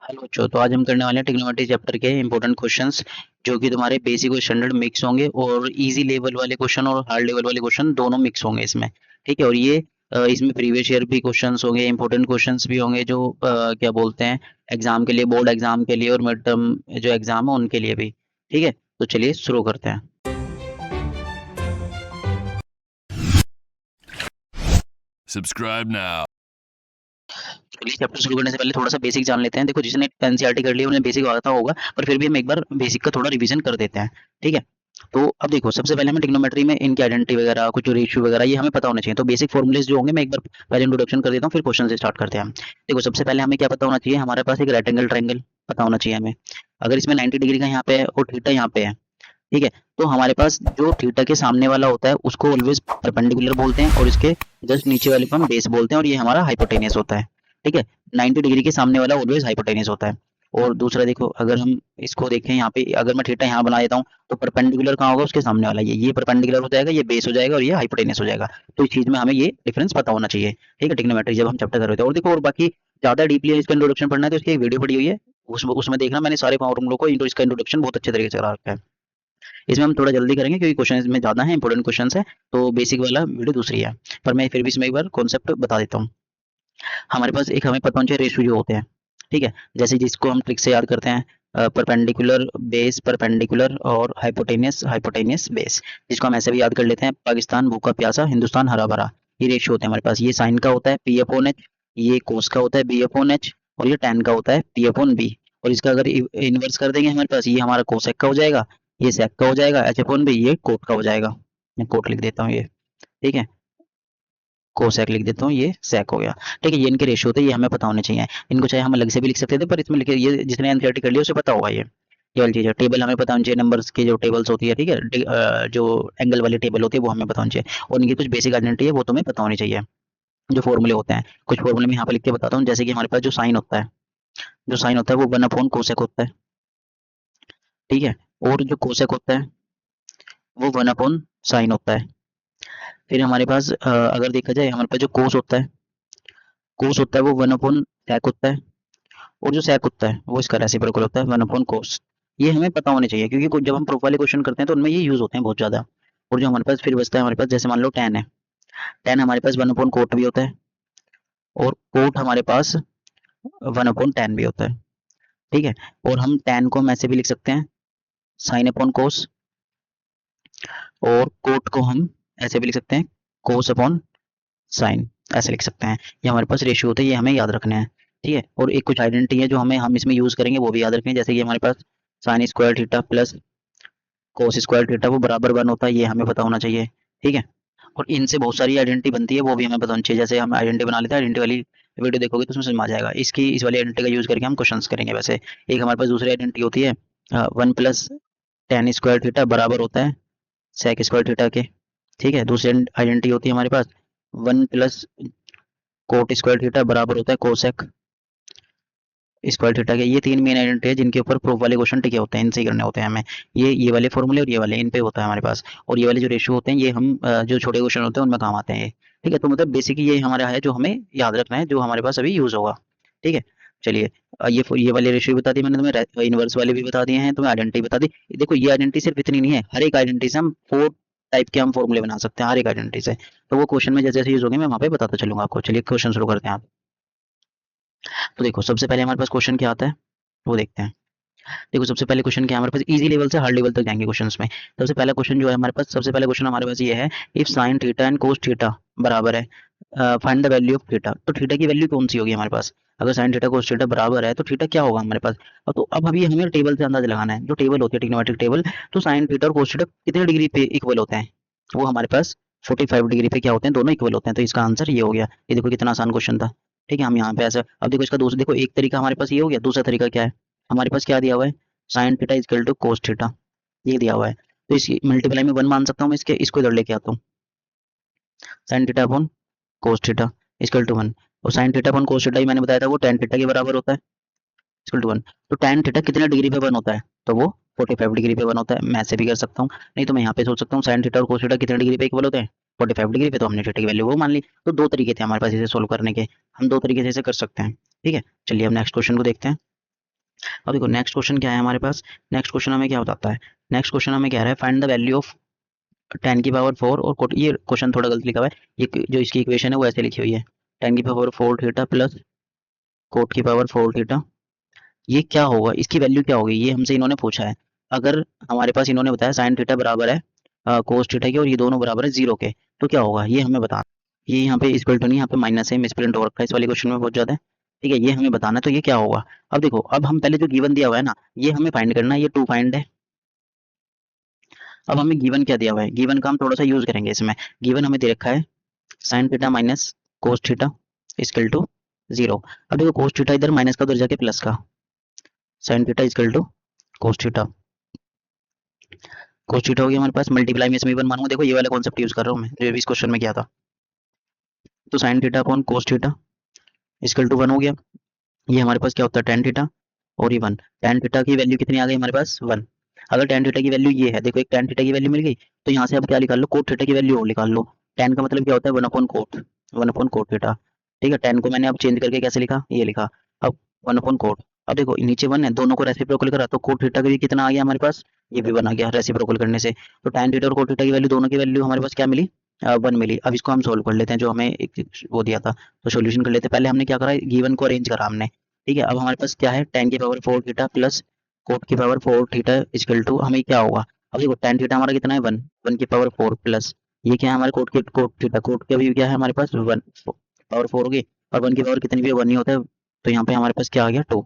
Hello बच्चों, तो आज हम करने वाले हैं ट्रिग्नोमेट्री चैप्टर के इंपॉर्टेंट क्वेश्चंस जो कि तुम्हारे बेसिक और स्टैंडर्ड मिक्स होंगे और इजी लेवल वाले क्वेश्चन और हार्ड लेवल वाले क्वेश्चन दोनों मिक्स होंगे इसमें। ठीक है। और ये इसमें प्रीवियस ईयर भी क्वेश्चंस होंगे, इंपॉर्टेंट क्वेश्चंस भी होंगे जो क्या बोलते हैं एग्जाम के लिए, बोर्ड एग्जाम के लिए और मिड टर्म जो एग्जाम है उनके लिए भी। ठीक है, तो चलिए शुरू करते हैं। Subscribe now. चलिए चैप्टर शुरू करने से पहले थोड़ा सा बेसिक जान लेते हैं। देखो, जिसने एनसीईआरटी कर लिया उन्हें बेसिक आता होगा, पर फिर भी हम एक बार बेसिक का थोड़ा रिवीजन कर देते हैं। ठीक है। तो अब देखो, सबसे पहले हमें ट्रिग्नोमेट्री में इनकी आइडेंटिटी वगैरह, कुछ रेशियो वगैरह ये हमें पता होना चाहिए। तो बेसिक फॉर्मूलेस जो होंगे मैं एक बार पहले इंट्रोडक्शन कर देता हूँ, फिर क्वेश्चन से स्टार्ट करते हैं हम। देखो, सबसे पहले हमें क्या पता होना चाहिए, हमारे पास एक राइट एंगल ट्रायंगल पता होना चाहिए हमें। अगर इसमें 90 डिग्री का यहाँ पे है और थीटा यहाँ पे है, ठीक है, तो हमारे पास जो थीटा के सामने वाला होता है उसको ऑलवेज परपेंडिकुलर बोलते हैं और इसके जस्ट नीचे वाले को हम बेस बोलते हैं और ये हमारा हाइपोटेनियस होता है। ठीक है। 90 डिग्री के सामने वाला ऑलवेज हाइपोटेनियस होता है। और दूसरा देखो, अगर हम इसको देखें यहाँ पे, अगर मैं थीटा यहाँ बना देता हूँ तो परपेंडिकुलर कहाँ होगा, उसके सामने वाला ये परपेंडिकुलर हो जाएगा, ये बेस हो जाएगा और ये हाइपोटेनियस हो जाएगा। तो इस चीज में हमें ये डिफरेंस पता होना चाहिए। ठीक है, ट्रिग्नोमेट्री जब हम चैप्टर कर रहे थे। और देखो, और बाकी ज्यादा डीपली इसका इंट्रोडक्शन पढ़ना है तो इसकी एक वीडियो पड़ी हुई है, उसमें देखना, मैंने सारे फॉर्मूलों को इसका इंट्रोडक्शन बहुत अच्छे तरीके से करा रखा है। इसमें हम थोड़ा जल्दी करेंगे क्योंकि क्वेश्चन इसमें ज़्यादा है, इंपॉर्टेंट क्वेश्चन है। तो बेसिक वाला वीडियो दूसरी है, पर मैं फिर भी इसमें एक बार कॉन्सेप्ट बता देता हूँ। हमारे पास एक हमें पता होना चाहिए रेशियो जो होते हैं। ठीक है, जैसे जिसको हम ट्रिक से याद करते हैं, परपेंडिकुलर बेस, परपेंडिकुलर और हाइपोटेनियस हाइपोटेनियस बेस, जिसको हम ऐसे भी याद कर लेते हैं, पाकिस्तान भूखा प्यासा, हिंदुस्तान हरा भरा। ये रेशियो होते हैं हमारे पास। ये साइन का होता है पी अपॉन एच, ये कोस का होता है बी अपॉन एच, और ये टैन का होता है पी अपॉन बी। और इसका अगर इन्वर्स कर देंगे हमारे पास, ये हमारा कोसेक का हो जाएगा, ये सेक का हो जाएगा, एच अपॉन बी ये कोट का हो जाएगा। मैं कोट लिख देता हूँ ये। ठीक है, कोसेक लिख देता हूँ, ये सेक हो गया। ठीक है, ये इनके रेशियो होते हैं, ये हमें पता होने चाहिए। इनको चाहे हम अलग से भी लिख सकते थे, पर इसमें लिखे, ये जिसने एनसीईआरटी कर लिया उसे पता होगा ये वाली चीज़ है। टेबल हमें पता होनी चाहिए, नंबर्स की जो टेबल्स होती है, ठीक है, जो एंगल वाली टेबल होती है वो हमें पता होनी चाहिए। और इनकी कुछ बेसिक आइडेंटिटी है वो तुम्हें पता होनी चाहिए। जो फॉर्मूले होते हैं, कुछ फॉर्मूले मैं यहाँ पे लिख के बताता हूँ। जैसे कि हमारे पास जो साइन होता है, वो 1/कोसेक होता है। ठीक है, और जो कोसेक होता है वो 1/साइन होता है। फिर हमारे पास अगर देखा जाए, हमारे पास जो कोस होता है वो 1/सेक होता है। और जो सेक होता है वो इसका रेसिप्रोकल होता है, 1/कोस। ये हमें पता होने चाहिए क्योंकि जब हम प्रूफ वाले क्वेश्चन करते हैं तो उनमें ये यूज होते हैं बहुत ज्यादा। और जो हमारे पास फिर बचता है, हमारे पास जैसे मान लो टेन है, टेन हमारे पास 1/कोट भी होता है और कोट हमारे पास 1/टेन भी होता है। ठीक है, और हम टेन को हम ऐसे भी लिख सकते हैं, साइन अपॉन कोस, और कोट को हम ऐसे भी लिख सकते हैं, कोस अपॉन साइन, ऐसे लिख सकते हैं। ये हमारे पास रेशियो होते हैं, ये हमें याद रखने हैं। ठीक है, और एक कुछ आइडेंटिटी है जो हम इसमें यूज करेंगे वो भी याद रखें। जैसे कि हमारे पास sine square theta plus cos square theta वो बराबर 1 होता है, ये हमें पता होना चाहिए। ठीक है, और इनसे बहुत सारी आइडेंटिटी बनती है, वो भी हमें पता होनी चाहिए। जैसे हम आइडेंटिटी बना लेते हैं, आइडेंटिटी वाली वीडियो देखोगे तो उसमें समझ आ जाएगा। इस वाली आइडेंटिटी का यूज करके हम क्वेश्चंस करेंगे। वैसे एक हमारे पास दूसरी आइडेंटिटी होती है, 1 + tan² थीटा बराबर होता है सेक स्क्वायर थीटा के। ठीक है, दूसरी आइडेंटिटी होती है हमारे पास 1 + cot² थीटा बराबर होता है कोसेक स्क्वायर थीटा के। ये तीन मेन आइडेंटिटी है जिनके ऊपर प्रूफ वाले क्वेश्चन टिके होते हैं, इनसे ही करने होते हैं हमें। ये वाले फॉर्मूले और ये वाले इन पे होता है हमारे पास। और ये वाले जो रेशियो होते हैं ये हम जो छोटे क्वेश्चन होते हैं उनमें काम आते हैं ये। ठीक है, तो मतलब बेसिक ये हमारा है जो हमें याद रखना है, जो हमारे पास अभी यूज होगा। ठीक है, चलिए ये वाले रेशियो बता दिए मैंने तुम्हें, इनवर्स वाले भी बता दिए हैं तुम्हें, आइडेंटिटी बता दी। देखो, ये आइडेंटिटी सिर्फ इतनी नहीं है, हर एक आइडेंटिटी से हम 4 टाइप के हम फॉर्मूले बना सकते हैं हर एक आइडेंटिटी से। तो वो क्वेश्चन में जैसे जैसे यूज होंगे मैं वहाँ पे बताता चलूंगा आपको। चलिए क्वेश्चन शुरू करते हैं आप। तो देखो, सबसे पहले हमारे पास क्वेश्चन क्या आता है वो देखते हैं। देखो, सबसे पहले क्वेश्चन क्या है हमारे पास, इजी लेवल से हार्ड लेवल तक जाएंगे क्वेश्चंस में। सबसे पहला क्वेश्चन जो है हमारे पास, सबसे पहला क्वेश्चन हमारे पास ये है, if sine theta and cos theta बराबर है, find the value of theta. तो थीटा की वैल्यू कौन सी होगी हमारे पास, अगर साइन थीटा कोस थीटा बराबर है तो थीटा क्या होगा हमारे पास। तो अब अभी हमें टेबल से अंदाजा लगाना है, जो टेबल होती है ट्रिग्नोमेट्रिक टेबल। तो साइन थीटा और कोस थीटा कितने डिग्री पे इक्वल होते हैं, वो हमारे पास 45 डिग्री पे क्या होते हैं, दोनों इक्वल होते हैं। तो इसका आंसर ये हो गया। ये देखो कितना आसान क्वेश्चन था। ठीक है, हम यहाँ पे ऐसा, अब देखो इसका दूसरा, देखो एक तरीका हमारे पास ये हो गया, दूसरा तरीका क्या है हमारे पास, क्या दिया हुआ है, sine theta equal to cos theta, ये दिया हुआ है। तो इसकी मल्टीप्लाई में 1 मान सकता हूँ मैं, इसको इधर लेके आता हूँ, sine theta upon cos theta equal to 1। और sine theta upon cos theta ही मैंने बताया था वो tan थीटा के बराबर होता है, इक्वल टू 1। तो tan थीटा कितने डिग्री पे 1 होता है, तो वो 45 डिग्री पे 1 होता है। मैं ऐसे भी कर सकता हूँ, नहीं तो मैं यहाँ पे सोच सकता हूँ साइन थीटा और कोस थीटा कितने डिग्री पे इक्वल होते हैं, 45 डिग्री पे। तो हमने थीटा की वैल्यू वो मान ली। तो दो तरीके थे हमारे पास इसे सोल्व करने के, हम दो तरीके से इसे कर सकते हैं। ठीक है, चलिए अब नेक्स्ट क्वेश्चन को देखते हैं। अब देखो नेक्स्ट क्वेश्चन क्या है हमारे पास। नेक्स्ट क्वेश्चन हमें क्या बताता है, नेक्स्ट क्वेश्चन हमें कह रहा है फाइंड द वैल्यू ऑफ 10⁴ और कोट, ये क्वेश्चन थोड़ा गलत लिखा हुआ है, ये जो इसकी इक्वेशन है वो ऐसे लिखी हुई है 10⁴ थीटा प्लस कोट⁴ थीटा। ये क्या होगा, इसकी वैल्यू क्या होगी, ये हमसे इन्होंने पूछा है। अगर हमारे पास इन्होंने बताया साइन थीटा बराबर है कोस थीटा के और ये दोनों बराबर है 0 के, तो क्या होगा ये हमें बताना। ये यहाँ पे इक्वल टू नहीं, यहाँ पे माइनस है, मिसप्रिंट हो रखा है इस वाले क्वेश्चन में बहुत ज़्यादा। ठीक है, ये हमें बताना है, तो ये क्या होगा। अब देखो, अब हम पहले जो गिवन दिया हुआ है ना, ये हमें फाइंड करना है, ये 2 फाइंड है। अब हमें गिवन क्या दिया हुआ है, गिवन का हम थोड़ा सा यूज करेंगे इसमें। गिवन हमें दे रखा है sine theta minus cos theta equal to 0। अब देखो कोस थीटा इधर माइनस का उधर जाके प्लस का, sine theta equal to cos theta. Cos theta हो गया हमारे पास, मल्टीप्लाई में इसमें वन मानूंगा, देखो ये वाला कॉन्सेप्ट यूज कर रहा हूँ मैं जो इस क्वेश्चन में किया था। तो sine theta upon cos theta equal to 1 हो गया। ये हमारे पास क्या होता है टेन थीटा, और ये 1। टेन थीटा की वैल्यू कितनी आ गई हमारे पास 1। अगर टेन थीटा की वैल्यू ये है, देखो एक टेन थीटा की वैल्यू मिल गई, तो यहाँ से अब क्या निकाल लो, कोट थीटा की वैल्यू और निकाल लो। टेन का मतलब क्या होता है 1/कोट थीटा। ठीक है, टेन को मैंने अब चेंज करके कैसे लिखा, ये लिखा अब 1/कोट। अब देखो नीचे 1 है, दोनों को रेसिप्रोकल करा तो कोट थीटा का भी कितना आ गया हमारे पास, ये भी 1 आ गया रेसिप्रोकल करने से। तो टेन थीटा और कोट थीटा की वैल्यू, दोनों की वैल्यू हमारे पास क्या मिली, 1 मिली। अब इसको हम सोल्व कर लेते हैं, जो हमें एक वो दिया था, तो सोल्यूशन कर लेते हैं। पहले हमने क्या करा, गिवन को अरेंज करा हमने। ठीक है, अब हमारे पास क्या है tan⁴ theta plus cot theta equal to, हमें क्या होगा। अब देखो tan थीटा हमारा कितना है 1, 1⁴ प्लस ये क्या है हमारे कोट थीटा, कोट का भी क्या है हमारे पास 1/4 होगी, और 1 की पावर कितनी भी 1 ही होता है, तो यहाँ पे हमारे पास क्या आ गया 2।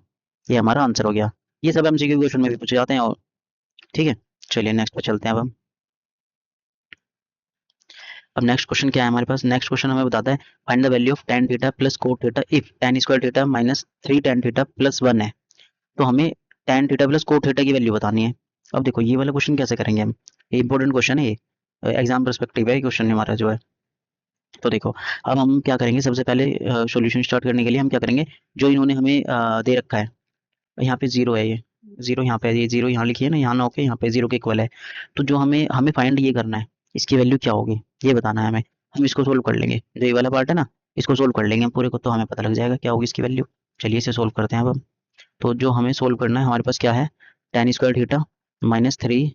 ये हमारा आंसर हो गया। ये सब एमसीक्यू क्वेश्चन में भी पूछे जाते हैं। और ठीक है, चलिए नेक्स्ट पे चलते हैं अब हम। अब नेक्स्ट क्वेश्चन क्या है हमारे पास, नेक्स्ट क्वेश्चन हमें बताता है find the value of tan theta plus cot theta if tan² theta minus 3 tan theta plus 1 है। तो हमें tan theta plus cot theta की वैल्यू बतानी है। अब देखो ये वाला क्वेश्चन कैसे करेंगे हम, ये इंपॉर्टेंट क्वेश्चन है, ये एग्जाम पर्सपेक्टिव है क्वेश्चन हमारा जो है। तो देखो अब हम क्या करेंगे, सबसे पहले सॉल्यूशन स्टार्ट करने के लिए हम क्या करेंगे, जो इन्होंने हमें दे रखा है, यहाँ पे 0 है, ये 0 यहाँ पे है, ये 0 यहाँ लिखिए ना, यहाँ ना होके यहाँ पे 0 के इक्वल है। तो जो हमें हमें फाइंड ये करना है, इसकी वैल्यू क्या होगी ये बताना है हमें। हम इसको सोल्व कर लेंगे, जो ये वाला पार्ट है ना, इसको सोल्व कर लेंगे हम पूरे को, तो हमें पता लग जाएगा क्या होगी इसकी वैल्यू। चलिए इसे सोल्व करते हैं अब हम। तो जो हमें सोल्व करना है, हमारे पास क्या है tan² theta minus 3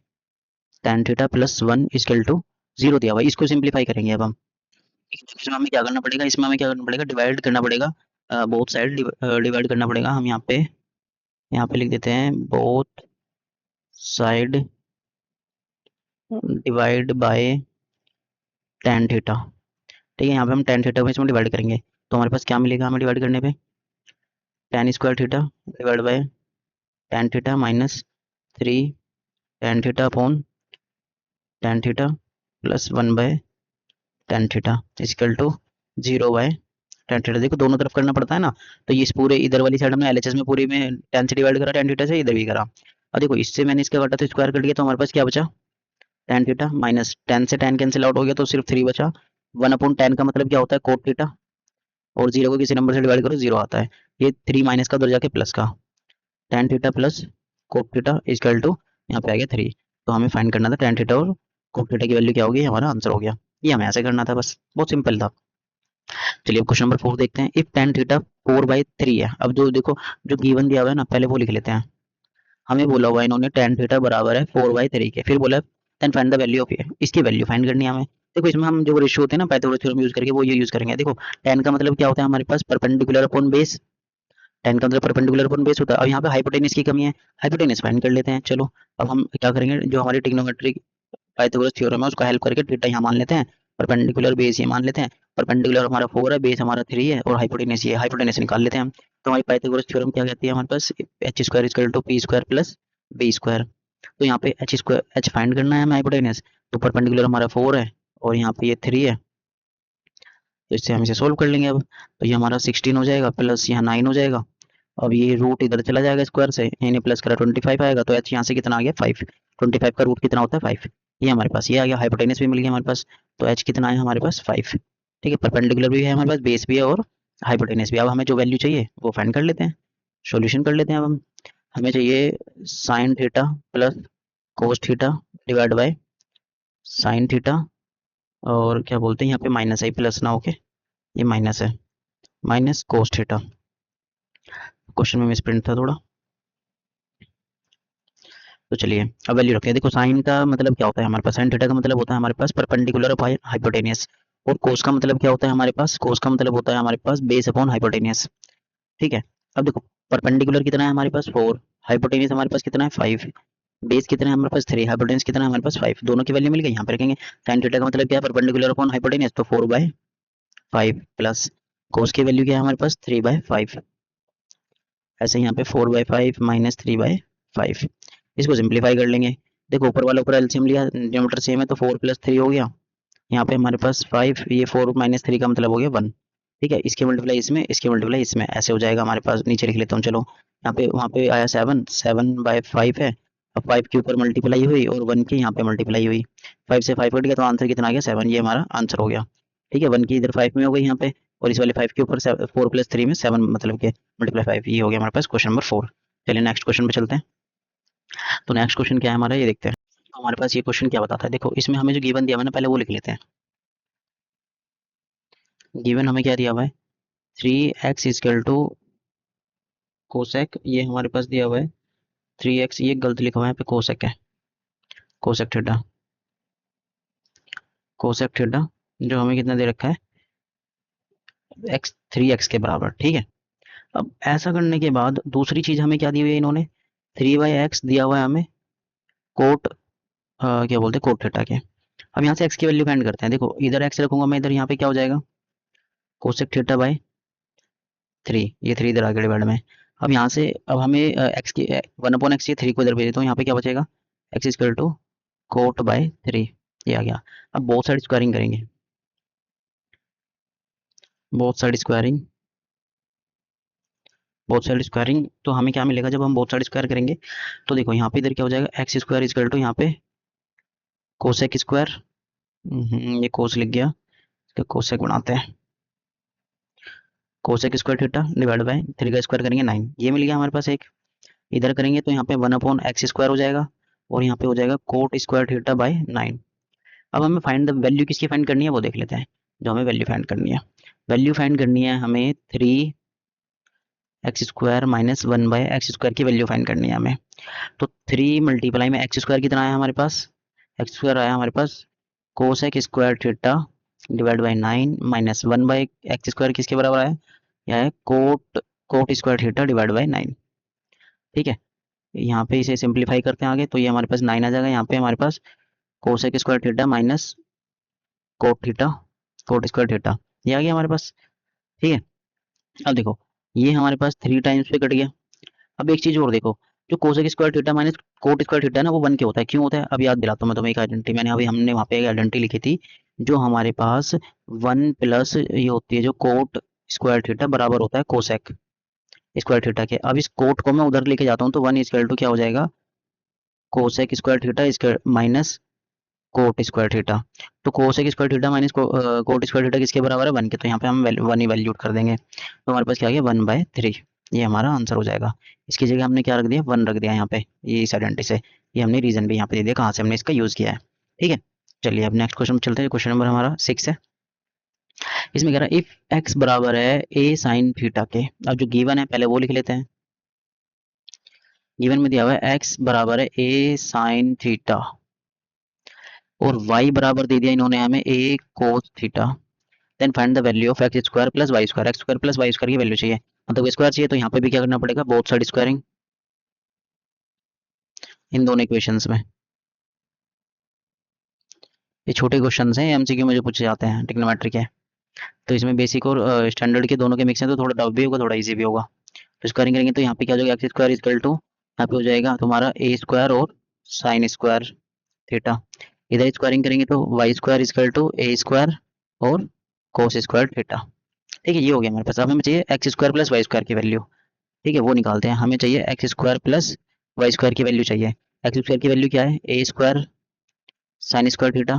tan theta plus 1 equal to 0 दिया हुआ है। इसको सिंप्लीफाई करेंगे अब हम। इसमें हमें क्या करना पड़ेगा, इसमें हमें क्या करना पड़ेगा, डिवाइड करना पड़ेगा, बोथ साइड डिवाइड करना पड़ेगा। हम यहाँ पे लिख देते हैं both side divide by tan theta. ठीक है, यहाँ पे हम tan थीटा को इसमें डिवाइड करेंगे, तो हमारे पास क्या मिलेगा हमें डिवाइड करने पे, tan² theta divide by tan theta minus 3 tan theta upon tan theta plus 1 by tan theta equal to 0 by tan theta. देखो दोनों तरफ करना पड़ता है ना, तो ये इस पूरे इधर वाली साइड हमने एलएचएस में पूरी में tan से डिवाइड करा, tan थीटा से इधर भी करा। अब देखो इससे मैंने इसका काटा तो स्क्वायर कट गया, तो हमारे पास क्या बचा tan थीटा माइनस tan से tan कैंसिल आउट हो गया, तो सिर्फ 3 बचा। 1/tan का मतलब क्या होता है कोट थीटा, और 0 को किसी नंबर से डिवाइड करो 0 आता है। ये 3 माइनस का उधर जाके प्लस का, tan theta plus cot theta equal to यहाँ पे आ गया 3। तो हमें फाइंड करना था tan थीटा और कोट थीटा की वैल्यू क्या होगी, हमारा आंसर हो गया। ये हमें ऐसे करना था, बस बहुत सिंपल था। चलिए अब क्वेश्चन नंबर 4 देखते हैं। इफ tan थीटा 4/3 है, अब जो देखो जो गिवन दिया हुआ है ना, पहले वो लिख लेते हैं। हमें बोला हुआ है इन्होंने tan थीटा बराबर है 4/3 के, फिर बोला then find the value of A, इसकी वैल्यू फाइंड करनी है हमें। देखो इसमें हम जो रेशियो होते हैं ना पाइथागोरस थ्योरम यूज करके, वो ये यूज करेंगे। देखो tan का मतलब क्या होता है हमारे पास, परपेंडिकुलर अपॉन बेस। tan का मतलब परपेंडिकुलर अपॉन बेस होता है। अब यहाँ पे हाइपोटेनस की कमी है, हाइपोटेनस फाइंड कर लेते हैं। चलो अब हम क्या करेंगे, जो हमारी ट्रिग्नोमेट्री पाइथागोरस थ्योरम है उसका हेल्प करके थीटा यहाँ मान लेते हैं, परपेंडिकुलर बेस ये मान लेते हैं। परपेंडिकुलर हमारा 4 है, बेस हमारा 3 है, और हाइपोटेनस ये, हाइपोटेनस निकाल लेते हैं हम। तो हमारी पाइथागोरस थ्योरम क्या कहती है हमारे पास, h² equal to p² plus b²। तो यहाँ पे h फाइंड करना है हमें हाइपोटेनस, तो परपेंडिकुलर हमारा 4 है और यहाँ पे ये 3 है, तो इससे हम इसे सोल्व कर लेंगे अब। तो ये हमारा 16 हो जाएगा प्लस यहाँ 9 हो जाएगा। अब ये रूट इधर चला जाएगा स्क्वायर से, यानी प्लस करा 25 आएगा, तो h यहाँ से कितना आ गया 5। 25 का रूट कितना होता है 5। ये हमारे पास ये आ गया, हाइपोटेनस भी मिल गया हमारे पास। तो h कितना है हमारे पास 5। ठीक है, परपेंडिकुलर भी है हमारे पास, बेस भी है और हाइपोटेनस भी। अब हमें जो वैल्यू चाहिए वो फाइंड कर लेते हैं, सॉल्यूशन कर लेते हैं अब हम। हमें चाहिए sign theta plus cos theta divide by sine theta, और क्या बोलते हैं यहाँ पे माइनस है, प्लस ना होके ये माइनस है, माइनस कोस थीटा। क्वेश्चन में मिसप्रिंट था थोड़ा। तो चलिए अब वैल्यू रखते हैं। देखो साइन का मतलब क्या होता है हमारे पास, साइन थीटा का मतलब होता है हमारे पास परपेंडिकुलर ऑफ हाइपोटेनियस, और कोस का मतलब क्या होता है हमारे पास, कोस का मतलब होता है हमारे पास बेस अपॉन हाइपोटेनियस। ठीक है, अब देखो परपेंडिकुलर कितना है हमारे पास 4, हाइपोटेनियस हमारे पास कितना है 5, बेस कितना है हमारे पास 3, हाइपोटेनियस कितना है हमारे पास 5, दोनों की वैल्यू मिल गई। यहाँ पे रखेंगे साइन थीटा का मतलब क्या है, परपेंडिकुलर अपॉन हाइपोटेनियस, तो 4/5 प्लस कोस की वैल्यू क्या है हमारे पास 3/5, ऐसे यहाँ पे 4/5 माइनस 3/5, इसको सिंप्लीफाई कर लेंगे। देखो ऊपर वाला ऊपर एलसीएम लिया, डिनोमिनेटर सेम है, तो 4 + 3 हो गया, यहाँ पे हमारे पास 5, ये 4 - 3 का मतलब हो गया 1। ठीक है, इसके मल्टीप्लाई इसमें, इसके मल्टीप्लाई इसमें, ऐसे हो जाएगा हमारे पास। नीचे लिख लेता हूँ चलो, यहाँ पे वहाँ पे आया 7/5 है, अब 5 के ऊपर मल्टीप्लाई हुई और 1 की यहाँ पे मल्टीप्लाई हुई, 5 से 5 कट गया तो आंसर कितना आ गया 7, ये हमारा आंसर हो गया। ठीक है, 1 की इधर 5 में हो गई यहाँ पे, और इस वाले 5 के ऊपर 4 + 3 में 7 मतलब के मल्टीप्लाई 5, ये हो गया हमारे पास क्वेश्चन नंबर 4। चलिए नेक्स्ट क्वेश्चन पे चलते हैं। तो नेक्स्ट क्वेश्चन क्या है हमारा, ये देखते हैं। तो हमारे पास ये क्वेश्चन क्या बताता है, देखो इसमें हमें जो गिवन दिया हुआ है ना, पहले वो लिख लेते हैं। गिवन हमें क्या दिया हुआ है, 3x इक्वल टू कोसेक, ये हमारे पास दिया हुआ है 3x, ये गलत लिखा हुआ है यहाँ पे, कोसेक है, कोसेक थीटा, कोसेक थीटा जो हमें कितना दे रखा है x 3x के बराबर। ठीक है, अब ऐसा करने के बाद दूसरी चीज हमें क्या दी हुई है इन्होंने, 3/x दिया हुआ है हमें, कोट क्या बोलते हैं कोट थीटा के। अब यहाँ से x की वैल्यू फाइंड करते हैं। देखो इधर x रखूंगा मैं, इधर यहाँ पे क्या हो जाएगा कोसेक थीटा बाय 3, ये 3 इधर आगे डिवाइड में। अब यहाँ से अब हमें x की 1/x, ये 3 को इधर भेज देता हूँ, यहाँ पे क्या बचेगा x equal to cot by 3, ये आ गया। अब बोथ साइड स्क्वायरिंग करेंगे, both side squaring, both side squaring, तो हमें क्या मिलेगा जब हम बोथ साइड स्क्वायर करेंगे, तो देखो यहाँ पे इधर क्या हो जाएगा एक्स स्क्वायर इक्वल टू यहाँ पे कोसेक स्क्वायर, ये कोस लिख गया, इसका कोसेक बनाते हैं, cosec square theta divide bye 3 का स्क्वायर करेंगे 9, ये मिल गया हमारे पास एक। इधर करेंगे तो यहाँ पे 1/x स्क्वायर हो जाएगा, और यहाँ पे हो जाएगा कोट स्क्वायर थीटा बाय 9। अब हमें फाइंड द वैल्यू किसकी फाइंड करनी है वो देख लेते हैं, जो हमें वैल्यू फाइंड करनी है। वैल्यू फाइंड करनी है हमें 3x square minus 1/x square की वैल्यू फाइंड करनी है हमें। तो 3 मल्टीप्लाई में x स्क्वायर कितना आया हमारे पास, x स्क्वायर आया हमारे पास cosec square theta divide by 9 minus 1/x square किसके बराबर आया, यह है cot cot square theta divide by 9। ठीक है, यहाँ पे इसे सिंप्लीफाई करते हैं आगे, तो ये हमारे पास 9 आ जाएगा, यहाँ पे हमारे पास cosec square theta minus cot theta, cot square theta, ये आ गया हमारे पास। ठीक है, अब देखो ये हमारे पास 3 टाइम्स पे कट गया। अब एक चीज और देखो, जो cosec square theta minus cot square theta है ना, वो 1 के होता है, क्यों होता है अब याद दिलाता हूँ मैं तुम्हें एक आइडेंटिटी, मैंने अभी हमने वहाँ पे एक आइडेंटिटी लिखी थी, जो हमारे पास 1 प्लस ये होती है जो कोट स्क्वायर थीटा बराबर होता है कोसेक स्क्वायर थीटा के। अब इस कोट को मैं उधर लेके जाता हूँ, तो 1 इक्वल टू क्या हो जाएगा cosec square theta square minus cot square theta. तो cosec square theta minus cot square theta किसके बराबर है 1 के, तो यहाँ पे हम 1 इवैल्यूएट कर देंगे, तो हमारे पास क्या आ गया 1/3, ये हमारा आंसर हो जाएगा। इसकी जगह हमने क्या रख दिया 1 रख दिया यहाँ पे, ये इस आइडेंटिटी से, ये हमने रीजन भी यहाँ पे दे दिया कहाँ से हमने इसका यूज किया है। ठीक है, चलिए अब नेक्स्ट क्वेश्चन चलते हैं, क्वेश्चन नंबर हमारा 6 है। इसमें कह रहा है इफ एक्स बराबर है ए साइन थीटा के। अब जो गिवन है पहले वो लिख लेते हैं। गिवन में दिया हुआ है एक्स बराबर है ए साइन थीटा, और y बराबर दे दिया इन्होंने हमें a cos theta, then find the value of x square plus Y square, x square plus Y square की वैल्यू चाहिए, मतलब स्क्वायर चाहिए, तो यहाँ पे भी क्या करना पड़ेगा बोथ साइड स्क्वायरिंग इन दोनों इक्वेशंस में। ये छोटे क्वेश्चन हैं एमसीक्यू में जो पूछे जाते हैं, ट्रिग्नोमेट्री के, तो इसमें बेसिक और स्टैंडर्ड के दोनों के मिक्स है, तो थोड़ा टफ भी होगा थोड़ा इजी भी होगा। तो स्क्वायरिंग करेंगे तो यहाँ पे क्या हो जाएगा एक्स स्क्वायर इक्वल टू, यहाँ पे हो जाएगा तुम्हारा ए स्क्वायर और साइन स्क्वायर थीटा, इधर स्क्वायरिंग करेंगे तो y square equal to a square और कोस स्क्वायर थीटा। ठीक है, ये हो गया हमारे पास। अब हमें चाहिए X square plus Y square की वैल्यू। ठीक है, वो निकालते हैं, हमें चाहिए X square plus Y square की वैल्यू चाहिए। एक्स स्क्वायर की वैल्यू क्या है ए square sine square theta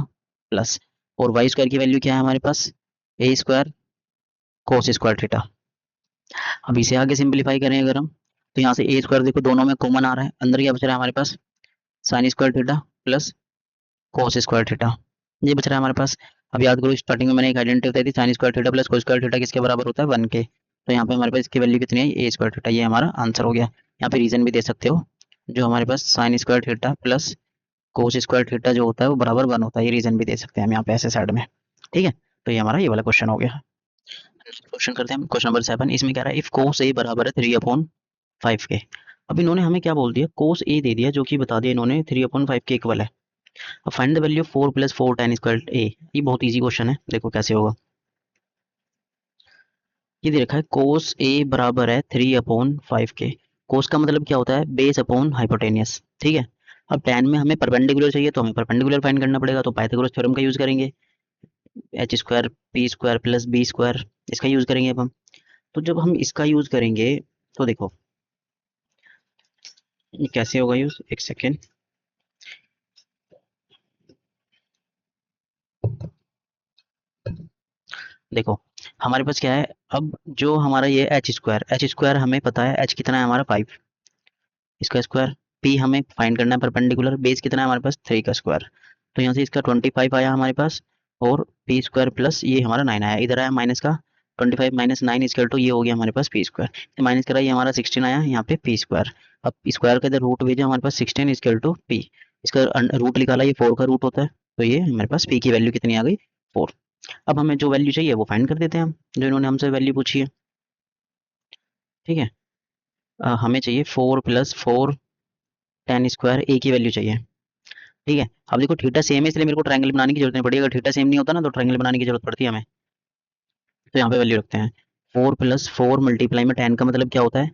plus, और वाई स्क्वायर की वैल्यू क्या है हमारे पास ए स्क्वायर कोस स्क्वायर थीटा। अब इसे आगे सिंप्लीफाई करें अगर हम, तो यहाँ से ए स्क्वायर देखो दोनों में कॉमन आ रहा है, अंदर क्या बच रहा है हमारे पास sine square theta plus cos square theta, ये बच रहा है हमारे पास। अब याद करो स्टार्टिंग में मैंने एक आइडेंटिटी बताई थी sign square theta plus cos square theta किसके बराबर होता है 1 के, तो यहाँ पे हमारे पास इसकी वैल्यू कितनी है ए स्क्वायर थीटा, ये हमारा आंसर हो गया। यहाँ पे रीजन भी दे सकते हो, जो हमारे पास sine square theta plus cos square theta जो होता है वो बराबर 1 होता है। ये रीजन भी दे सकते हैं हम यहाँ पे ऐसे साइड में, ठीक है। तो ये हमारा ये वाला क्वेश्चन हो गया। क्वेश्चन करते हैं क्वेश्चन नंबर 7। इसमें कह रहा है इफ कोस ए बराबर है 3/5 के। अब इन्होंने हमें क्या बोल दिया, कोस ए दे दिया जो कि बता दिया इन्होंने 3/5 के इक्वल है। अब find the value of 4 + 4 tan square A. ये बहुत इजी क्वेश्चन है, देखो कैसे होगा। ये दे रखा है कोस ए बराबर है 3/5 के। कोस का मतलब क्या होता है, बेस अपॉन हाइपोटेनियस, ठीक है। अब tan में हमें परपेंडिकुलर चाहिए तो हमें परपेंडिकुलर फाइंड करना पड़ेगा, तो पाइथागोरस थ्योरम का यूज करेंगे, H square P square plus B square, इसका यूज करेंगे अब हम। तो जब हम इसका यूज करेंगे तो देखो ये कैसे होगा यूज, एक सेकेंड। देखो हमारे पास क्या है, अब जो हमारा ये एच स्क्वायर हमें पता है एच कितना है हमारा 5, इसका स्क्वायर। पी हमें फाइंड करना है परपेंडिकुलर, बेस कितना है हमारे पास 3 का स्क्वायर। तो यहाँ से इसका 25 आया हमारे पास, और पी स्क्वायर प्लस ये हमारा 9 आया, इधर आया माइनस का 25 माइनस 9 इक्वल टू ये हो गया हमारे पास पी स्क्वायर। माइनस करा ये हमारा 16 आया यहाँ पे पी स्क्वायर। अब स्क्वायर का इधर रूट भेजा हमारे पास 16 इक्वल टू पी, इसका रूट निकाला ये 4 का रूट होता है, तो ये हमारे पास पी की वैल्यू कितनी आ गई 4। अब हमें जो वैल्यू चाहिए वो फाइंड कर देते हैं हम, जो इन्होंने हमसे वैल्यू पूछी है, ठीक है। हमें चाहिए 4 + 4 tan स्क्वायर ए की वैल्यू चाहिए, ठीक है। अब देखो थीटा सेम है इसलिए मेरे को ट्रायंगल बनाने की जरूरत नहीं पड़ी, अगर थीटा सेम नहीं होता ना तो ट्रायंगल बनाने की जरूरत पड़ती है हमें। तो यहाँ पे वैल्यू रखते हैं 4 + 4 मल्टीप्लाई में tan का मतलब क्या होता है,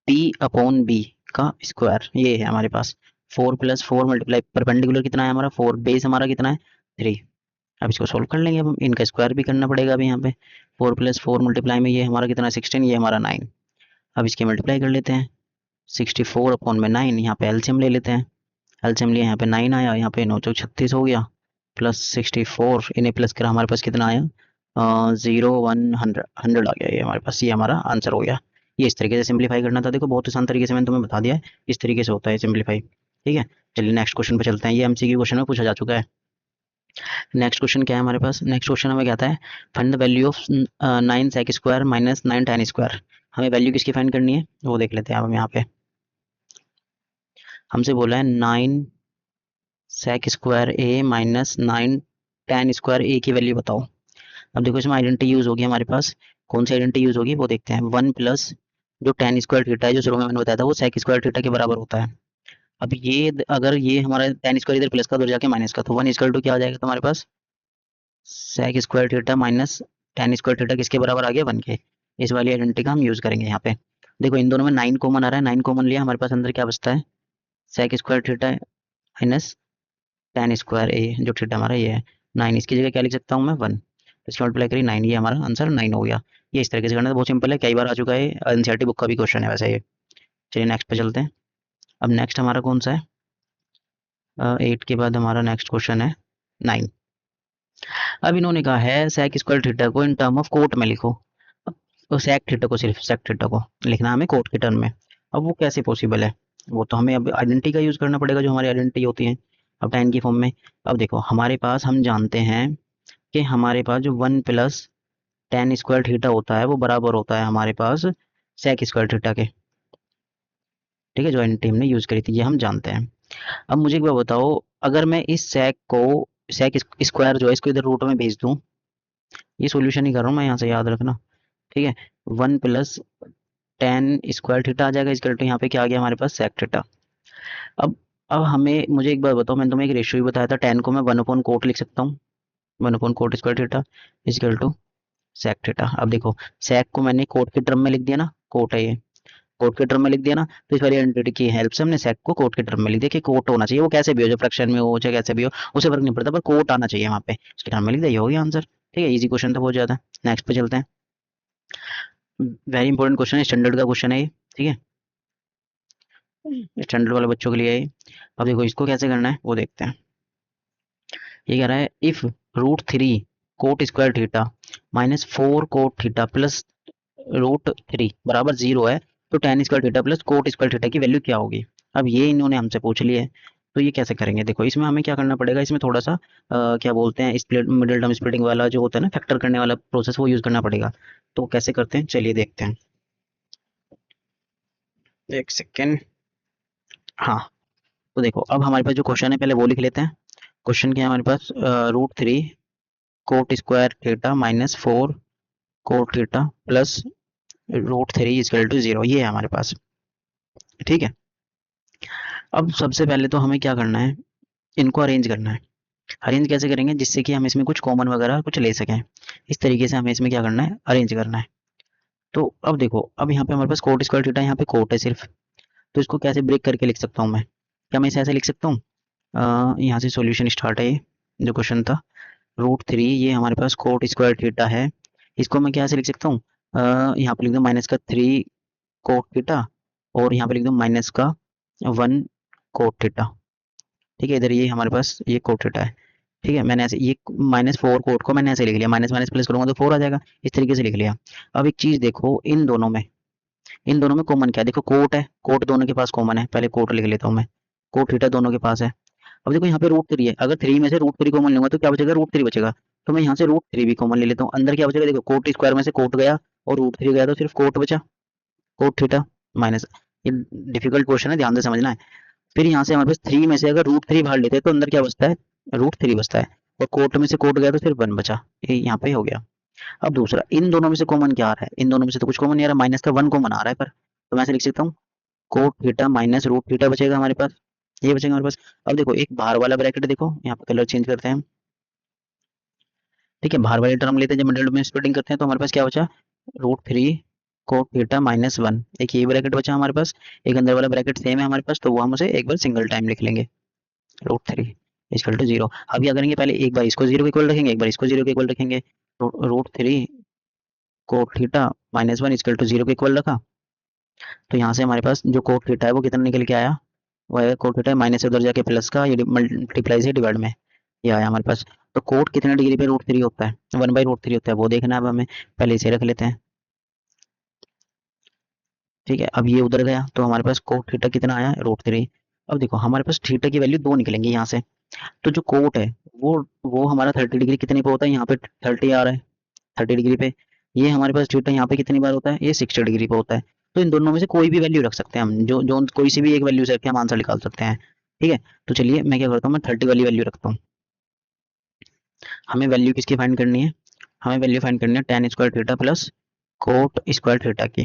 p/b का स्क्वायर, ये है हमारे पास 4 + 4 मल्टीप्लाई परपेंडिकुलर कितना है हमारा 4, बेस हमारा कितना है 3। अब इसको सोल्व कर लेंगे, अब इनका स्क्वायर भी करना पड़ेगा अभी यहाँ पे। 4 + 4 मल्टीप्लाई में ये हमारा कितना है 16, ये हमारा 9। अब इसके मल्टीप्लाई कर लेते हैं 64/9, यहाँ पे एलसीएम ले लेते हैं, एलसीएम लिया यहाँ पे 9 आया, यहाँ पे 9 चौक 36 हो गया, प्लस 64 इन्हें प्लस करा हमारे पास कितना आया 0 1 100 आ गया, ये हमारे पास ये हमारा आंसर हो गया। ये इस तरीके से सिंपलीफाई करना था, देखो बहुत आसान तरीके से मैंने तुम्हें बता दिया है, इस तरीके से होता है सिंपलीफाई, ठीक है। चलिए नेक्स्ट क्वेश्चन पे चलते हैं, ये एमसीक्यू क्वेश्चन में पूछा जा चुका है। नेक्स्ट क्वेश्चन क्या है हमारे पास, नेक्स्ट क्वेश्चन हमें क्या आता है, find the value of 9 sec square minus 9 tan square. हमें वैल्यू किसकी फाइंड करनी है वो देख लेते हैं अब हम यहाँ पे। हमसे बोला है 9 sec square A minus 9 tan square ए की वैल्यू बताओ। अब देखो इसमें आइडेंटिटी यूज होगी हमारे पास, कौन सी आइडेंटिटी यूज होगी वो देखते हैं। 1 प्लस जो tan स्क्वायर थीटा है जो शुरू में मैंने बताया था वो sec स्क्वायर थीटा के बराबर होता है। अब ये अगर ये हमारा tan स्क्वायर इधर प्लस का उधर जाके माइनस का, तो 1 इक्वल टू क्या आ जाएगा तुम्हारे पास sec square theta minus tan square theta किसके बराबर आ गया 1 के। इस वाली आइडेंटिटी का हम यूज करेंगे यहाँ पे। देखो इन दोनों में 9 कॉमन आ रहा है, 9 कॉमन लिया हमारे पास अंदर क्या बचता है sec square theta minus tan square A, जो थीटा हमारा ये है 9, इसकी जगह क्या लिख सकता हूँ मैं 1, तो इसकी मल्टीप्लाई करी 9, ये हमारा आंसर 9 हो गया। ये इस तरीके से करना, तो बहुत सिंपल है, कई बार आ चुका है, एनसीईआरटी बुक का भी क्वेश्चन है वैसे ये। चलिए नेक्स्ट पे चलते हैं। अब नेक्स्ट हमारा कौन सा है, 8 के बाद हमारा नेक्स्ट क्वेश्चन है 9। अब इन्होंने कहा है सेक स्क्वायर थीटा को इन टर्म ऑफ कोट में लिखो। तो सेक थीटा को, सिर्फ सेक थीटा को लिखना हमें कोट के टर्म में। अब वो कैसे पॉसिबल है, वो तो हमें अब आइडेंटिटी का यूज करना पड़ेगा जो हमारी आइडेंटिटी होती है अब tan की फॉर्म में। अब देखो हमारे पास हम जानते हैं कि हमारे पास जो 1 प्लस tan स्क्वायर थीटा होता है वो बराबर होता है हमारे पास सेक स्क्वायर थीटा के, ठीक है। जो आइडेंटिटी हमने यूज करी थी ये हम जानते हैं। अब मुझे एक बात बताओ, अगर मैं इस सेक को, सेक स्क्वायर जो है इसको इधर रूट में भेज दूं, ये सॉल्यूशन ही कर रहा हूँ मैं यहाँ से, याद रखना, ठीक है। 1 प्लस tan स्क्वायर थीटा आ जाएगा, इसका यहाँ पे क्या आ गया हमारे पास सेक थीटा। अब अब हमें, मुझे एक बात बताओ, मैंने तुम्हें एक रेशियो भी बताया था, tan को मैं 1/कोट लिख सकता हूँ, 1/कोट square theta equal to sec theta. अब देखो सेक को मैंने कोट के टर्म में लिख दिया ना, कोट है ये, कोट के टर्म में लिख दिया ना, तो इस वाली आइडेंटिटी की हेल्प से हमने सेक को कोट के टर्म में लिख दिया कि कोट होना चाहिए, वो कैसे भी हो, जो फ्रैक्शन में हो चाहे कैसे भी हो उसे फर्क नहीं पड़ता, पर कोट आना चाहिए वहाँ पे, उसके टर्म में लिख दिया, ये हो गया आंसर, ठीक है। इजी क्वेश्चन था बहुत ज्यादा। नेक्स्ट पे चलते हैं, वेरी इंपॉर्टेंट क्वेश्चन है, स्टैंडर्ड का क्वेश्चन है ये, ठीक है, स्टैंडर्ड वाले बच्चों के लिए है ये। अब देखो इसको कैसे करना है वो देखते हैं। ये कह रहा है if √3 cot square theta minus 4 cot theta plus √3 बराबर 0 है, तो tan square theta plus coat square theta की वैल्यू क्या होगी। अब ये इन्होंने हमसे पूछ लिया है, तो ये कैसे करेंगे, देखो इसमें हमें क्या करना पड़ेगा, इसमें थोड़ा सा क्या बोलते हैं स्प्लिट, मिडिल टर्म स्प्लिटिंग वाला जो होता है ना, फैक्टर करने वाला प्रोसेस, वो यूज करना पड़ेगा। तो कैसे करते हैं चलिए देखते हैं, एक सेकेंड। हाँ, तो देखो अब हमारे पास जो क्वेश्चन है पहले वो लिख लेते हैं। क्वेश्चन क्या है हमारे पास, √3 cot square theta minus 4 cot theta plus √3 equal to 0, ये है हमारे पास। ठीक है, अब सबसे पहले तो हमें क्या करना है, इनको अरेंज करना है। अरेंज कैसे करेंगे, जिससे कि हम इसमें कुछ कॉमन वगैरह कुछ ले सकें। इस तरीके से हमें इसमें क्या करना है, अरेंज करना है। तो अब देखो, अब यहाँ पे हमारे पास कोट स्क्वायर थीटा, यहाँ पे कोट है सिर्फ, तो इसको कैसे ब्रेक करके लिख सकता हूँ मैं, क्या मैं इसे ऐसे लिख सकता हूँ, यहाँ से सॉल्यूशन स्टार्ट है। ये जो क्वेश्चन था, √3 ये हमारे पास कोट स्क्वायर थीटा है, इसको मैं क्या से लिख सकता हूँ, यहाँ पे लिख दूँ -3 कोट थीटा, और यहाँ पे लिख दूँ -1 कोट थीटा। ठीक है, इधर ये हमारे पास ये कोट थीटा है। ठीक है, मैंने ऐसे ये -4 कोट को मैंने ऐसे लिख लिया, माइनस माइनस प्लस करूंगा तो 4 आ जाएगा, इस तरीके से लिख लिया। अब एक चीज देखो, इन दोनों में कॉमन क्या है, देखो कोट है, कोट दोनों के पास कॉमन है, पहले कोट लिख लेता हूँ मैं, कोट थीटा दोनों के पास है। अब देखो यहाँ पे √3 है, अगर 3 में से √3 कॉमन लूंगा तो क्या बचेगा, √3 बचेगा। तो मैं यहाँ से √3 भी कॉमन ले लेता हूँ, अंदर क्या बचेगा, देखो कोट स्क्वायर में से कोट गया और √3 गया तो सिर्फ कोट बचा, कोट थीटा माइनस। ये डिफिकल्ट क्वेश्चन है, ध्यान से समझना है। फिर यहाँ से हमारे पास 3 में से अगर √3 बाहर लेते हैं तो अंदर क्या बचता है, √3 बचता है, और कोट में से कोट गया तो सिर्फ 1 बचा, ये यहाँ पे हो गया। अब दूसरा, इन दोनों में से कॉमन क्या आ रहा है, इन दोनों में से तो कुछ कॉमन नहीं आ रहा, माइनस का 1 कॉमन आ रहा है, पर तो मैं ऐसे लिख सकता हूँ, कोट थीटा माइनस √थीटा बचेगा हमारे पास, ये बचेगा हमारे पास। अब देखो एक बाहर वाला ब्रैकेट, देखो यहाँ पे कलर चेंज करते हैं हम। ठीक है, बाहर वाले टर्म लेते हैं, जब मिडिल में स्प्लिटिंग करते हैं तो हमारे पास क्या बचा, √3 कोट थीटा -1, एक ये ब्रैकेट बचा हमारे पास, एक अंदर वाला ब्रैकेट सेम है हमारे पास, तो वो हम उसे एक बार सिंगल टाइम लिख लेंगे, √3 इक्वल टू 0। अब क्या करेंगे, पहले एक बार इसको 0 के इक्वल रखेंगे, एक बार इसको 0 के इक्वल रखेंगे, तो √3 कोट थीटा -1 इक्वल टू 0 के इक्वल रखा, तो यहाँ से हमारे पास जो कोट थीटा है वो कितना निकल के आया, वो है कोट थीटा माइनस से उधर जाके प्लस का, ये मल्टीप्लाई से डिवाइड में ये आया हमारे पास। तो कोट कितने डिग्री पे √3 होता है, 1/√3 होता है, वो देखना है। अब हमें पहले इसे रख लेते हैं। ठीक है, अब ये उधर गया तो हमारे पास कोट थीटा कितना आया, √3। अब देखो हमारे पास थीटा की वैल्यू 2 निकलेंगी यहाँ से, तो जो कोट है वो हमारा 30 डिग्री कितने पे होता है, यहाँ पे 30 आ रहा है, 30 डिग्री पे। ये हमारे पास थीटा यहाँ पे कितनी बार होता है, ये 60 डिग्री पे होता है। तो इन दोनों में से कोई भी वैल्यू रख सकते हैं हम, जो जो कोई सी भी एक वैल्यू से रख के हम आंसर निकाल सकते हैं। ठीक है, तो चलिए मैं क्या करता हूँ, मैं 30 वाली वैल्यू रखता हूँ। हमें वैल्यू किसकी फाइंड करनी है, हमें वैल्यू फाइंड करनी है tan square theta plus coat square theta की।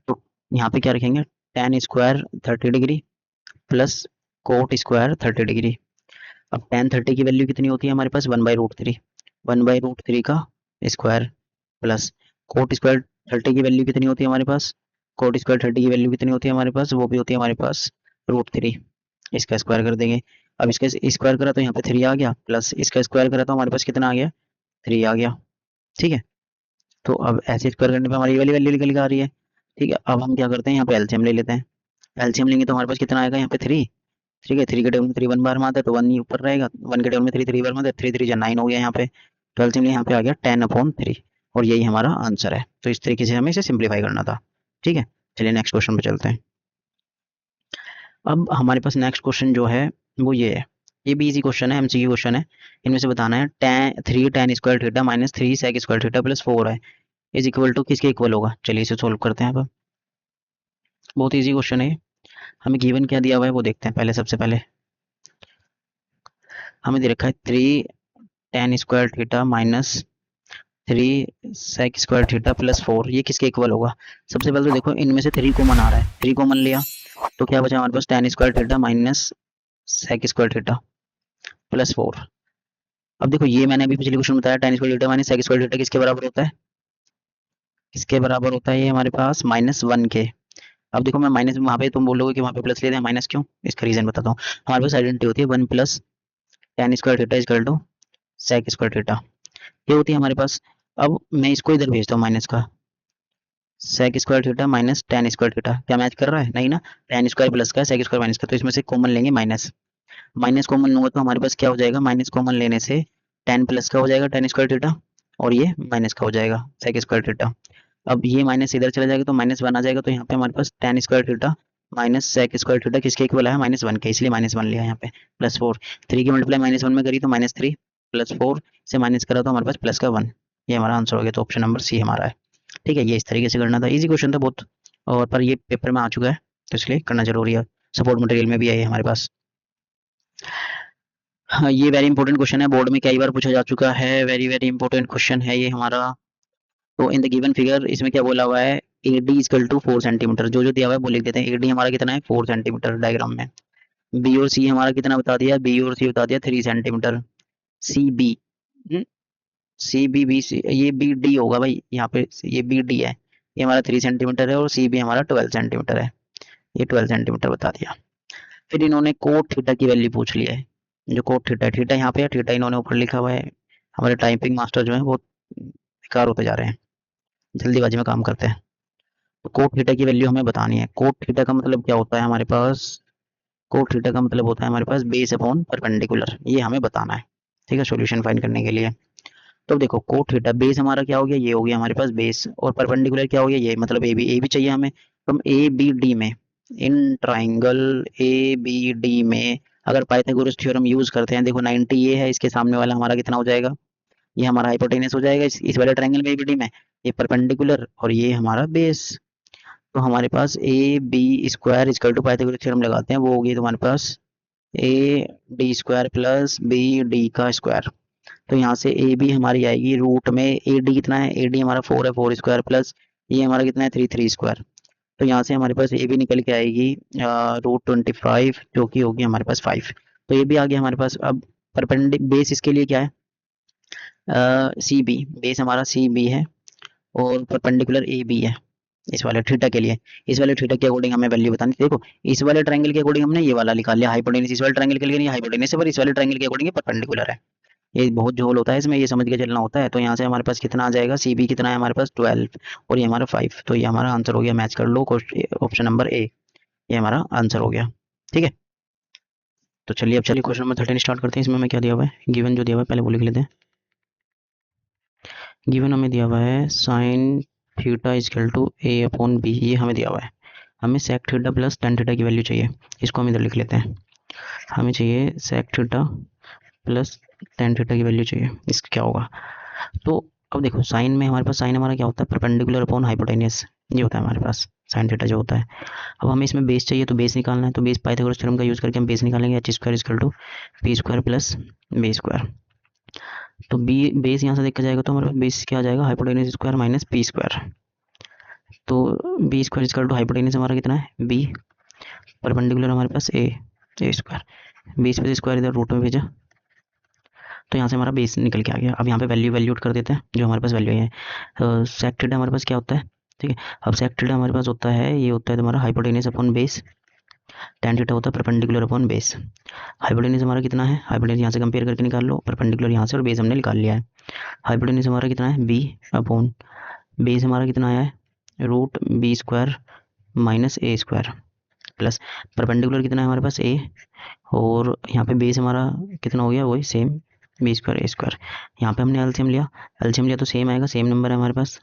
तो यहाँ पे क्या रखेंगे, tan square 30 degree plus coat square 30 degree. अब tan 30 की वैल्यू कितनी होती है हमारे पास, 1/√3, 1/√3 का स्क्वायर प्लस कोट स्क्वायर 30 की वैल्यू कितनी होती है हमारे पास, कोट स्क्वायर 30 की वैल्यू कितनी होती है हमारे पास, वो भी होती है हमारे पास √3, इसका स्क्वायर कर देंगे। अब इसका स्क्वायर करा तो यहाँ पे 3 आ गया, प्लस इसका स्क्वायर करा तो हमारे पास कितना आ गया, 3 आ गया। ठीक है, तो अब ऐसे स्क्वायर करने पे हमारी ये वाली वैल्यू निकल के आ रही है। ठीक है, अब हम क्या करते हैं, यहाँ पे एलसीएम ले लेते हैं। एलसीएम लेंगे तो हमारे पास कितना आएगा, यहाँ पे 3। ठीक है, 3 के टेबल में 3 1 बार में आता है तो 1 ही ऊपर रहेगा, 1 के टेबल में 3 3 बार में आता है, 3 3 जा 9 हो गया यहाँ पे। तो एलसीएम यहाँ पे आ गया 10/3, और यही हमारा आंसर है। तो इस तरीके से हमें इसे सिंप्लीफाई करना था। ठीक है, चलिए नेक्स्ट क्वेश्चन पे चलते हैं। अब हमारे पास नेक्स्ट क्वेश्चन जो है वो ये है, ये भी इजी क्वेश्चन है, एमसीक्यू क्वेश्चन है। इनमें से बताना है 3 tan square theta minus 3 sec square theta plus 4 है, इज इक्वल टू किसके इक्वल होगा। चलिए इसे सोल्व करते हैं। अब बहुत इजी क्वेश्चन है, हमें गिवन क्या दिया हुआ है वो देखते हैं। पहले सबसे पहले हमें दे रखा है 3 tan square theta minus 3 sec square theta plus 4, ये किसके इक्वल होगा। सबसे पहले तो देखो इनमें से 3 कॉमन आ रहा है, 3 कॉमन लिया तो क्या बचा हमारे पास, tan square theta minus sec square theta plus 4। अब देखो ये मैंने अभी पिछले क्वेश्चन बताया, tan square theta minus sec square theta किसके बराबर होता है, किसके बराबर होता है, ये हमारे पास -1 के। अब देखो मैं माइनस, वहाँ पे तुम बोलोगे कि वहाँ पे प्लस ले रहे हैं, माइनस क्यों, इसका रीजन बताता हूँ। हमारे पास आइडेंटिटी होती है 1 plus tan square theta equal to sec square theta, ये होती है हमारे पास। अब मैं इसको इधर भेजता हूँ माइनस का, sec square theta minus tan square theta, क्या मैच कर रहा है, नहीं ना। tan स्क्वायर प्लस का है, sec स्क्वायर माइनस का, तो इसमें से कॉमन लेंगे माइनस, माइनस कॉमन लूंगा तो हमारे पास क्या हो जाएगा, माइनस कॉमन लेने से tan प्लस का हो जाएगा tan स्क्वायर थीटा, और ये माइनस का हो जाएगा sec स्क्वायर थीटा। अब ये माइनस इधर चला जाएगा तो -1 आ जाएगा, तो यहाँ पे हमारे पास tan square theta minus sec square theta किसके इक्वल है, -1 के, इसलिए -1 लिया यहाँ पे, प्लस 4। 3 की मल्टीप्लाई -1 में करी तो -3 प्लस 4 से माइनस करा तो हमारे पास प्लस का 1, ये हमारा आंसर हो गया। तो ऑप्शन नंबर सी हमारा है। ठीक है, ये इस तरीके से करना था, इजी क्वेश्चन था बहुत, और पर ये पेपर में आ चुका है तो इसलिए करना जरूरी है। सपोर्ट मटेरियल में भी है ये हमारे पास। हाँ, ये वेरी इंपॉर्टेंट क्वेश्चन है, बोर्ड में कई बार पूछा जा चुका है, वेरी वेरी इंपॉर्टेंट क्वेश्चन है ये हमारा। तो इन द गिवन फिगर इसमें क्या बोला हुआ है, A D equal to 4 centimetre, जो जो दिया हुआ है वो लिख देते हैं। ए डी हमारा कितना है 4 सेंटीमीटर डायग्राम में। बी और सी हमारा कितना बता दिया, बी और सी बता दिया 3 centimetre. C B, C B B C, ये बी डी होगा भाई यहाँ पे, ये बी डी है, ये हमारा 3 सेंटीमीटर है, और सी बी हमारा 12 सेंटीमीटर है, ये 12 सेंटीमीटर बता दिया। फिर इन्होंने कोट थीटा की वैल्यू पूछ ली है, जो कोट थीटा है, थीटा यहाँ पे है, थीटा इन्होंने ऊपर लिखा हुआ है। हमारे टाइपिंग मास्टर जो है वो बेकार होते जा रहे हैं, जल्दीबाजी में काम करते हैं। तो कोट थीटा की वैल्यू हमें बतानी है। कोट थीटा का मतलब क्या होता है हमारे पास, कोट थीटा का मतलब होता है हमारे पास बेस अपॉन परपेंडिकुलर, ये हमें बताना है, ठीक है, सॉल्यूशन फाइंड करने के लिए। तो देखो कोट थीटा बेस हमारा क्या हो गया, ये हो गया हमारे पास बेस, और परपेंडिकुलर क्या हो गया, ये मतलब ए बी चाहिए हमें। तो हम ए बी डी में, इन ट्राइंगल ए बी डी में अगर पाइथागोरस थ्योरम यूज करते हैं, देखो 90 ये है, इसके सामने वाला हमारा कितना हो जाएगा, ये हमारा हाइपोटेनस हो जाएगा इस वाले ट्राइंगल में ए बी डी में, ये परपेंडिकुलर और ये हमारा बेस। तो हमारे पास A B square equal to Pythagoras theorem लगाते हैं, वो होगी तुम्हारे पास A D square plus B D का स्क्वायर। तो यहाँ से ए बी हमारी आएगी रूट में, ए डी कितना है, ए डी हमारा 4 है, 4 स्क्वायर प्लस ये हमारा कितना है 3 3 स्क्वायर। तो यहाँ से हमारे पास ए बी निकल के आएगी √25, जो कि होगी हमारे पास 5। तो ये भी आ गया हमारे पास। अब परपेंडिक बेस इसके लिए क्या है, सी बी, बेस हमारा सी बी है और परपेंडिकुलर ए बी है इस वाले थीटा के लिए। इस वाले थीटा के अकॉर्डिंग हमें वैल्यू बतानी थी। देखो इस वाले ट्रायंगल के अकॉर्डिंग हमने ये वाला निकाल लिया हाइपोटेनस, इस वाले ट्रायंगल के लिए नहीं हाइपोटेनस है, पर इस वाले ट्रायंगल के अकॉर्डिंग ये परपेंडिकुलर है। ये बहुत झोल होता है इसमें, ये समझ के चलना होता है। तो यहाँ से हमारे पास कितना आ जाएगा, सी बी कितना है हमारे पास 12 और ये हमारा 5। तो ये हमारा आंसर हो गया, मैच कर लो ऑप्शन नंबर ए, ये हमारा आंसर हो गया, ठीक है। तो चलिए अब चलिए क्वेश्चन नंबर 13 स्टार्ट करते हैं। इसमें हमें क्या दिया हुआ है, गिवन जो दिया हुआ है पहले वो लिख लेते हैं। गिवन हमें दिया हुआ है sine theta equal to a upon b, ये हमें दिया हुआ है। हमें sec theta plus tan theta की वैल्यू चाहिए, इसको हम इधर लिख लेते हैं। हमें चाहिए sec theta plus tan theta की वैल्यू चाहिए, इसका क्या होगा। तो अब देखो साइन में हमारे पास, साइन हमारा क्या होता है परपेंडिकुलर अपॉन हाइपोटेनस, ये होता है हमारे पास साइन थीटा जो होता है। अब हमें इसमें बेस चाहिए, तो बेस निकालना है, तो बेस पाइथागोरस थ्योरम का यूज़ करके हम बेस निकालेंगे, H square equal to P square plus B square. तो बी बेस यहाँ से देखा जाएगा तो हमारे पास बेस क्या आ जाएगा, hypotenuse square minus P square. तो B square equal to hypotenuse हमारा कितना है बी, परपेंडिकुलर हमारे पास ए स्क्वायर, बेस पे स्क्वायर इधर रूट में भेजा, तो यहाँ से हमारा बेस निकल के आ गया। अब यहाँ पे वैल्यू वैल्यूट कर देते हैं, जो हमारे पास वैल्यू है। सेक थीटा हमारे पास क्या होता है, ठीक है। अब सेक थीटा हमारे पास होता है, ये होता है तुम्हारा hypotenuse upon base, tan theta होता है परपेंडिकुलर अपॉन बेस। हाइपोटेनस हमारा कितना है, हाइपोटेनस यहाँ से कंपेयर करके निकाल लो, परपेंडिकुलर यहाँ से और बेस हमने निकाल लिया है। हाइपोटेनस हमारा कितना है बी अपॉन बेस हमारा कितना आया है रूट बी स्क्वायर माइनस ए स्क्वायर प्लस परपेंडिकुलर कितना है हमारे पास ए, और यहाँ पे बेस हमारा कितना हो गया वही सेम बी स्क्वायर ए स्क्वायर। यहाँ पे हमने एलसीएम लिया तो सेम आएगा, सेम नंबर है हमारे पास।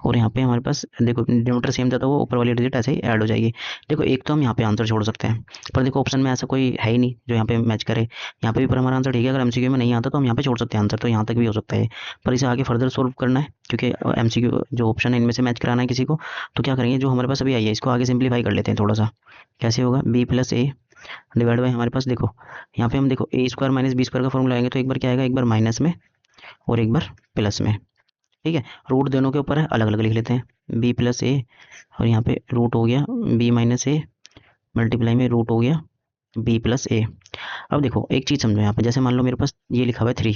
और यहाँ पे हमारे पास देखो डिनोमिनेटर सेम था तो वो ऊपर वाली डिजिट ऐसे ही ऐड हो जाएगी। देखो एक तो हम यहाँ पे आंसर छोड़ सकते हैं, पर देखो ऑप्शन में ऐसा कोई है ही नहीं जो यहाँ पे मैच करे। यहाँ पे भी पर हमारा आंसर ठीक है, अगर एमसीक्यू में नहीं आता तो हम यहाँ पे छोड़ सकते हैं आंसर, तो यहाँ तक भी हो सकता है। पर इसे आगे फर्दर सोल्व करना है, क्योंकि एमसीक्यू जो ऑप्शन है इनमें से मैच कराना है किसी को। तो क्या करेंगे, जो हमारे पास अभी आई है इसको आगे सिंप्लीफाई कर लेते हैं थोड़ा सा। कैसे होगा, b plus a divide by हमारे पास देखो यहाँ पे हम देखो a square minus B square का फॉर्मूला आएंगे, तो एक बार क्या आएगा, एक बार माइनस में और एक बार प्लस में, ठीक है। रूट दोनों के ऊपर है, अलग अलग लिख लेते हैं, बी प्लस ए और यहाँ पे रूट हो गया बी माइनस ए मल्टीप्लाई में रूट हो गया बी प्लस ए। अब देखो एक चीज़ समझो यहाँ पे, जैसे मान लो मेरे पास ये लिखा हुआ है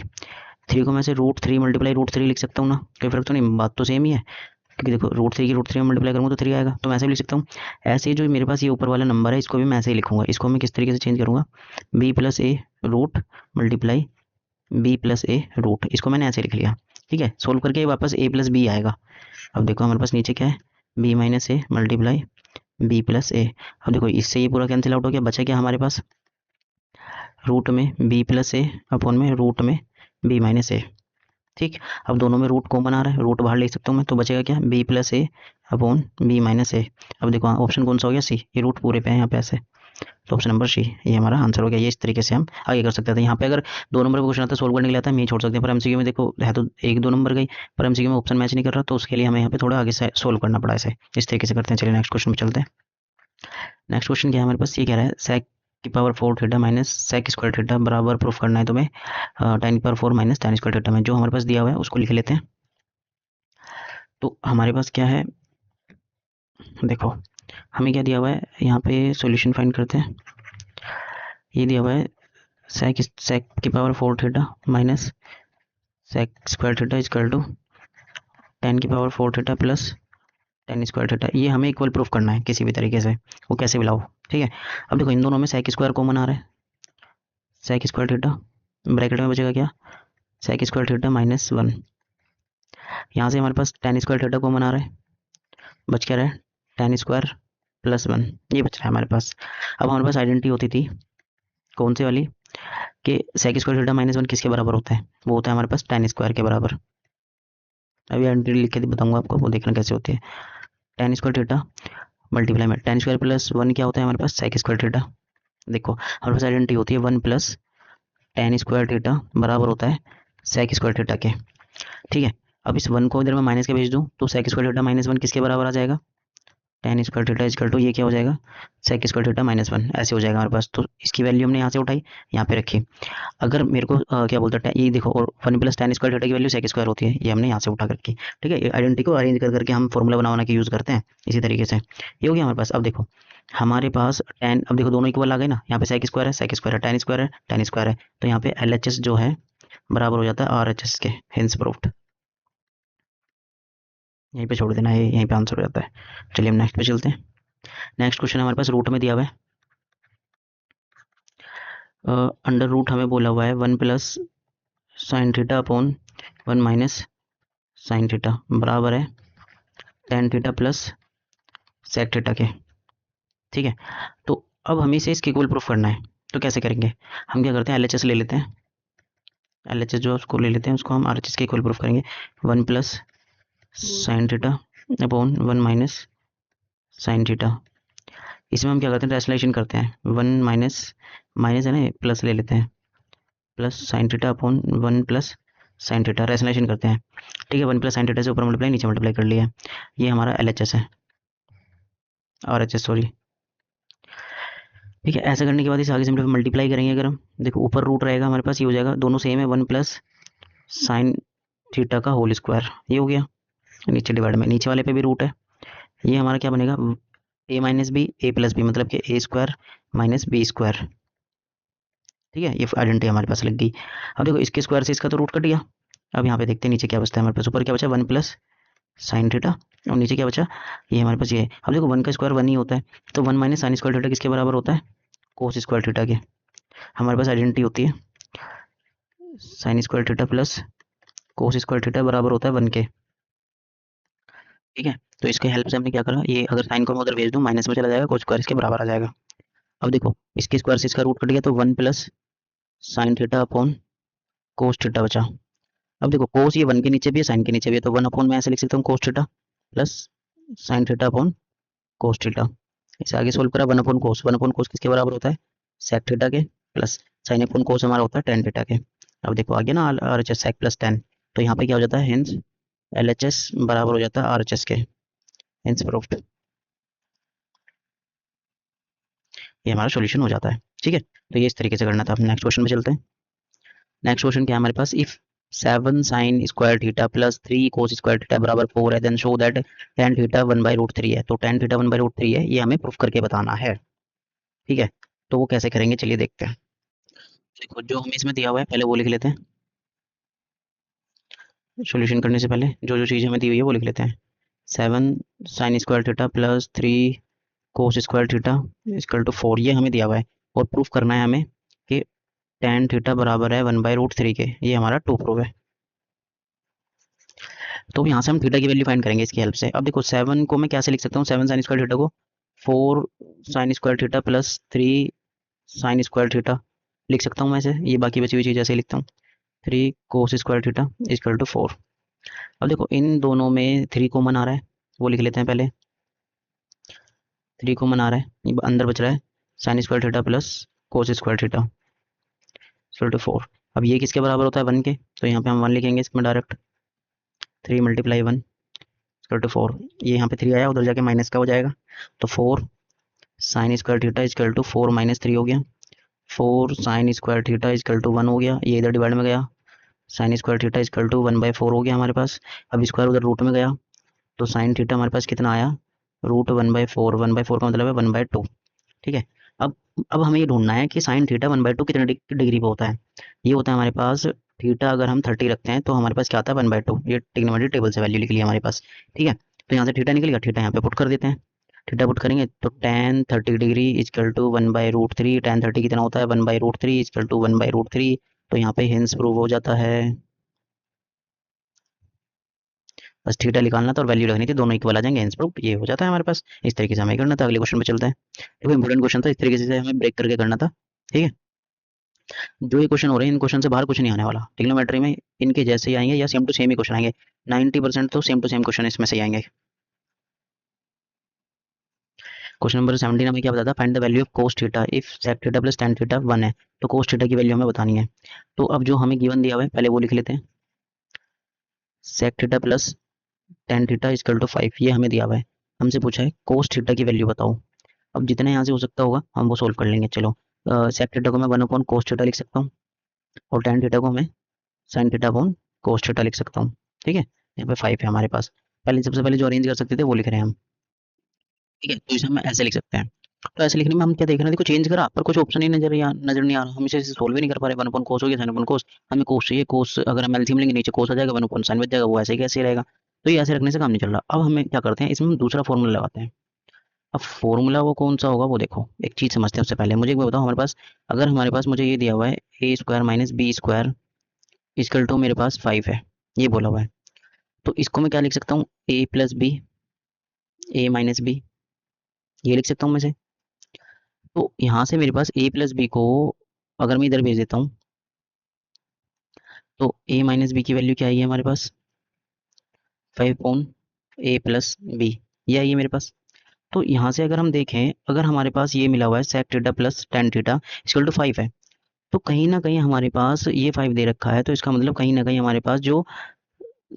3 को मैं से √3 मल्टीप्लाई √3 लिख सकता हूँ ना, कोई फर्क तो नहीं, बात तो सेम ही है। क्योंकि देखो √3 की √3 में मल्टीप्लाई करूँगा तो 3 आएगा, तो मैं ऐसे भी लिख सकता हूँ। ऐसे ही जो मेरे पास ये ऊपर वाला नंबर है इसको भी मैं ऐसे ही लिखूंगा, इसको मैं किस तरीके से चेंज करूँगा, बी प्लस ए रूट मल्टीप्लाई बी प्लस ए रूट, इसको मैंने ऐसे लिख लिया, ठीक है। सोल्व करके वापस ए प्लस बी आएगा। अब देखो हमारे पास नीचे क्या है, B minus A multiply B plus ए। अब देखो इससे ये पूरा कैंसिल आउट हो गया, बचा क्या हमारे पास रूट में बी प्लस ए अपॉन में रूट में बी माइनस ए, ठीक। अब दोनों में रूट कॉमन आ रहा है, रूट बाहर ले सकता हूँ मैं, तो बचेगा क्या बी प्लस ए अपॉन बी माइनस ए। अब देखो ऑप्शन कौन सा हो गया सी, ये रूट पूरे पे है यहाँ पे ऐसे, तो ऑप्शन नंबर सी ये हमारा आंसर हो गया। ये इस तरीके से हम आगे कर सकते थे। यहाँ पे अगर 2 नंबर का क्वेश्चन आता है सोल्व करने के लिए आता है, हम ये छोड़ सकते हैं, पर एमसीक्यू में देखो है तो 1-2 नंबर गई, पर एमसीक्यू में ऑप्शन मैच नहीं कर रहा, तो उसके लिए हमें यहाँ पे थोड़ा आगे से सोल्व करना पड़ा। इस तरीके से करते हैं। चलिए नेक्स्ट क्वेश्चन में चलते हैं। नेक्स्ट क्वेश्चन क्या है हमारे पास, ये कह रहा है sec की power 4 theta minus sec square theta बराबर प्रूफ करना है तुम्हें tan की power 4 minus tan square theta में। जो हमारे पास दिया हुआ है उसको लिख लेते हैं। तो हमारे पास क्या है, देखो हमें क्या दिया हुआ है, यहाँ पे सॉल्यूशन फाइंड करते हैं। ये दिया हुआ है sec की power 4 theta minus sec square theta equal to tan की power 4 theta plus tan square theta. ये हमें इक्वल प्रूफ करना है किसी भी तरीके से, वो कैसे भी लाओ, ठीक है। अब देखो इन दोनों में sec स्क्वायर कॉमन आ रहा है, sec स्क्वायर थीटा ब्रैकेट में बचेगा क्या, sec स्क्वायर थीटा माइनस 1। यहाँ से हमारे पास tan स्क्वायर थीटा कॉमन आ रहा है, बच क्या रहा है tan स्क्वायर प्लस 1, ये बच रहा है हमारे पास। अब हमारे पास आइडेंटिटी होती थी कौन सी वाली, कि sec स्क्वायर थीटा माइनस 1 किसके बराबर होता है, वो होता है हमारे पास tan स्क्वायर के बराबर। अभी आइडेंटिटी लिख के बताऊंगा आपको, वो देखना कैसे होती है। tan स्क्वायर थीटा मल्टीप्लाई में tan स्क्वायर प्लस 1 क्या होता है हमारे पास sec स्क्वायर थीटा। देखो हमारे पास आइडेंटिटी होती है 1 प्लस tan स्क्वायर थीटा बराबर होता है sec स्क्वायर थीटा के, ठीक है। अब इस 1 को इधर मैं माइनस के भेज दूं तो sec स्क्वायर थीटा माइनस 1 किसके बराबर आ जाएगा, tan square theta equal to ये क्या हो जाएगा sec स्क्वायर थीटा माइनस 1, ऐसे हो जाएगा हमारे पास। तो इसकी वैल्यू हमने यहाँ से उठाई, यहाँ पे रखी। अगर मेरे को क्या बोलता है, ये देखो और 1 प्लस tan स्क्वायर थीटा की वैल्यू sec स्क्वायर होती है, ये हमने यहाँ से उठा कर रखी, ठीक है। आइडेंटिटी को अरेंज कर करके हम फॉर्मूला बना के यूज़ करते हैं इसी तरीके से। ये हो गया हमारे पास। अब देखो हमारे पास tan, अब देखो दोनों इक्वल आ गए ना, यहाँ पे sec स्क्वायर है sec स्क्वायर है, tan स्क्वायर है tan स्क्वायर है, तो यहाँ पे LHS जो है बराबर हो जाता है RHS के, हेंस प्रूव्ड। यहीं पे छोड़ देना है, यहीं पे आंसर हो जाता है। चलिए हम नेक्स्ट पे चलते हैं। नेक्स्ट क्वेश्चन हमारे पास रूट में दिया हुआ है, अंडर रूट हमें बोला हुआ है 1 plus sign theta upon 1 minus sine theta बराबर है tan theta plus sec theta के, ठीक है। तो अब हमें इसे इसके इक्वल प्रूफ करना है, तो कैसे करेंगे, हम क्या करते हैं LHS ले लेते हैं, LHS जो उसको ले लेते हैं उसको हम RHS के इक्वल प्रूफ करेंगे। 1 plus sign theta upon 1 minus sine theta. इसमें हम क्या करते हैं ट्रांसलेशन करते हैं, 1 माइनस माइनस है ना, प्लस ले लेते हैं, plus sign theta upon 1 plus sine theta, translation करते हैं, ठीक है। 1 प्लस साइन थीटा से ऊपर मल्टीप्लाई नीचे मल्टीप्लाई कर लिया, ये हमारा LHS है, RHS सॉरी, ठीक है। ऐसा करने के बाद इस आगे से हम मल्टीप्लाई करेंगे, अगर हम देखो ऊपर रूट रहेगा हमारे पास, ये हो जाएगा, दोनों सेम है, 1 प्लस साइन थीटा का होल स्क्वायर, ये हो गया। नीचे डिवाइड में नीचे वाले पे भी रूट है, ये हमारा क्या बनेगा a minus b a plus b, मतलब कि a square minus B square, ठीक है। ये आइडेंटिटी हमारे पास लग गई। अब देखो इसके स्क्वायर से इसका तो रूट कट गया। अब यहाँ पे देखते हैं नीचे क्या बचता है हमारे पास, ऊपर क्या बचा 1 प्लस साइन थीटा और नीचे क्या बचा, ये हमारे पास ये है। अब देखो 1 का स्क्वायर 1 ही होता है, तो 1 माइनस साइन स्क्वायर थीटा किसके बराबर होता है, कोस स्क्वायर थीटा के। हमारे पास आइडेंटिटी होती है sine square theta plus cos square theta बराबर होता है 1 के, ठीक है। तो इसके हेल्प से हमने क्या करा, ये अगर साइन को मैं उधर भेज दूँ माइनस में चला जाएगा, कोस स्क्वायर इसके बराबर आ जाएगा। अब देखो इसके स्क्वायर से इसका रूट कट गया, तो 1 plus sign theta upon cos theta बचा। अब देखो कोस ये 1 के नीचे भी है साइन के नीचे भी है, तो 1 अपॉन मैं ऐसे लिख सकता हूँ कोस theta plus sign theta upon cos theta. इसे आगे सोल्व करा, 1 अपॉन कोस किसके बराबर होता है सेक थीटा के, प्लस साइन अपॉन कोस हमारा होता है टेन थीटा के। अब देखो आगे ना RHS सेक प्लस टेन, तो यहाँ पे क्या हो जाता है हेंस LHS बराबर हो जाता है RHS के, हेंस प्रूव्ड। ये हमारा सॉल्यूशन हो जाता है, ठीक है। तो ये इस तरीके से करना था। हम नेक्स्ट क्वेश्चन पे चलते हैं। नेक्स्ट क्वेश्चन क्या है हमारे पास, if 7 sine square theta plus 3 cos square theta बराबर 4 है, then show that tan theta 1/√3 है। तो tan थीटा 1/√3 है, ये हमें प्रूफ करके बताना है, ठीक है। तो वो कैसे करेंगे चलिए देखते हैं। देखो जो हमें इसमें दिया हुआ है पहले वो लिख लेते हैं, सॉल्यूशन करने से पहले जो जो चीज़ हमें दी हुई है वो लिख लेते हैं। 7 sine square theta plus 3 cos square theta equal to 4, ये हमें दिया हुआ है। और प्रूफ करना है हमें कि tan थीटा बराबर है 1/√3 के, ये हमारा टू प्रूफ है। तो यहाँ से हम थीटा की वैल्यू फाइंड करेंगे इसकी हेल्प से। अब देखो 7 को मैं कैसे लिख सकता हूँ, 7 साइन स्क्वायर थीटा को 4 sine square theta plus 3 sign square theta लिख सकता हूँ मैं ऐसे, ये बाकी बची हुई चीज़ ऐसे लिखता हूँ, 3 cos square theta equal to 4। अब देखो इन दोनों में 3 कॉमन आ रहा है, वो लिख लेते हैं पहले। 3 कॉमन आ रहा है, ये अंदर बच रहा है sine square theta plus cos square theta equal to 4। अब ये किसके बराबर होता है 1 के, तो यहाँ पे हम 1 लिखेंगे इसमें डायरेक्ट, 3 मल्टीप्लाई 1 इक्वल टू 4। ये यहाँ पे 3 आया, उधर जाके माइनस का हो जाएगा, तो 4 sine square theta equal to 4 minus 3 हो गया, 4 sine square theta equal to 1 हो गया, ये इधर डिवाइड में गया, sine square theta equal to 1/4 हो गया हमारे पास। अब स्क्वायर उधर रूट में गया तो साइन थीटा हमारे पास कितना आया, रूट 1/4, 1/4 का मतलब है 1/2, ठीक है। अब हमें ये ढूंढना है कि साइन थीटा 1/2 कितने डिग्री पे होता है। ये होता है हमारे पास थीटा अगर हम 30 रखते हैं तो हमारे पास क्या आता है 1/2, ये ट्रिग्नोमेट्री टेबल से वैल्यू लिख लिया हमारे पास, ठीक है। तो यहाँ से थीटा निकल गया, थीटा यहाँ पे पुट कर देते हैं, थीटा पुट करेंगे तो tan 30 degree equal to 1/√3, tan 30 कितना होता है 1/√3 इजकल टू 1/√3, तो यहाँ पे हिंस प्रूव हो जाता है। बस थीटा निकालना था और वैल्यू लगनी थी, दोनों इक्वल आ जाएंगे, हिंस प्रूव, ये हो जाता है हमारे पास। इस तरीके से हमें करना था। अगले क्वेश्चन पे चलते हैं। देखो इंपॉर्टेंट क्वेश्चन था, इस तरीके से हमें ब्रेक करके करना था, ठीक है। जो ये क्वेश्चन हो रहे हैं इन क्वेश्चन से बाहर कुछ नहीं आने वाला ट्रिग्नोमेट्री में, इनके जैसे ही आएंगे या सेम टू सेम ही क्वेश्चन आएंगे, 90% तो सेम टू सेम क्वेश्चन इसमें से ही आएंगे। क्वेश्चन नंबर 17 हमें क्या बताता है, find the value of cos theta if sec theta plus tan theta 1 है। तो कोस थीटा की वैल्यू हमें बतानी है। तो अब जो हमें गिवन दिया हुआ है पहले वो लिख लेते हैं, sec theta plus tan theta equal to 5, ये हमें दिया हुआ है। हमसे पूछा है कोस थीटा की वैल्यू बताओ। अब जितना यहाँ से हो सकता होगा हम वो सोल्व कर लेंगे। चलो सेक थीटा को मैं 1/cos थीटा लिख सकता हूँ और tan थीटा को मैं sin theta upon cos theta लिख सकता हूँ, ठीक है। यहाँ पे 5 है हमारे पास, पहले सबसे पहले जो अरेंज कर सकते थे वो लिख रहे हैं हम, ठीक है। तो इसे हम ऐसे लिख सकते हैं। तो ऐसे लिखने में हम क्या देख रहे हैं, देखो चेंज करा पर कुछ ऑप्शन ही नजर नहीं आ रहा, हम इसे सोल्व ही नहीं कर पा रहे। 1/cos हो गया, sin/cos, हमें cos चाहिए, cos अगर हम एलसीएम लेंगे नीचे cos आ जाएगा, 1/sin बच जाएगा, वो ऐसे ही कैसे रहेगा। तो ये ऐसे रखने से काम नहीं चल रहा। अब हमें क्या करते हैं, इसमें हम दूसरा फॉर्मूला लगाते हैं। अब फॉर्मूला वो कौन सा होगा वो देखो, एक चीज समझते हैं उससे पहले मुझे एक बात बताओ, हमारे पास अगर हमारे पास मुझे ये दिया हुआ है a square minus B square equal to मेरे पास 5 है, ये बोला हुआ है, तो इसको मैं क्या लिख सकता हूँ, a plus b, a minus b, ये लिख सकता हूँ मैं से। तो यहाँ से मेरे पास a प्लस बी को अगर मैं इधर भेज देता हूँ तो a माइनस बी की वैल्यू क्या आई है हमारे पास, 5/a प्लस बी, ये आई है मेरे पास। तो यहाँ से अगर हम देखें, अगर हमारे पास ये मिला हुआ है sec theta plus tan theta equal to 5 है, तो कहीं ना कहीं हमारे पास ये 5 दे रखा है, तो इसका मतलब कहीं ना कहीं हमारे पास जो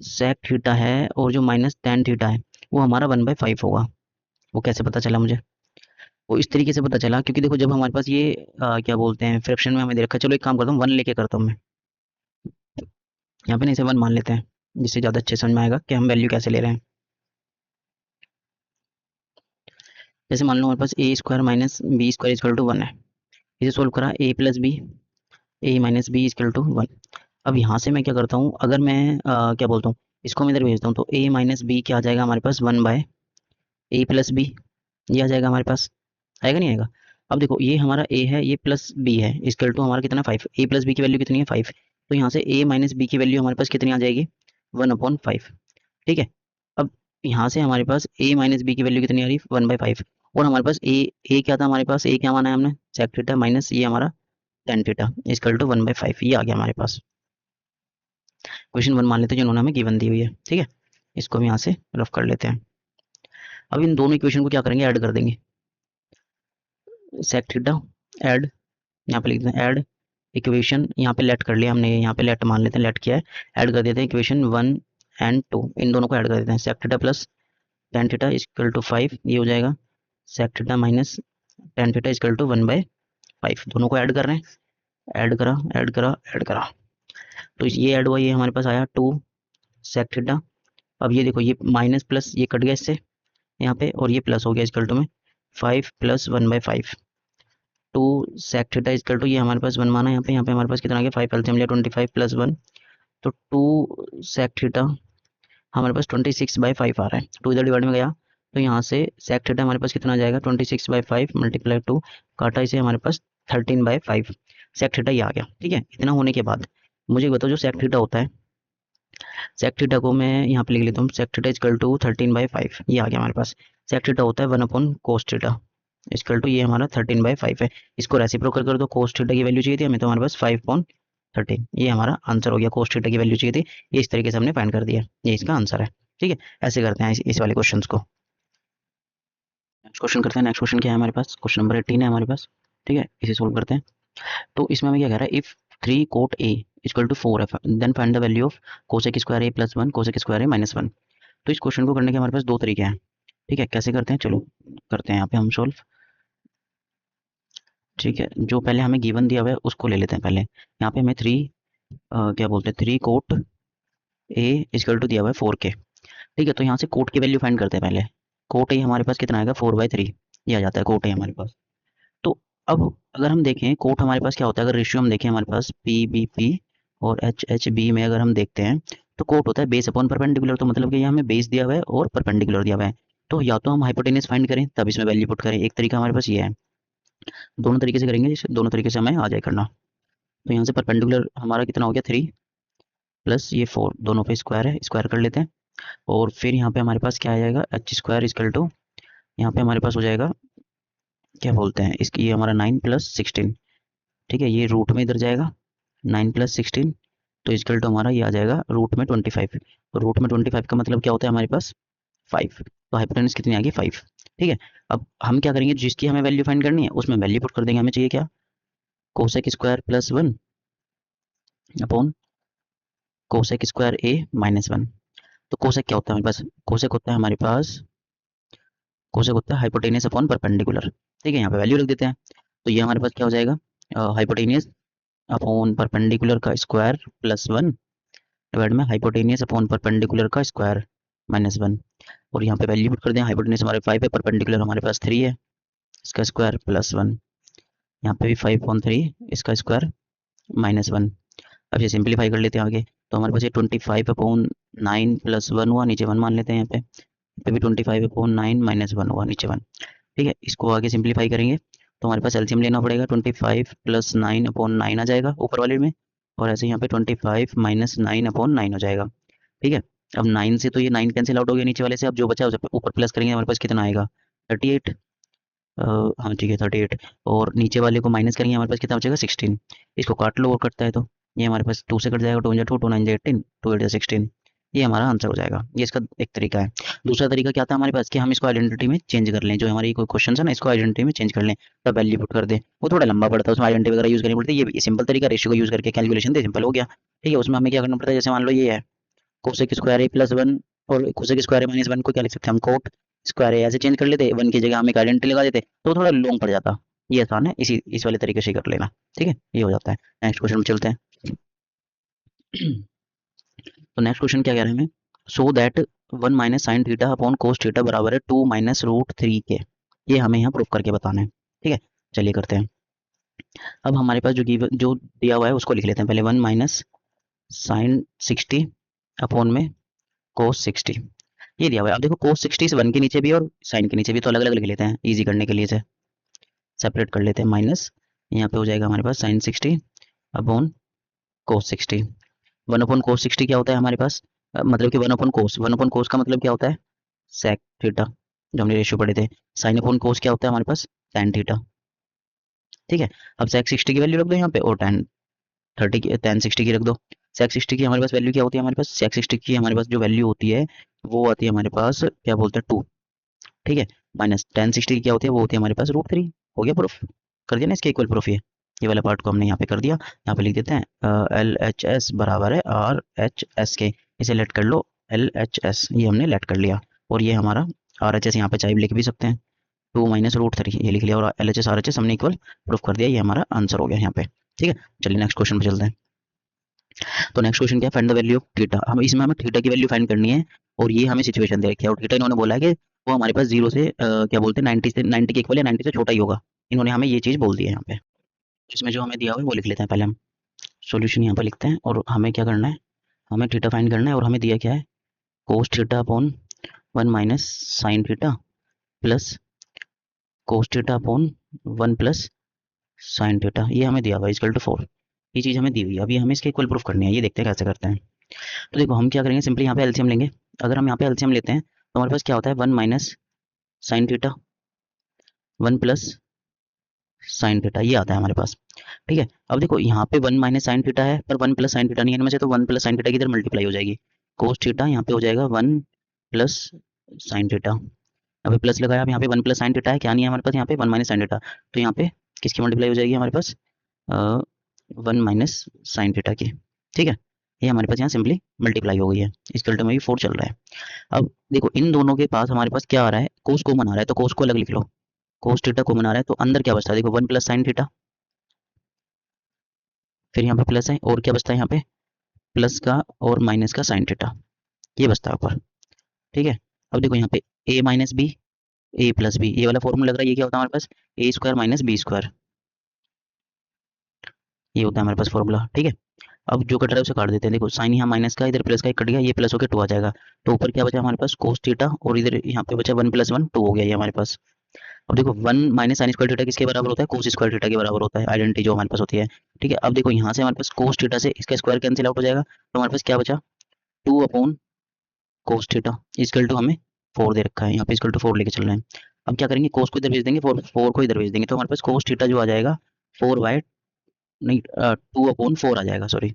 sec थीटा है और जो माइनस tan थीटा है वो हमारा 1/5 होगा। वो कैसे पता चला मुझे, वो इस तरीके से पता चला क्योंकि देखो जब हमारे पास ये क्या बोलते हैं फ्रैक्शन में हमें दे रखा है, चलो एक काम करता हूँ 1 लेके करता हूँ मैं, यहाँ पे नहीं से 1 मान लेते हैं जिससे ज़्यादा अच्छे समझ में आएगा कि हम वैल्यू कैसे ले रहे हैं। जैसे मान लो हमारे पास a square minus B square equal to 1 है, इसे सोल्व करा a plus b, a minus b equal to 1। अब यहाँ से मैं क्या करता हूँ, अगर मैं क्या बोलता हूँ इसको मैं इधर भेजता हूँ तो a माइनस बी क्या आ जाएगा हमारे पास 1/a प्लस बी, ये आ जाएगा हमारे पास, आएगा नहीं आएगा। अब देखो ये हमारा a है, ये प्लस b है, इक्वल टू हमारा कितना 5, a प्लस बी की वैल्यू कितनी है 5, तो यहाँ से a माइनस बी की वैल्यू हमारे पास कितनी आ जाएगी 1/5, ठीक है। अब यहाँ से हमारे पास a माइनस बी की वैल्यू कितनी आ रही 1/5, और हमारे पास a क्या था, हमारे पास a क्या माना है हमने sec थीटा माइनस ये हमारा tan थीटा इक्वल टू 1/5, ये आ गया हमारे पास। क्वेश्चन 1 मान लेते हैं जो उन्होंने हमें गिवन दी हुई है, ठीक है। इसको हम यहाँ से रफ कर लेते हैं। अब इन दोनों इक्वेशन को क्या करेंगे, ऐड कर देंगे, sec थीटा ऐड, यहाँ पे लिख देते हैं ऐड इक्वेशन, यहाँ पे लेट कर लिया हमने, यहाँ पे लेट मान लेते हैं, लेट किया है, ऐड कर देते हैं इक्वेशन 1 एंड 2, इन दोनों को ऐड कर देते हैं, sec theta plus tan theta equal to 5, ये हो जाएगा sec theta minus tan theta equal to 1/5, दोनों को ऐड कर रहे हैं, ऐड करा ऐड करा ऐड करा, तो ये ऐड हुआ, ये हमारे पास आया 2 sec थीटा। अब ये देखो ये माइनस प्लस ये कट गया इससे यहाँ पे, और ये प्लस हो गया इक्वल टू में 5 plus 1/5, 2 sec theta equal to ये हमारे पास 1 माना, यहाँ पे हमारे पास कितना आ गया 5 एलसीएम लिया 25 प्लस 1, तो 2 sec थीटा हमारे पास 26/5 आ रहा है, 2 इधर डिवाइड में गया तो यहाँ से sec थीटा हमारे पास कितना आ जाएगा 26/5 मल्टीप्लाई 2, काटा इसे हमारे पास 13/5, sec थीटा ये आ गया, ठीक है। इतना होने के बाद मुझे बताओ जो sec थीटा होता है, sec थीटा को मैं यहाँ पे लिख लेता हूँ, sec थीटा इक्वल टू 13/5, ये आ गया हमारे पास। sec थीटा होता है 1/cos थीटा इक्वल टू ये हमारा 13/5 है, इसको रेसिप्रोकल कर दो, cos थीटा की वैल्यू चाहिए थी हमें, तो हमारे पास 5/13, ये हमारा आंसर हो गया। cos थीटा की वैल्यू चाहिए थी, ये इस तरीके से हमने फाइंड कर दिया, ये इसका आंसर है, ठीक है। ऐसे करते हैं इस वाले क्वेश्चन को। नेक्स्ट क्वेश्चन करते हैं, नेक्स्ट क्वेश्चन क्या है हमारे पास, क्वेश्चन नंबर 18 है हमारे पास, ठीक है। इसे सोल्व करते हैं। तो इसमें हमें क्या कह रहा है, if 3 cot a equal to 4 है then find the value of cosec square a plus 1 cosec square a minus 1। तो इस क्वेश्चन को करने के हमारे पास दो तरीके हैं, ठीक है। कैसे करते हैं, चलो करते हैं यहाँ पे हम सोल्व। ठीक है, जो पहले हमें गिवन दिया हुआ है उसको ले लेते हैं पहले। यहाँ पे हमें क्या बोलते हैं 3 कोट ए इक्वल टू दिया हुआ है 4 के। ठीक है, तो यहाँ से कोट की वैल्यू फाइंड करते हैं पहले। कोट ए हमारे पास कितना आएगा 4/3 ये आ जाता है कोट ए हमारे पास। तो अब अगर हम देखें कोट हमारे पास क्या होता है, अगर रेशियो हम देखें हमारे पास पी बी पी और एच एच बी में अगर हम देखते हैं तो कोट होता है बेस अपॉन परपेंडिकुलर। तो मतलब कि ये हमें बेस दिया हुआ है और परपेंडिकुलर दिया हुआ है। तो या तो हम हाइपोटेनस फाइंड करें तब इसमें वैल्यू पुट करें, एक तरीका हमारे पास ये है। दोनों तरीके से करेंगे, जिससे दोनों तरीके से हमें आ जाए करना। तो यहाँ से परपेंडिकुलर हमारा कितना हो गया 3 प्लस ये 4, दोनों पे स्क्वायर है, स्क्वायर कर लेते हैं। और फिर यहाँ पे हमारे पास क्या आ जाएगा एच स्क्वायर इक्वल टू, यहाँ पे हमारे पास हो जाएगा क्या बोलते हैं इसकी, ये हमारा 9 + 16। ठीक है, ये रूट में इधर जाएगा 9 + 16, तो इक्वल टू हमारा ये आ जाएगा रूट में 25। तो रूट में 25 का मतलब क्या होता है हमारे पास 5। तो हाइपोटेनस कितनी आ गई 5। ठीक है, अब हम क्या करेंगे, जिसकी हमें वैल्यू फाइंड करनी है उसमें वैल्यू पुट कर देंगे। हमें चाहिए क्या, cosec square plus 1 upon cosec square A -1। तो कोसेक क्या होता है हमारे पास, कोसेक होता है हमारे पास, कोसेक होता है हाइपोटेनियस अपॉन परपेंडिकुलर। ठीक है, यहाँ पे वैल्यू रख देते हैं। तो ये हमारे पास क्या हो जाएगा, हाइपोटेनियस अपॉन परपेंडिकुलर का स्क्वायर +1 डिवाइड में हाइपोटेनियस अपॉन परपेंडिकुलर का स्क्वायर -1। और यहाँ पे वैल्यू पुट कर दें, हाइपोटेनियस हमारे 5 है, परपेंडिकुलर हमारे पास 3 है, इसका स्क्वायर +1। यहाँ पे भी 5/3 इसका स्क्वायर -1। अब ये सिंप्लीफाई कर लेते हैं आगे। तो हमारे पास ये 25/9 + 1 हुआ, नीचे 1 मान लेते हैं। यहाँ पे भी 25/9 -1 हुआ, नीचे 1। ठीक है, इसको आगे सिंप्लीफाई करेंगे तो हमारे पास एलसीएम लेना पड़ेगा। 25 + 9/9 आ जाएगा ऊपर वाले में, और ऐसे यहाँ पे 25 - 9/9 हो जाएगा। ठीक है, अब 9 से तो ये 9 कैंसिल आउट हो गया नीचे वाले से। अब जो बचा है उसे ऊपर प्लस करेंगे, हमारे पास कितना आएगा 38। हाँ ठीक है 38, और नीचे वाले को माइनस करेंगे, हमारे पास कितना बचेगा 16। इसको काट लो और कटता है तो ये हमारे पास 2 से कट जाएगा, 2 × 2 2 9 18 2 8 16। ये हमारा आंसर हो जाएगा। ये इसका एक तरीका है। दूसरा तरीका क्या था हमारे पास कि हम इसको आइडेंटिटी में चेंज कर लें, जो हमारी कोई क्वेश्चन है ना इसको आइडेंटिटी में चेंज कर लें, तब वैल्यू पुट कर दें। वो थोड़ा लंबा पड़ता है, उसमें आइडेंटिटी वगैरह यूज़ करनी पड़ती है। ये सिंपल तरीका रेशियो का यूज़ करके कैलकुलेशन दे सिंपल हो गया। ठीक है, उसमें हमें क्या करना पड़ता है, जैसे मान लो ये है कोसेक स्क्वायर ए +1 और कोसेक स्क्वायर ए -1 को क्या लिख सकते हैं हम, कोट स्क्वायर ए ऐसे चेंज कर लेते, 1 की जगह हम एक आइडेंटिटी लगा देते तो थोड़ा लॉन्ग पड़ जाता। ये आसान है, इस वाले तरीके से कर लेना। ठीक है, ये हो जाता है। नेक्स्ट क्वेश्चन में चलते हैं। तो नेक्स्ट क्वेश्चन क्या कह रहे हैं हमें, so that 1 - sin theta upon cos theta बराबर है 2 - √3 के। ये हमें यहाँ प्रूफ करके बताना है। ठीक है, चलिए करते हैं। अब हमारे पास जो दिया हुआ है उसको लिख लेते हैं पहले, 1 - sin 60 अपॉन में कोस 60 ये दिया हुआ है। अब देखो कोस 60 इस 1 के नीचे भी और साइन के नीचे भी, तो अलग अलग लिख लेते हैं इजी करने के लिए, इसे सेपरेट कर लेते हैं। माइनस यहाँ पे हो जाएगा हमारे पास साइन 60 अपॉन कोस 60। 1/cos 60 क्या होता है हमारे पास, मतलब कि 1/cos का मतलब क्या होता है सेक थीटा, जो हमने रेशियो पढ़े थे। साइन अपॉन कोस क्या होता है हमारे पास tan थीटा। ठीक है, अब सेक 60 की वैल्यू रख दो यहाँ पे, और tan 60 की रख दो। सेक 60 की हमारे पास वैल्यू क्या होती है, हमारे पास सेक 60 की हमारे पास जो वैल्यू होती है वो आती है हमारे पास क्या बोलते हैं 2। ठीक है, माइनस tan 60 की क्या होती है, वो होती है हमारे पास √3। हो गया प्रूफ, कर दिया ना इसके इक्वल प्रूफ। ये वाला पार्ट को हमने यहाँ पे कर दिया। यहाँ पे लिख देते हैं LHS बराबर है RHS के, इसे लेट कर लो LHS, ये हमने लेट कर लिया। और ये हमारा RHS यहाँ पे चाहे लिख भी सकते हैं, 2 - √3 ये लिख लिया, और LHS RHS हमने इक्वल प्रूफ कर दिया। ये हमारा आंसर हो गया यहाँ पे। ठीक है, चलिए नेक्स्ट क्वेश्चन पे चलते हैं। तो नेक्स्ट क्वेश्चन क्या है, find the value of theta. हम इसमें हमें थीटा की वैल्यू फाइंड करनी है, और ये हमें सिचुएशन दे रखी है, और थीटा इन्होंने बोला है कि वो हमारे पास 0 से क्या बोलते हैं 90 के इक्वल या 90 से छोटा ही होगा। इन्होंने हमें ये चीज़ बोल दी है यहाँ पे। इसमें जो हमें दिया हुआ है वो लिख लेते हैं पहले हम। सॉल्यूशन यहाँ पे लिखते हैं, और हमें क्या करना है, हमें थीटा फाइंड करना है, और हमें दिया क्या है कोस theta upon 1 - sign theta plus कोस थीटा अपॉन 1 + साइन थीटा, ये हमें दिया हुआ है इक्वल टू 4। ये चीज़ हमें दी हुई है, अभी हमें इसके इक्वल प्रूफ करनी है। ये देखते हैं कैसे करते हैं। तो देखो हम क्या करेंगे, सिंपली यहाँ पे एलसीएम लेंगे। अगर हम यहाँ पे एलसीएम लेते हैं तो हमारे पास क्या होता है 1 - साइन थीटा 1 + साइन थीटा, ये आता है हमारे पास। ठीक है, अब देखो यहाँ पे 1 - साइन थीटा है, पर 1 + साइन थीटा नहीं है इनमें से, तो 1 + साइन थीटा की इधर मल्टीप्लाई हो जाएगी। कोस थीटा यहाँ पे हो जाएगा 1 + साइन थीटा। अभी प्लस लगाया, अब यहाँ पे 1 + साइन थीटा है, क्या नहीं है हमारे पास यहाँ पे 1 - साइन थीटा, तो यहाँ पे किसकी मल्टीप्लाई हो जाएगी हमारे पास 1 - साइन थीटा की। ठीक है, ये हमारे पास यहाँ सिंपली मल्टीप्लाई हो गई है। इस कल्ट में भी 4 चल रहा है। अब देखो इन दोनों के पास हमारे पास क्या आ रहा है, कोस कॉमन आ रहा है, तो कोस को अलग लिख लो। कोस थीटा कॉमन आ रहा है तो अंदर क्या बचता है, देखो 1 प्लस साइन थीटा, फिर यहाँ पे प्लस है और क्या बचता है यहाँ पे प्लस का और माइनस का साइन थीटा, ये बचता है ऊपर। ठीक है, अब देखो यहाँ पे ए minus b a plus B, ये वाला फॉर्मूला लग रहा है, ये क्या होता है हमारे पास ए स्क्वायर माइनस बी स्क्वायर, ये होता है हमारे पास फॉर्मूला। ठीक है, अब जो कट रहा है उसे काट देते हैं, देखो साइन यहाँ माइनस का, इधर प्लस का एक कट गया, ये प्लस होकर 2 आ जाएगा, तो ऊपर क्या बचा हमारे पास कोस थीटा, और इधर यहाँ पे बचा 1 प्लस 1 2 हो गया ये हमारे पास। अब देखो 1 माइनस साइन स्क्वायर थीटा किसके बराबर होता है, कोस स्क्वायर थीटा के बराबर होता है, आइडेंटिटी जो हमारे पास होती है। ठीक है, अब देखो यहाँ से हमारे पास कोस थीटा से इसका स्क्वायर कैंसिल आउट हो जाएगा, तो हमारे पास क्या बचा 2 upon cos theta equal to हमें 4 दे रखा है, यहाँ पे इक्वल टू 4 लेके चल रहे हैं। अब क्या करेंगे, कोस को इधर भेज देंगे, 4 को इधर भेज देंगे, तो हमारे पास कोस थीटा जो आ जाएगा 4 बाय नहीं 2 अपॉन 4 आ जाएगा, सॉरी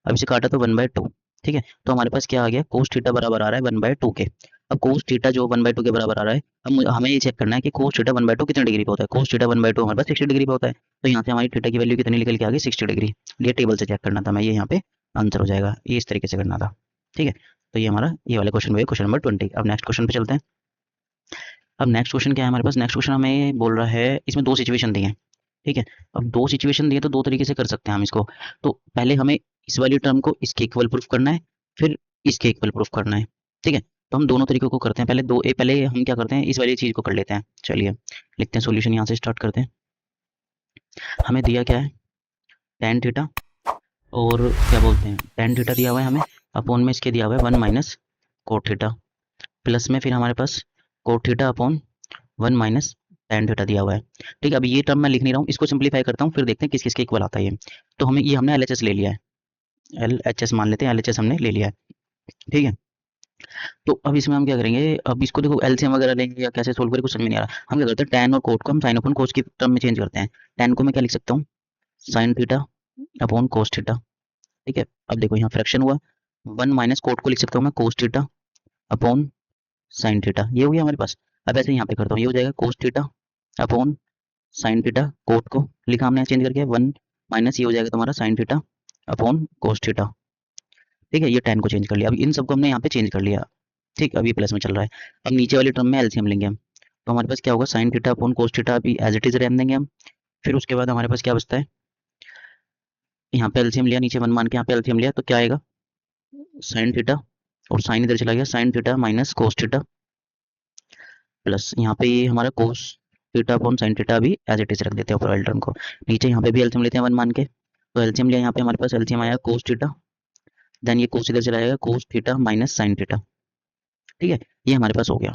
अब इसे काटा तो 1/2। ठीक है, तो हमारे पास क्या आ गया कोस थीटा बराबर आ रहा है 1/2 के। अब कोस थीटा जो 1/2 के बराबर आ रहा है, अब हमें ये चेक करना है कि कोस थीटा 1/2 कितने डिग्री पे होता है, कोस थीटा 1/2 हमारे पास 60 डिग्री पे होता है, तो यहाँ से हमारी थीटा की वैल्यू कितनी निकल के आ गई 60 डिग्री। ये टेबल से चेक करना था मैं, ये यहाँ पे आंसर हो जाएगा, ये इस तरीके से करना था। ठीक है, तो ये हमारा ये वाले क्वेश्चन में क्वेश्चन नंबर 20। अब नेक्स्ट क्वेश्चन पे चलते हैं। अब नेक्स्ट क्वेश्चन क्या है हमारे पास, नेक्स्ट क्वेश्चन हमें बोल रहा है, इसमें 2 सिचुएशन दी है। ठीक है, अब 2 सिचुएशन दी है तो 2 तरीके से कर सकते हैं हम इसको। तो पहले हमें इस वाली टर्म को इसके इक्वल प्रूफ करना है, फिर इसके इक्वल प्रूफ करना है। ठीक है, तो हम दोनों तरीकों को करते हैं, पहले हम क्या करते हैं इस वाली चीज़ को कर लेते हैं। चलिए लिखते हैं सॉल्यूशन, यहाँ से स्टार्ट करते हैं। हमें दिया क्या है tan थीटा, और क्या बोलते हैं tan थीटा दिया हुआ है हमें, अपॉन में इसके दिया हुआ है 1 माइनस कोट थीटा, प्लस में फिर हमारे पास cot theta upon 1 minus tan theta दिया हुआ है। ठीक है, अब ये टर्म मैं लिख नहीं रहा हूँ, इसको सिंप्लीफाई करता हूँ, फिर देखते हैं किस किस के इक्वल आता है ये। तो हमें ये हमने LHS ले लिया है, LHS मान लेते हैं, LHS हमने ले लिया है। ठीक है, तो अब इसमें हम क्या करेंगे, अब इसको देखो एलसीएम वगैरह लेंगे या कैसे सोल्व करें कुछ समझ में नहीं आ रहा। हम क्या करते हैं tan और कोट को हम साइन अपॉन कोस की टर्म में चेंज करते हैं। tan को मैं क्या लिख सकता हूँ sine theta upon cos theta. ठीक है, अब देखो यहाँ फ्रैक्शन हुआ, 1 माइनस कोट को लिख सकता हूँ मैं cos theta upon sine theta, ये हो गया हमारे पास। अब ऐसे यहाँ पे करता हूँ, ये हो जाएगा cos theta upon sine theta, cot को लिखा हमने चेंज करके 1 माइनस ये हो जाएगा तुम्हारा sign theta upon cos theta. ठीक है, ये tan को चेंज कर लिया, अब इन सबको हमने यहाँ पे चेंज कर लिया। ठीक, अब ये प्लस में चल रहा है। अब नीचे वाली टर्म में एलसीएम लेंगे हम, तो हमारे पास क्या होगा sign theta upon cos theta अभी एज इट इज रहने देंगे हम। फिर उसके बाद हमारे पास क्या बचता है, यहाँ पे एलसीएम लिया, नीचे 1 मान के यहाँ पे एलसीएम लिया, तो क्या आएगा साइन थीटा, और साइन इधर चला गया sign theta minus cos theta, plus यहाँ पे ये हमारा कोस थीटा अपॉन साइन थीटा भी एज इट इज रख देते हैं ऊपर वाली टर्म को। नीचे यहाँ पे भी एलसीएम लेते हैं 1 मान के, तो एलसीएम लिया, यहाँ पे हमारे पास एलसीएम आया कोस थीटा, देन ये कोस इधर चला जाएगा cos theta minus sine theta. ठीक है, ये हमारे पास हो गया।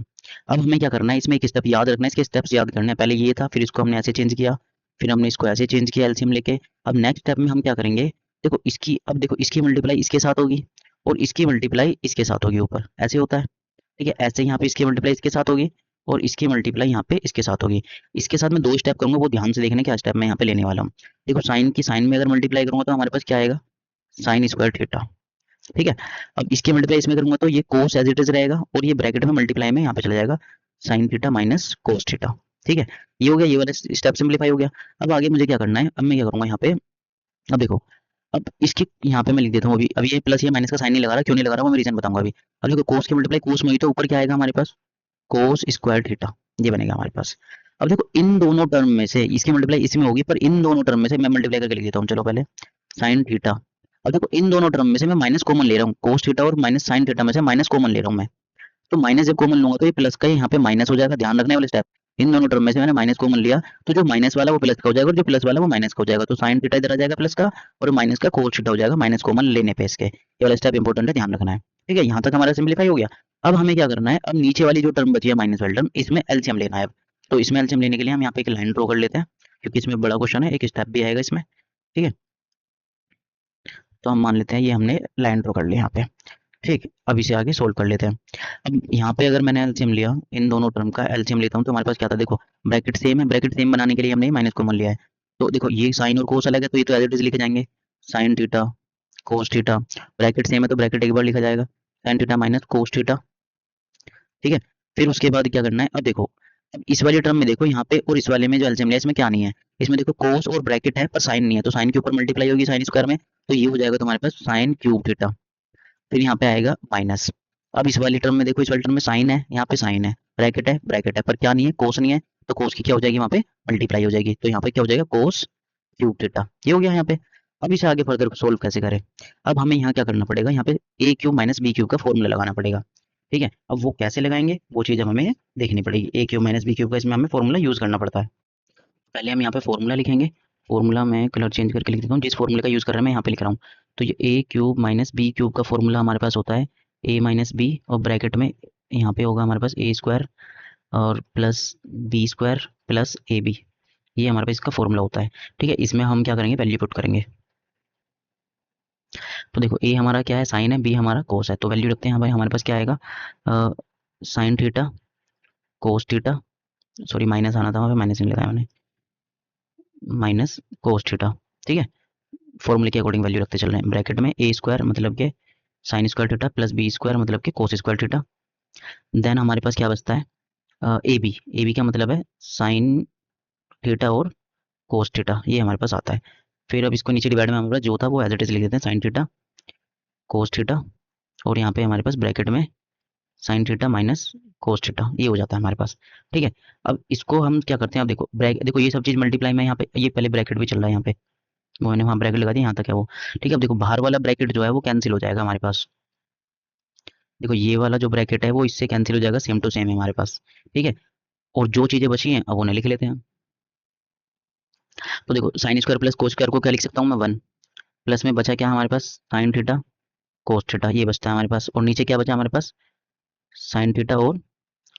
अब हमें क्या करना है, इसमें एक स्टेप याद रखना है, इसके स्टेप्स याद करने हैं। पहले ये था, फिर इसको हमने ऐसे चेंज किया, फिर हमने इसको ऐसे चेंज किया एलसीएम लेके। अब नेक्स्ट स्टेप में हम क्या करेंगे, देखो इसकी, अब देखो इसकी मल्टीप्लाई इसके साथ होगी और इसकी मल्टीप्लाई इसके साथ होगी ऊपर, ऐसे होता है। ठीक है, ऐसे यहाँ पे इसकी मल्टीप्लाई इसके साथ होगी और इसकी मल्टीप्लाई यहाँ पे इसके साथ होगी। इसके साथ मैं 2 स्टेप करूंगा, वो ध्यान से देखने क्या स्टेप मैं यहाँ पे लेने वाला हूँ। देखो साइन की साइन में अगर मल्टीप्लाई करूंगा तो हमारे पास क्या आएगा साइन स्क्वायर थीटा। ठीक है, अब इसकी मल्टीप्लाई इसमें करूंगा तो ये कोस एज इट इज रहेगा, और ये ब्रैकेट में मल्टीप्लाई में यहाँ पे चला जाएगा sign theta minus cos theta. ठीक है, ये हो गया, ये वाला स्टेप सिंप्लीफाई हो गया। अब आगे मुझे क्या करना है, अब मैं क्या करूंगा यहाँ पे, अब देखो अब इसकी यहाँ पे मैं लिख देता हूँ, अभी ये प्लस या माइनस का साइन नहीं लगा रहा, क्यों नहीं लगा रहा वो मैं रीजन बताऊंगा अभी। अब देखो कोस की मल्टीप्लाई कोस में हुई तो ऊपर क्या आएगा हमारे पास कोस स्क्वायर थीटा, ये बनेगा हमारे पास। अब देखो इन दोनों टर्म में से इसकी मल्टीप्लाई इसमें होगी, पर इन दोनों टर्म में से मैं मल्टीप्लाई करके लिख देता हूँ, चलो पहले साइन थीटा। अब देखो इन दोनों टर्म में से मैं माइनस कॉमन ले रहा हूँ, कोस थीटा और माइनस साइन थीटा में से माइनस कॉमन ले रहा हूँ मैं, तो माइनस जब कॉमन लूंगा तो ये प्लस का यहाँ पे माइनस हो जाएगा, ध्यान रखने वाले स्टेप। इन दोनों टर्म में से मैंने माइनस कॉमन लिया, तो जो माइनस वाला वो प्लस का हो जाएगा और जो प्लस वाला वो माइनस का हो जाएगा, तो साइन थीटा इधर आ जाएगा प्लस का और माइनस का कोस थीटा हो जाएगा माइनस कॉमन लेने पे इसके। ये वाला स्टेप इंपॉर्टेंट है, ध्यान रखना है। ठीक है, यहाँ तक हमारा सिंप्लीफाई हो गया। अब हमें क्या करना है, अब नीचे वाली जो टर्म बची है माइनस वाली टर्म, इसमें एलसीएम लेना है। अब तो इसमें एलसीएम लेने के लिए हम यहाँ पे एक लाइन ड्रॉ कर लेते हैं, क्योंकि इसमें बड़ा क्वेश्चन है, एक स्टेप भी आएगा इसमें। ठीक है, तो हम मान लेते हैं ये हमने लाइन ड्रॉ कर लिया यहाँ पे। ठीक, अब इसे आगे सोल्व कर लेते हैं। अब यहाँ पे अगर मैंने एलसीएम लिया, इन दोनों टर्म का एलसीएम लेता हूँ, तो हमारे पास क्या था, देखो ब्रैकेट सेम है, ब्रैकेट सेम बनाने के लिए हमने माइनस कॉमन लिया है। तो देखो ये साइन और कोस अलग है, तो ये तो एज इट इज लिखे जाएंगे sign theta cos theta, bracket same है तो ब्रैकेट एक बार लिखा जाएगा sign theta minus cos theta. ठीक है, फिर उसके बाद क्या करना है, अब देखो अब इस वाले टर्म में देखो यहाँ पे और इस वाले में जो एलसीएम लिया इसमें क्या नहीं है, इसमें देखो कोस और ब्रैकेट है पर साइन नहीं है, तो साइन के ऊपर मल्टीप्लाई होगी साइन स्क्वायर में, तो ये हो जाएगा तुम्हारे पास साइन क्यूब थीटा। फिर यहाँ पे आएगा माइनस। अब इस वाली टर्म में देखो, इस वाली टर्म में साइन है, यहाँ पे साइन है, ब्रैकेट है पर क्या नहीं है कोस नहीं है, तो कोस की क्या हो जाएगी वहाँ पे मल्टीप्लाई हो जाएगी, तो यहाँ पे क्या हो जाएगा कोस क्यूब थीटा, ये हो गया यहाँ पे। अब इसे आगे फर्दर सोल्व कैसे करें, अब हमें यहाँ क्या करना पड़ेगा, यहाँ पे ए क्यूब माइनस बी क्यूब का फॉर्मूला लगाना पड़ेगा, ठीक है। अब वो कैसे लगाएंगे वो चीज़ अब हमें देखनी पड़ेगी, ए क्यूब माइनस बी क्यूब का इसमें हमें फॉर्मूला यूज़ करना पड़ता है। पहले हम यहाँ पे फॉर्मूला लिखेंगे, फॉर्मूला मैं कलर चेंज करके लिख देता हूँ, जिस फॉर्मूले का यूज़ कर रहे हैं मैं यहाँ पे लिख रहा हूँ। तो ये a cube minus b cube का फॉर्मूला हमारे पास होता है ए माइनस बी और ब्रैकेट में यहाँ पे होगा हमारे पास ए स्क्वायर और plus B square plus a b, ये हमारे पास इसका फॉर्मूला होता है, ठीक है। इसमें हम क्या करेंगे वैल्यू पुट करेंगे। तो देखो ए हमारा क्या है साइन है, बी हमारा कोस है, तो वैल्यू रखते हैं भाई, हमारे पास क्या आएगा sign theta cos theta, sorry minus आना था वहाँ पे, माइनस नहीं लगाया मैंने, माइनस कोस थीटा, ठीक है। फॉर्मूले के अकॉर्डिंग वैल्यू रखते चल रहे हैं, ब्रैकेट में ए स्क्वायर मतलब के sine square theta plus B square मतलब के कोस स्क्वायर थीटा। देन हमारे पास क्या बचता है ए बी, ए बी का मतलब है साइन थीटा और कोस थीटा, ये हमारे पास आता है। फिर अब इसको नीचे डिवाइड में हमारे पास जो था वो एज इट इज लिख देते हैं, साइन थीटा कोस थीटा और यहाँ पे हमारे पास ब्रैकेट में sine theta minus cos theta, ये हो जाता है हमारे पास, ठीक है। अब इसको हम क्या करते हैं, अब देखो ब्रैकेट, देखो ये सब चीज़ मल्टीप्लाई में यहाँ पे ये पहले ब्रैकेट भी चल रहा है यहाँ पे, वो मैंने वहाँ ब्रैकेट लगा दिया, यहाँ तक है वो, ठीक है। अब देखो बाहर वाला ब्रैकेट जो है वो कैंसिल हो जाएगा हमारे पास, देखो ये वाला जो ब्रैकेट है वो इससे कैंसिल हो जाएगा, सेम टू सेम है हमारे पास, ठीक है। और जो चीज़ें बची हैं अब उन्हें लिख लेते हैं। तो देखो sign square plus cos square को क्या लिख सकता हूँ मैं 1, प्लस में बचा क्या हमारे पास साइन थीटा कोस थीटा, ये बचता है हमारे पास, और नीचे क्या बचा हमारे पास साइन थीटा और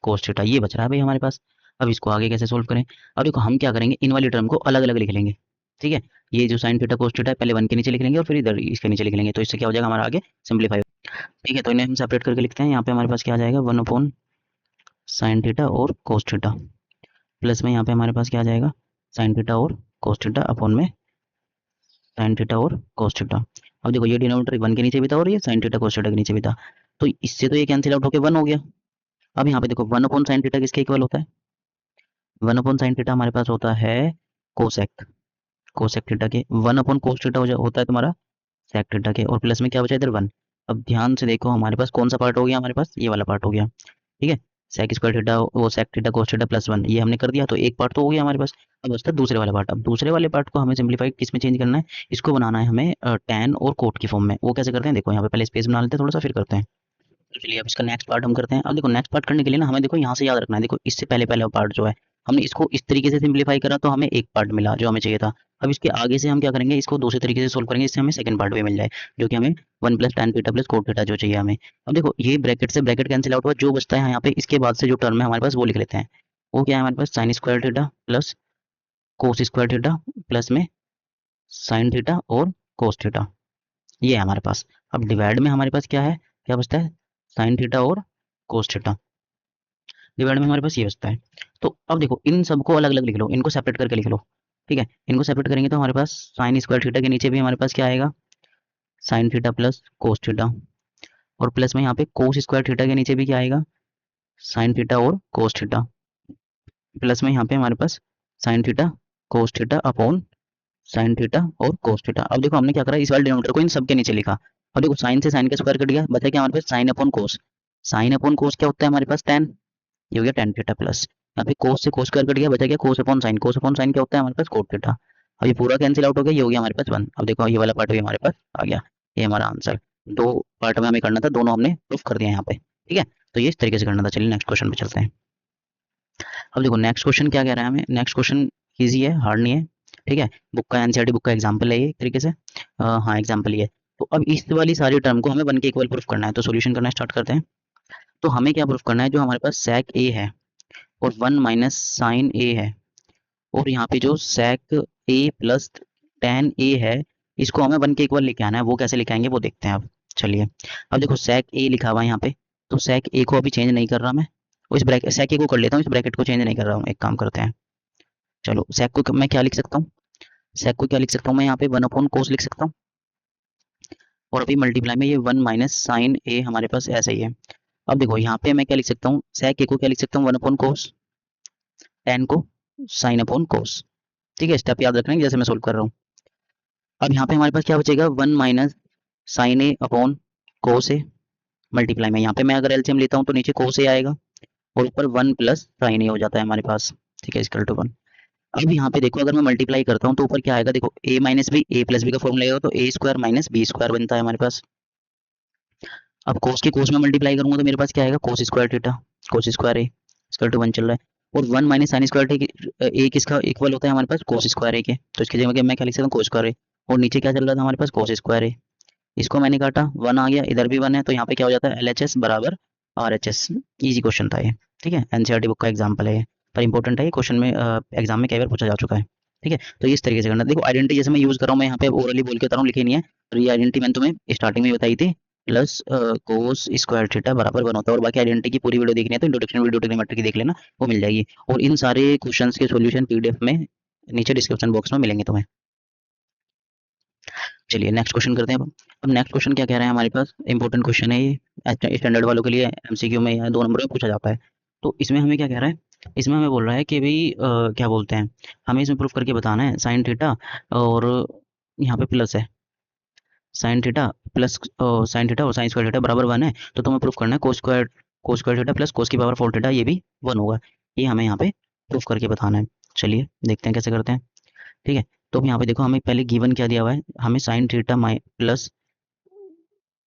कोस थीटा, ये बच रहा है भाई हमारे पास। अब इसको आगे कैसे सोल्व करें, अब देखो हम क्या करेंगे इन वाली टर्म को अलग अलग लिख लेंगे, ठीक है। ये जो साइन थीटा कोस थीटा है पहले 1 के नीचे लिख लेंगे और फिर इधर इसके नीचे लिख लेंगे, तो इससे क्या हो जाएगा हमारा आगे सिंप्लीफाई, ठीक है। तो इन्हें हम सेपरेट करके लिखते हैं, यहाँ पे हमारे पास क्या आ जाएगा 1 अपॉन साइन थीटा और कोस थीटा, प्लस में यहाँ पे हमारे पास क्या आ जाएगा साइन थीटा और कोस थीटा अपॉन में साइन थीटा और कोस थीटा। अब देखो ये डिनोमिनेटर 1 के नीचे भी था और ये साइन थीटा कोस थीटा के नीचे भी था, तो इससे तो ये कैंसिल आउट होकर 1 हो गया। अब यहाँ पे देखो 1 अपॉन साइन थीटा किसके इक्वल होता है, 1 अपॉन साइन थीटा हमारे पास होता है कोसेक, कोसेक थीटा के, 1 अपॉन कोस थीटा होता है तुम्हारा सेक थीटा के, और प्लस में क्या बचा इधर 1। अब ध्यान से देखो हमारे पास कौन सा पार्ट हो गया, हमारे पास ये वाला पार्ट हो गया, ठीक है। सेक स्क्वायर थीटा वो sec theta cos theta plus 1 ये हमने कर दिया, तो एक पार्ट तो हो गया हमारे पास। अब बचता है दूसरे वाला पार्ट, अब दूसरे वाले पार्ट को हमें सिंप्लीफाई किस में चेंज करना है, इसको बनाना है हमें टैन और कोट की फॉर्म में। वो कैसे करते हैं देखो, यहाँ पे पहले स्पेस बना लेते हैं थोड़ा सा फिर करते हैं। तो चलिए अब इसका नेक्स्ट पार्ट हम करते हैं। अब देखो नेक्स्ट पार्ट करने के लिए ना हमें देखो यहाँ से याद रखना है, देखो इससे पहले पहला पार्ट जो है हमने इसको इस तरीके से सिंप्लीफाई करा तो हमें एक पार्ट मिला जो हमें चाहिए था। अब इसके आगे से हम क्या करेंगे, इसको दूसरे तरीके से सोल्व करेंगे, इससे हमें सेकंड पार्ट भी मिल जाए जो कि हमें 1 plus tan theta plus cot theta जो चाहिए हमें। अब देखो ये ब्रैकेट से ब्रैकेट कैंसिल आउट हुआ, जो बचता है यहाँ पे इसके बाद से जो टर्म है हमारे पास वो लिख लेते हैं। वो क्या है हमारे पास sine square theta plus cos square theta plus में साइन थीटा और कोस थीटा, ये है हमारे पास। अब डिवाइड में हमारे पास क्या है, क्या बचता है साइन थीटा और कोस थीटा, डिवाइड में हमारे पास ये बचता है। तो अब देखो इन सबको अलग अलग लिख लो, इनको सेपरेट करके लिख लो, ठीक है। इनको सेपरेट करेंगे तो हमारे पास साइन स्क्वायर थीटा के नीचे भी हमारे पास क्या आएगा sign theta plus cos theta, और प्लस में यहाँ पे कोस स्क्वायर थीटा के नीचे भी क्या आएगा साइन थीटा और कोस थीटा, प्लस में यहाँ पे हमारे पास sine theta cos theta upon sine theta और कोस थीटा। अब देखो हमने क्या करा, इस वाले डिनोमिनेटर को इन सबके नीचे लिखा। अब देखो साइन से साइन का स्क्वायर कट गया, बचा क्या हमारे पास sine upon cos, sine upon cos क्या होता है हमारे पास tan, ये हो गया tan थीटा प्लस, यहाँ पे कोस से कोस स्क्वायर कट गया, बचा क्या कोस अपॉन साइन, कोस अपॉन साइन क्या होता है हमारे पास कोट थीटा। अब ये पूरा कैंसिल आउट हो गया, ये हो गया हमारे पास 1। अब देखो ये वाला पार्ट भी हमारे पास आ गया, ये हमारा आंसर। दो पार्ट में हमें करना था, दोनों हमने प्रूफ कर दिया यहाँ पे, ठीक है। तो ये इस तरीके से करना था। चलिए नेक्स्ट क्वेश्चन पे चलते हैं। अब देखो नेक्स्ट क्वेश्चन क्या कह रहा है हमें, नेक्स्ट क्वेश्चन ईजी है, हार्ड नहीं है, ठीक है। बुक का एनसीईआरटी बुक का एग्जाम्पल है ये एक तरीके से, हाँ एग्जाम्पल ही है। तो अब इस वाली सारी टर्म को हमें 1 के इक्वल प्रूफ करना है, तो सोल्यूशन करना स्टार्ट करते हैं। तो हमें क्या प्रूफ करना है, जो हमारे पास सेक ए है और 1 माइनस साइन ए है, और यहाँ पे जो सेक ए प्लस tan ए है, इसको हमें 1 के इक्वल लेके आना है। वो कैसे लेके आएंगे वो देखते हैं अब। चलिए अब देखो सेक ए लिखा हुआ है यहाँ पे, तो सेक ए को अभी चेंज नहीं कर रहा मैं, इस ब्रैकेट सेक ए को कर लेता हूँ, इस ब्रैकेट को चेंज नहीं कर रहा हूँ। एक काम करते हैं, चलो सेक को मैं क्या लिख सकता हूँ, सेक को क्या लिख सकता हूँ मैं यहाँ पे 1 अपॉन कोस लिख सकता हूँ, और अभी मल्टीप्लाई में ये 1 माइनस साइन ए हमारे पास ऐसा ही है। अब देखो यहाँ पे मैं क्या लिख सकता हूँ, सेक ए को क्या लिख सकता हूँ 1 अपॉन कोस, tan को साइन अपॉन कोस, ठीक है। स्टेप याद रखना है जैसे मैं सोल्व कर रहा हूँ। अब यहाँ पे हमारे पास क्या बचेगा 1 माइनस साइन ए अपॉन कोस ए, मल्टीप्लाई में यहाँ पे मैं अगर एलसीएम लेता हूँ तो नीचे कोस ए आएगा और ऊपर 1 प्लस साइन ए हो जाता है हमारे पास, ठीक है, इक्वल टू 1। अब यहाँ पे देखो, अगर मैं मल्टीप्लाई करता हूँ तो ऊपर क्या आएगा, देखो a minus b, a plus B का फॉर्मूला आएगा तो a square minus B square बनता है हमारे पास। अब कोस के कोस में मल्टीप्लाई करूंगा तो मेरे पास क्या आएगा, cos square theta, cos square a equal to 1 चल रहा है। और 1 माइनस साइन स्क्वायर ए किसका इक्वल होता है हमारे पास, कोस स्क्वायर ए के, तो इसकी जगह मैं क्या लिख सकता हूँ, कोस स्क्वायर ए। और नीचे क्या चल रहा था हमारे पास, कोस स्क्वायर ए। इसको मैंने काटा, 1 आ गया, इधर भी 1 है, तो यहाँ पे क्या हो जाता है, LHS बराबर RHS। इजी क्वेश्चन था ये, ठीक है, एनसीईआरटी बुक का एग्जाम्पल है ये, पर इंपॉर्टेंट है ये क्वेश्चन में, एग्जाम में कई बार पूछा जा चुका है। ठीक है, तो इस तरीके से करना। देखो आइडेंटिटी जैसे मैं यूज कर रहा हूँ, मैं यहाँ पे ओरली बोल के बता रहा हूँ, लिखी नहीं है। तो ये आइडेंटिटी मैंने तुम्हें स्टार्टिंग में बताई थी, प्लस कोस स्क्वायर थीटा बराबर 1 होता है। और बाकी आइडेंटिटी की पूरी वीडियो देखनी है तो इंट्रोडक्शन वीडियो ट्रिग्नोमेट्री की देख लेना, वो मिल जाएगी। और इन सारे क्वेश्चंस के सॉल्यूशन PDF में नीचे डिस्क्रिप्शन बॉक्स में मिलेंगे तुम्हें। चलिए नेक्स्ट क्वेश्चन करते हैं। अब नेक्स्ट क्वेश्चन क्या कह रहे हैं हमारे पास, इंपॉर्टेंट क्वेश्चन है ये, स्टैंडर्ड वालों के लिए MCQ में या 2 नंबर में पूछा जाता है। तो इसमें हमें क्या कह रहा है, इसमें हमें बोल रहा है कि भाई क्या बोलते हैं, हमें इसमें प्रूफ करके बताना है साइन थीटा, और यहाँ पे प्लस है sine theta plus sign theta और साइन स्क्वायर थीटा बराबर 1 है। तो तुम्हें प्रूफ करना है कोस स्क्वायर थीटा प्लस कोस की पावर 4 थीटा ये भी 1 होगा। ये हमें यहाँ पे प्रूफ करके बताना है। चलिए देखते हैं कैसे करते हैं। ठीक है, तो अब यहाँ पे देखो, हमें पहले गिवन क्या दिया हुआ है, हमें sign theta plus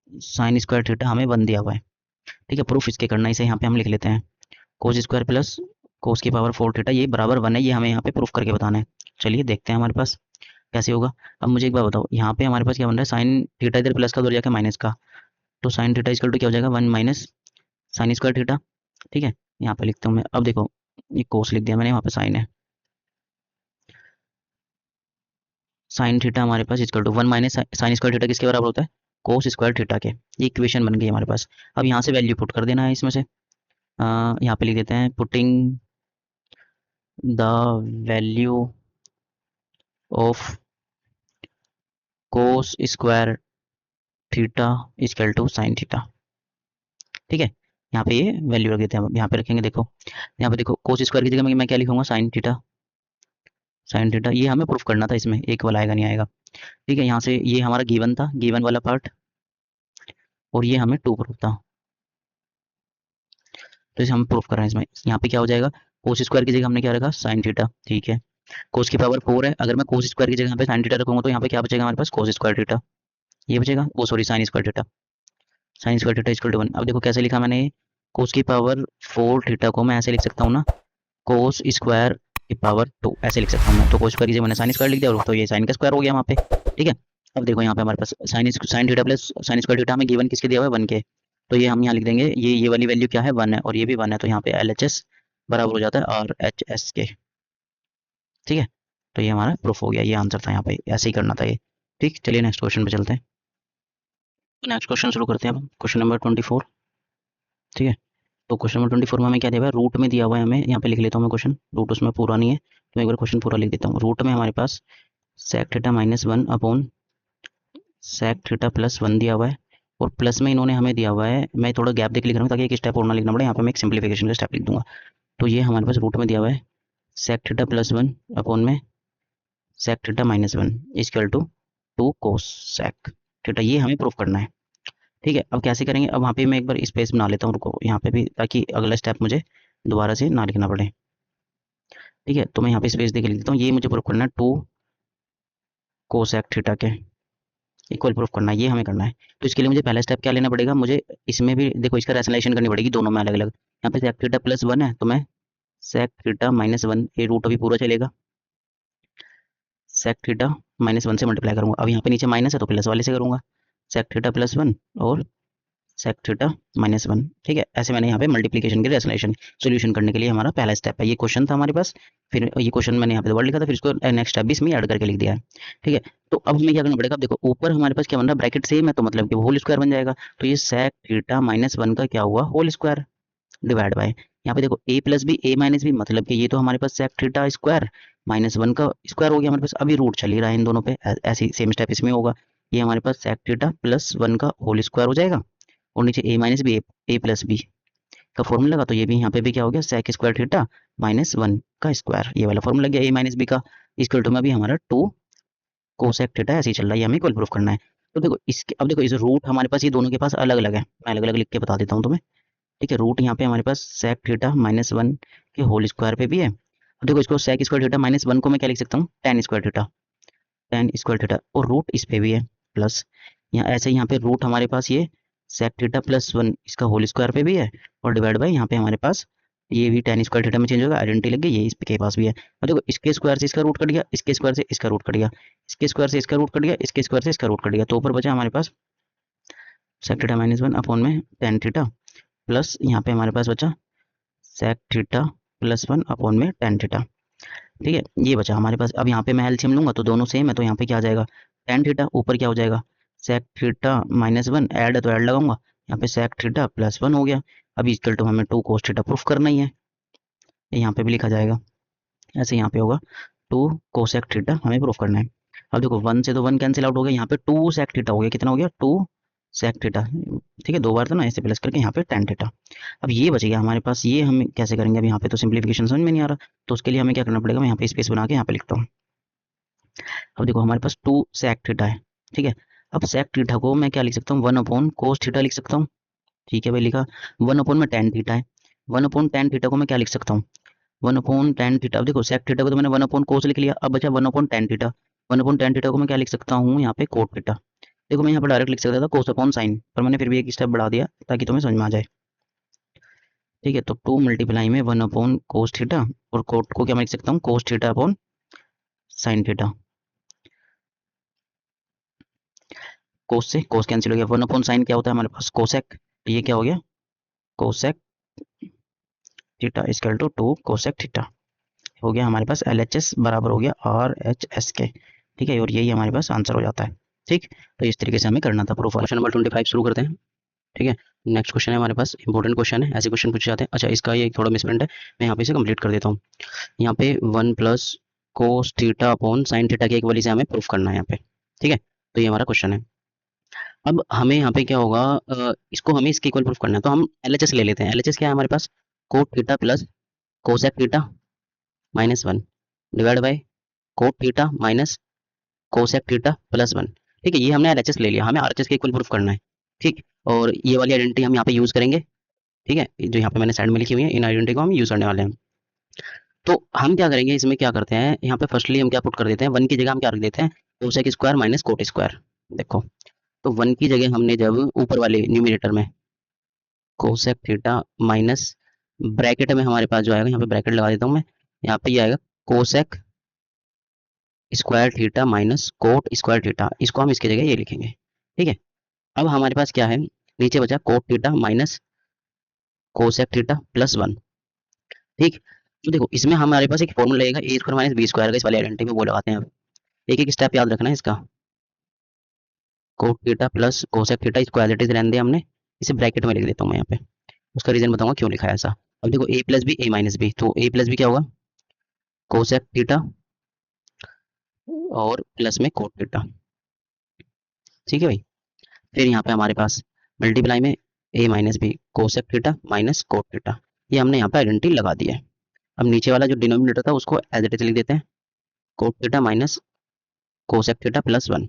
sine square theta हमें 1 दिया हुआ है। ठीक है, प्रूफ इसके करना है, इसे यहाँ पे हम लिख लेते हैं, कोस स्क्वायर प्लस कोस की पावर 4 थीटा ये बराबर 1 है, ये हमें यहाँ पे प्रूफ करके बताना है। चलिए देखते हैं हमारे पास कैसे होगा। अब मुझे एक बात बताओ, यहाँ पे हमारे पास क्या बन रहा है, साइन थीटा इधर प्लस का उधर जाके माइनस का, तो साइन थीटा इक्वल टू क्या हो जाएगा, 1 माइनस साइन स्क्वायर थीटा। ठीक है, यहाँ पे लिखता हूँ मैं। अब देखो, ये कोस लिख दिया मैंने, वहाँ पे साइन है, साइन थीटा हमारे पास equal to 1 minus sine square theta किसके बराबर होता है, कोस स्क्वायर थीटा के। ये इक्वेशन बन गई हमारे पास। अब यहाँ से वैल्यू पुट कर देना है इसमें से, यहाँ पे लिख देते हैं, putting the value of cos square theta equal to sine theta. ठीक है, यहाँ पे ये वैल्यू रख देते हैं। यहाँ पे रखेंगे, देखो यहाँ पे देखो, कोस स्क्वायर की जगह मैं क्या लिखूंगा, साइन थीटा। साइन थीटा ये हमें प्रूफ करना था, इसमें एक वाला आएगा नहीं आएगा। ठीक है, यहाँ से ये हमारा गिवन था, गिवन वाला पार्ट, और ये हमें टू प्रूफ था, तो इसे हम प्रूफ कर रहे हैं इसमें। यहाँ पे क्या हो जाएगा, कोस स्क्वायर की जगह हमने क्या रखा, साइन थीटा। ठीक है, कोस की पावर 4 है, अगर मैं कोस स्क्वायर की जगह यहाँ पे साइन थीटा रखूंगा तो यहाँ पे क्या बचेगा हमारे पास, कोस स्क्वायर थीटा ये बचेगा, वो sorry sine square theta. Sine square theta equal to 1। अब देखो कैसे लिखा मैंने, कोस की पावर 4 थीटा को मैं ऐसे लिख सकता हूँ ना, कोस स्क्वायर की पावर 2 ऐसे लिख सकता हूँ मैं। तो कोस स्क्वायर की जगह मैंने साइन स्क्वायर लिख दिया, और तो ये साइन का स्क्वायर हो गया वहाँ पे। ठीक है, अब देखो यहाँ पे हमारे पास sine theta plus sine square theta हमें गिवन किसके दिया हुआ है, 1 के। तो ये हम यहाँ लिख देंगे, ये वाली वैल्यू क्या है, 1 है, और ये भी 1 है, तो यहाँ पे LHS बराबर हो जाता है RHS के। ठीक है, तो ये हमारा प्रूफ हो गया, ये आंसर था, यहाँ पे ऐसे ही करना था ये। ठीक, चलिए नेक्स्ट क्वेश्चन पे चलते हैं। नेक्स्ट क्वेश्चन शुरू करते हैं अब, क्वेश्चन नंबर 24। ठीक है, तो क्वेश्चन नंबर 24 में हमें क्या दिया हुआ है, रूट में दिया हुआ है हमें। यहाँ पे लिख लेता हूँ मैं क्वेश्चन, रूट उसमें पूरा नहीं है तो मैं एक बार क्वेश्चन पूरा लिख देता हूँ। रूट में हमारे पास sec theta minus 1 upon sec theta plus 1 दिया हुआ है, और प्लस में इन्होंने हमें दिया हुआ है, मैं थोड़ा गैप देख लिख रहा हूँ ताकि एक स्टेप और ना लिखना पड़े। यहाँ पे मैं एक सिंप्लीफिकेशन का स्टेप लिख दूंगा। तो ये हमारे पास रूट में दिया हुआ है, सेक थीटा प्लस 1 अपॉन में sec theta minus 1 equal to 2 cos sec theta, ये हमें प्रूफ करना है। ठीक है, अब कैसे करेंगे, अब वहाँ पे मैं एक बार स्पेस बना लेता हूँ, रुको यहाँ पे भी, ताकि अगला स्टेप मुझे दोबारा से ना लिखना पड़े। ठीक है, तो मैं यहाँ पे स्पेस देके लिख देता हूँ, ये मुझे प्रूफ करना है 2 कोसेक थीटा के इक्वल प्रूफ करना है, ये हमें करना है। तो इसके लिए मुझे पहला स्टेप क्या लेना पड़ेगा, मुझे इसमें भी देखो इसका रेशनलाइजेशन करनी पड़ेगी दोनों में अलग अलग। यहाँ पे सेक थीटा प्लस 1 है, तो मैं सेक थीटा माइनस 1, ये रूट अभी पूरा चलेगा, सेक थीटा माइनस 1 से मल्टीप्लाई करूंगा। अब यहाँ पे नीचे माइनस है तो प्लस वाले से करूंगा, सेक थीटा प्लस 1 और सेक थीटा माइनस 1। ठीक है, ऐसे मैंने यहाँ पे मल्टीप्लिकेशन के रेशनलाइजेशन सोल्यूशन करने के लिए हमारा पहला स्टेप है। ये क्वेश्चन था हमारे पास, फिर ये क्वेश्चन मैंने यहाँ पे वर्ड लिखा था, फिर इसको नेक्स्ट स्टेप भी इसमें ऐड करके लिख दिया है। ठीक है, तो अब हमें क्या करना पड़ेगा, अब देखो ऊपर हमारे पास क्या बन रहा है, ब्रैकेट सेम है, तो मतलब कि होल स्क्वायर बन जाएगा। तो ये सेक थीटा माइनस 1 का क्या हुआ, होल स्क्वायर डिवाइड बाय, यहाँ पे देखो a plus b a minus b, मतलब कि ये तो हमारे पास सेक थीटा स्क्वायर माइनस 1 का स्क्वायर हो गया हमारे पास। अभी रूट चल ही रहा है इन दोनों पे, ऐसे सेम स्टेप इसमें होगा। ये हमारे पास सेक थीटा प्लस 1 का होल स्क्वायर हो जाएगा, और नीचे a minus b a plus B का फॉर्मूला लगा, तो ये भी यहाँ पे भी क्या हो गया, सेक स्क्वायर थीटा माइनस 1 का स्क्वायर, ये वाला फॉर्मूला लग गया। a माइनस बी का इक्वल टू में भी हमारा 2 कोसेक थीटा ऐसे ही चल रहा है, ये हमें इक्वल प्रूफ करना है। तो देखो इसके, अब देखो इस रूट हमारे पास ये दोनों के पास अलग अलग है, मैं अलग अलग लिख के बता देता हूँ तुम्हें। ठीक है, रूट यहाँ पे हमारे पास सेक थीटा माइनस 1 के होल स्क्वायर पे भी है, अब देखो इसको sec स्क्वायर थीटा माइनस 1 को मैं क्या लिख सकता हूँ, tan स्क्वायर थीटा, और रूट इस पे भी है प्लस, यहाँ ऐसे यहाँ पे रूट हमारे पास ये sec थीटा प्लस 1 इसका होल स्क्वायर पे भी है, और डिवाइड बाई यहाँ पे हमारे पास ये भी tan स्क्वायर थीटा में चेंज होगा, आइडेंटिटी लग गई, ये इसके पास भी है। और देखो इसके स्क्वायर से इसका रूट कट गया, इसके स्क्वायर से इसका रूट कट गया, इसके स्क्वायर से इसका रूट कट गया, इसके स्क्वायर से इसका रूट कट गया, तो ऊपर बचा हमारे पास sec थीटा माइनस 1 अपॉन में tan थीटा प्लस यहाँ पे हमारे पास बचा sec थीटा प्लस 1 अपॉन में tan थीटा। ठीक है, ये बचा हमारे पास। अब यहाँ पे मैं एलसीएम लूंगा तो दोनों सेम है, तो यहाँ पे क्या आ जाएगा, tan थीटा ऊपर क्या हो जाएगा, sec थीटा माइनस 1, ऐड है तो ऐड लगाऊंगा, यहाँ पे sec थीटा प्लस 1 हो गया। अब इक्वल टू हमें 2 cos थीटा प्रूफ करना ही है, यहाँ पे भी लिखा जाएगा ऐसे, यहाँ पे होगा 2 cosec थीटा हमें प्रूफ करना है। अब देखो 1 से तो 1 कैंसिल आउट हो गया, यहाँ पे 2 sec थीटा हो गया, कितना हो गया 2 sec थीटा, ठीक है, 2 बार था ना, ऐसे प्लस करके यहाँ पे tan थीटा। अब ये बच गया हमारे पास, ये हम कैसे करेंगे, अब यहाँ पे तो सिंप्लीफिकेशन समझ में नहीं आ रहा, तो उसके लिए हमें क्या करना पड़ेगा, मैं यहाँ पे स्पेस बना के यहाँ पे लिखता हूँ। अब देखो हमारे पास 2 sec थीटा है, ठीक है, अब sec थीटा को मैं क्या लिख सकता हूँ, 1 अपॉन cos थीटा लिख सकता हूँ, ठीक है भाई लिखा, 1 अपॉन में tan थीटा है, 1 अपॉन tan थीटा को मैं क्या लिख सकता हूँ, 1 अपॉन tan थीटा। अब देखो sec थीटा को तो मैंने 1 अपॉन cos लिख लिया, अब बचा 1 upon tan theta, 1 upon tan theta को मैं क्या लिख सकता हूँ यहाँ पे cot थीटा। देखो मैं यहाँ पर डायरेक्ट लिख सकता था cos अपॉन साइन, पर मैंने फिर भी एक स्टेप बढ़ा दिया ताकि तुम्हें समझ में आ जाए। ठीक है, तो 2 मल्टीप्लाई में 1 अपॉन cos थीटा, और cot को क्या मैं लिख सकता हूँ cos theta upon sine theta. cos से cos कैंसिल हो गया, 1 अपॉन साइन क्या होता है हमारे पास cosec, ये क्या हो गया cosec theta equal to 2 cosec theta. हो गया हमारे पास LHS बराबर हो गया RHS के, ठीक है, और यही हमारे पास आंसर हो जाता है। ठीक, तो इस तरीके से हमें करना था प्रूफ। क्वेश्चन नंबर 25 शुरू करते हैं। ठीक है, नेक्स्ट क्वेश्चन है हमारे पास, इंपॉर्टेंट क्वेश्चन है, ऐसे क्वेश्चन पूछे जाते हैं। अच्छा, इसका ये थोड़ा मिसप्रिंट है, मैं यहाँ पे इसे कंप्लीट कर देता हूँ। यहाँ पे 1 plus cos theta upon sine theta की एक वैल्यू से हमें प्रूफ करना है यहाँ पे। ठीक है, तो ये हमारा क्वेश्चन है। अब हमें यहाँ पे क्या होगा, इसको हमें इसके इक्वल प्रूफ करना है, तो हम LHS ले लेते हैं। LHS क्या है हमारे पास, cot theta plus cosec theta minus 1 divide by cot theta minus cosec theta plus 1। ठीक है, ये हमने LHS ले लिया, हमें RHS के इक्वल प्रूफ करना है। ठीक, और ये वाली आइडेंटिटी हम यहाँ पे यूज़ करेंगे। ठीक है, जो यहाँ पे मैंने साइड में लिखी हुई है, इन आइडेंटिटी को हम यूज़ करने वाले हैं। तो हम क्या करेंगे, इसमें क्या करते हैं, यहाँ पे फर्स्टली हम क्या पुट कर देते हैं, 1 की जगह हम क्या रख देते हैं, cosec square minus cot square. देखो, तो 1 की जगह हमने जब ऊपर वाले न्यूमिनेटर में कोसेक थीटा माइनस ब्रैकेट में हमारे पास जो आएगा, यहाँ पे ब्रैकेट लगा देता हूँ मैं, यहाँ पे ये आएगा cosec square theta minus cot square theta, इसको हम इसकी जगह ये लिखेंगे। ठीक है, अब हमारे पास क्या है, नीचे बचा coat theta minus cosec theta plus 1। ठीक, तो देखो इसमें हमारे पास एक फॉर्मूला लगेगा ए स्क्वायर माइनस बी स्क्वायर का, इस वाले आइडेंटिटी में वो लगाते हैं। अब एक एक स्टेप याद रखना है इसका, coat theta plus cosec theta, इसको एज इट इज रहने दिया हमने, इसे ब्रैकेट में लिख देता हूँ मैं यहाँ पे, उसका रीजन बताऊंगा क्यों लिखा है ऐसा। अब देखो ए plus b a minus B, तो ए प्लस बी क्या होगा कोसेक थीटा और प्लस में कोट थीटा। ठीक है भाई, फिर यहाँ पे हमारे पास मल्टीप्लाई में A minus B cosec theta minus cot theta, ये हमने यहाँ पे आइडेंटिटी लगा दी है। अब नीचे वाला जो डिनोमिनेटर था उसको एज इट इज लिख देते हैं, coat theta minus cosec theta plus 1।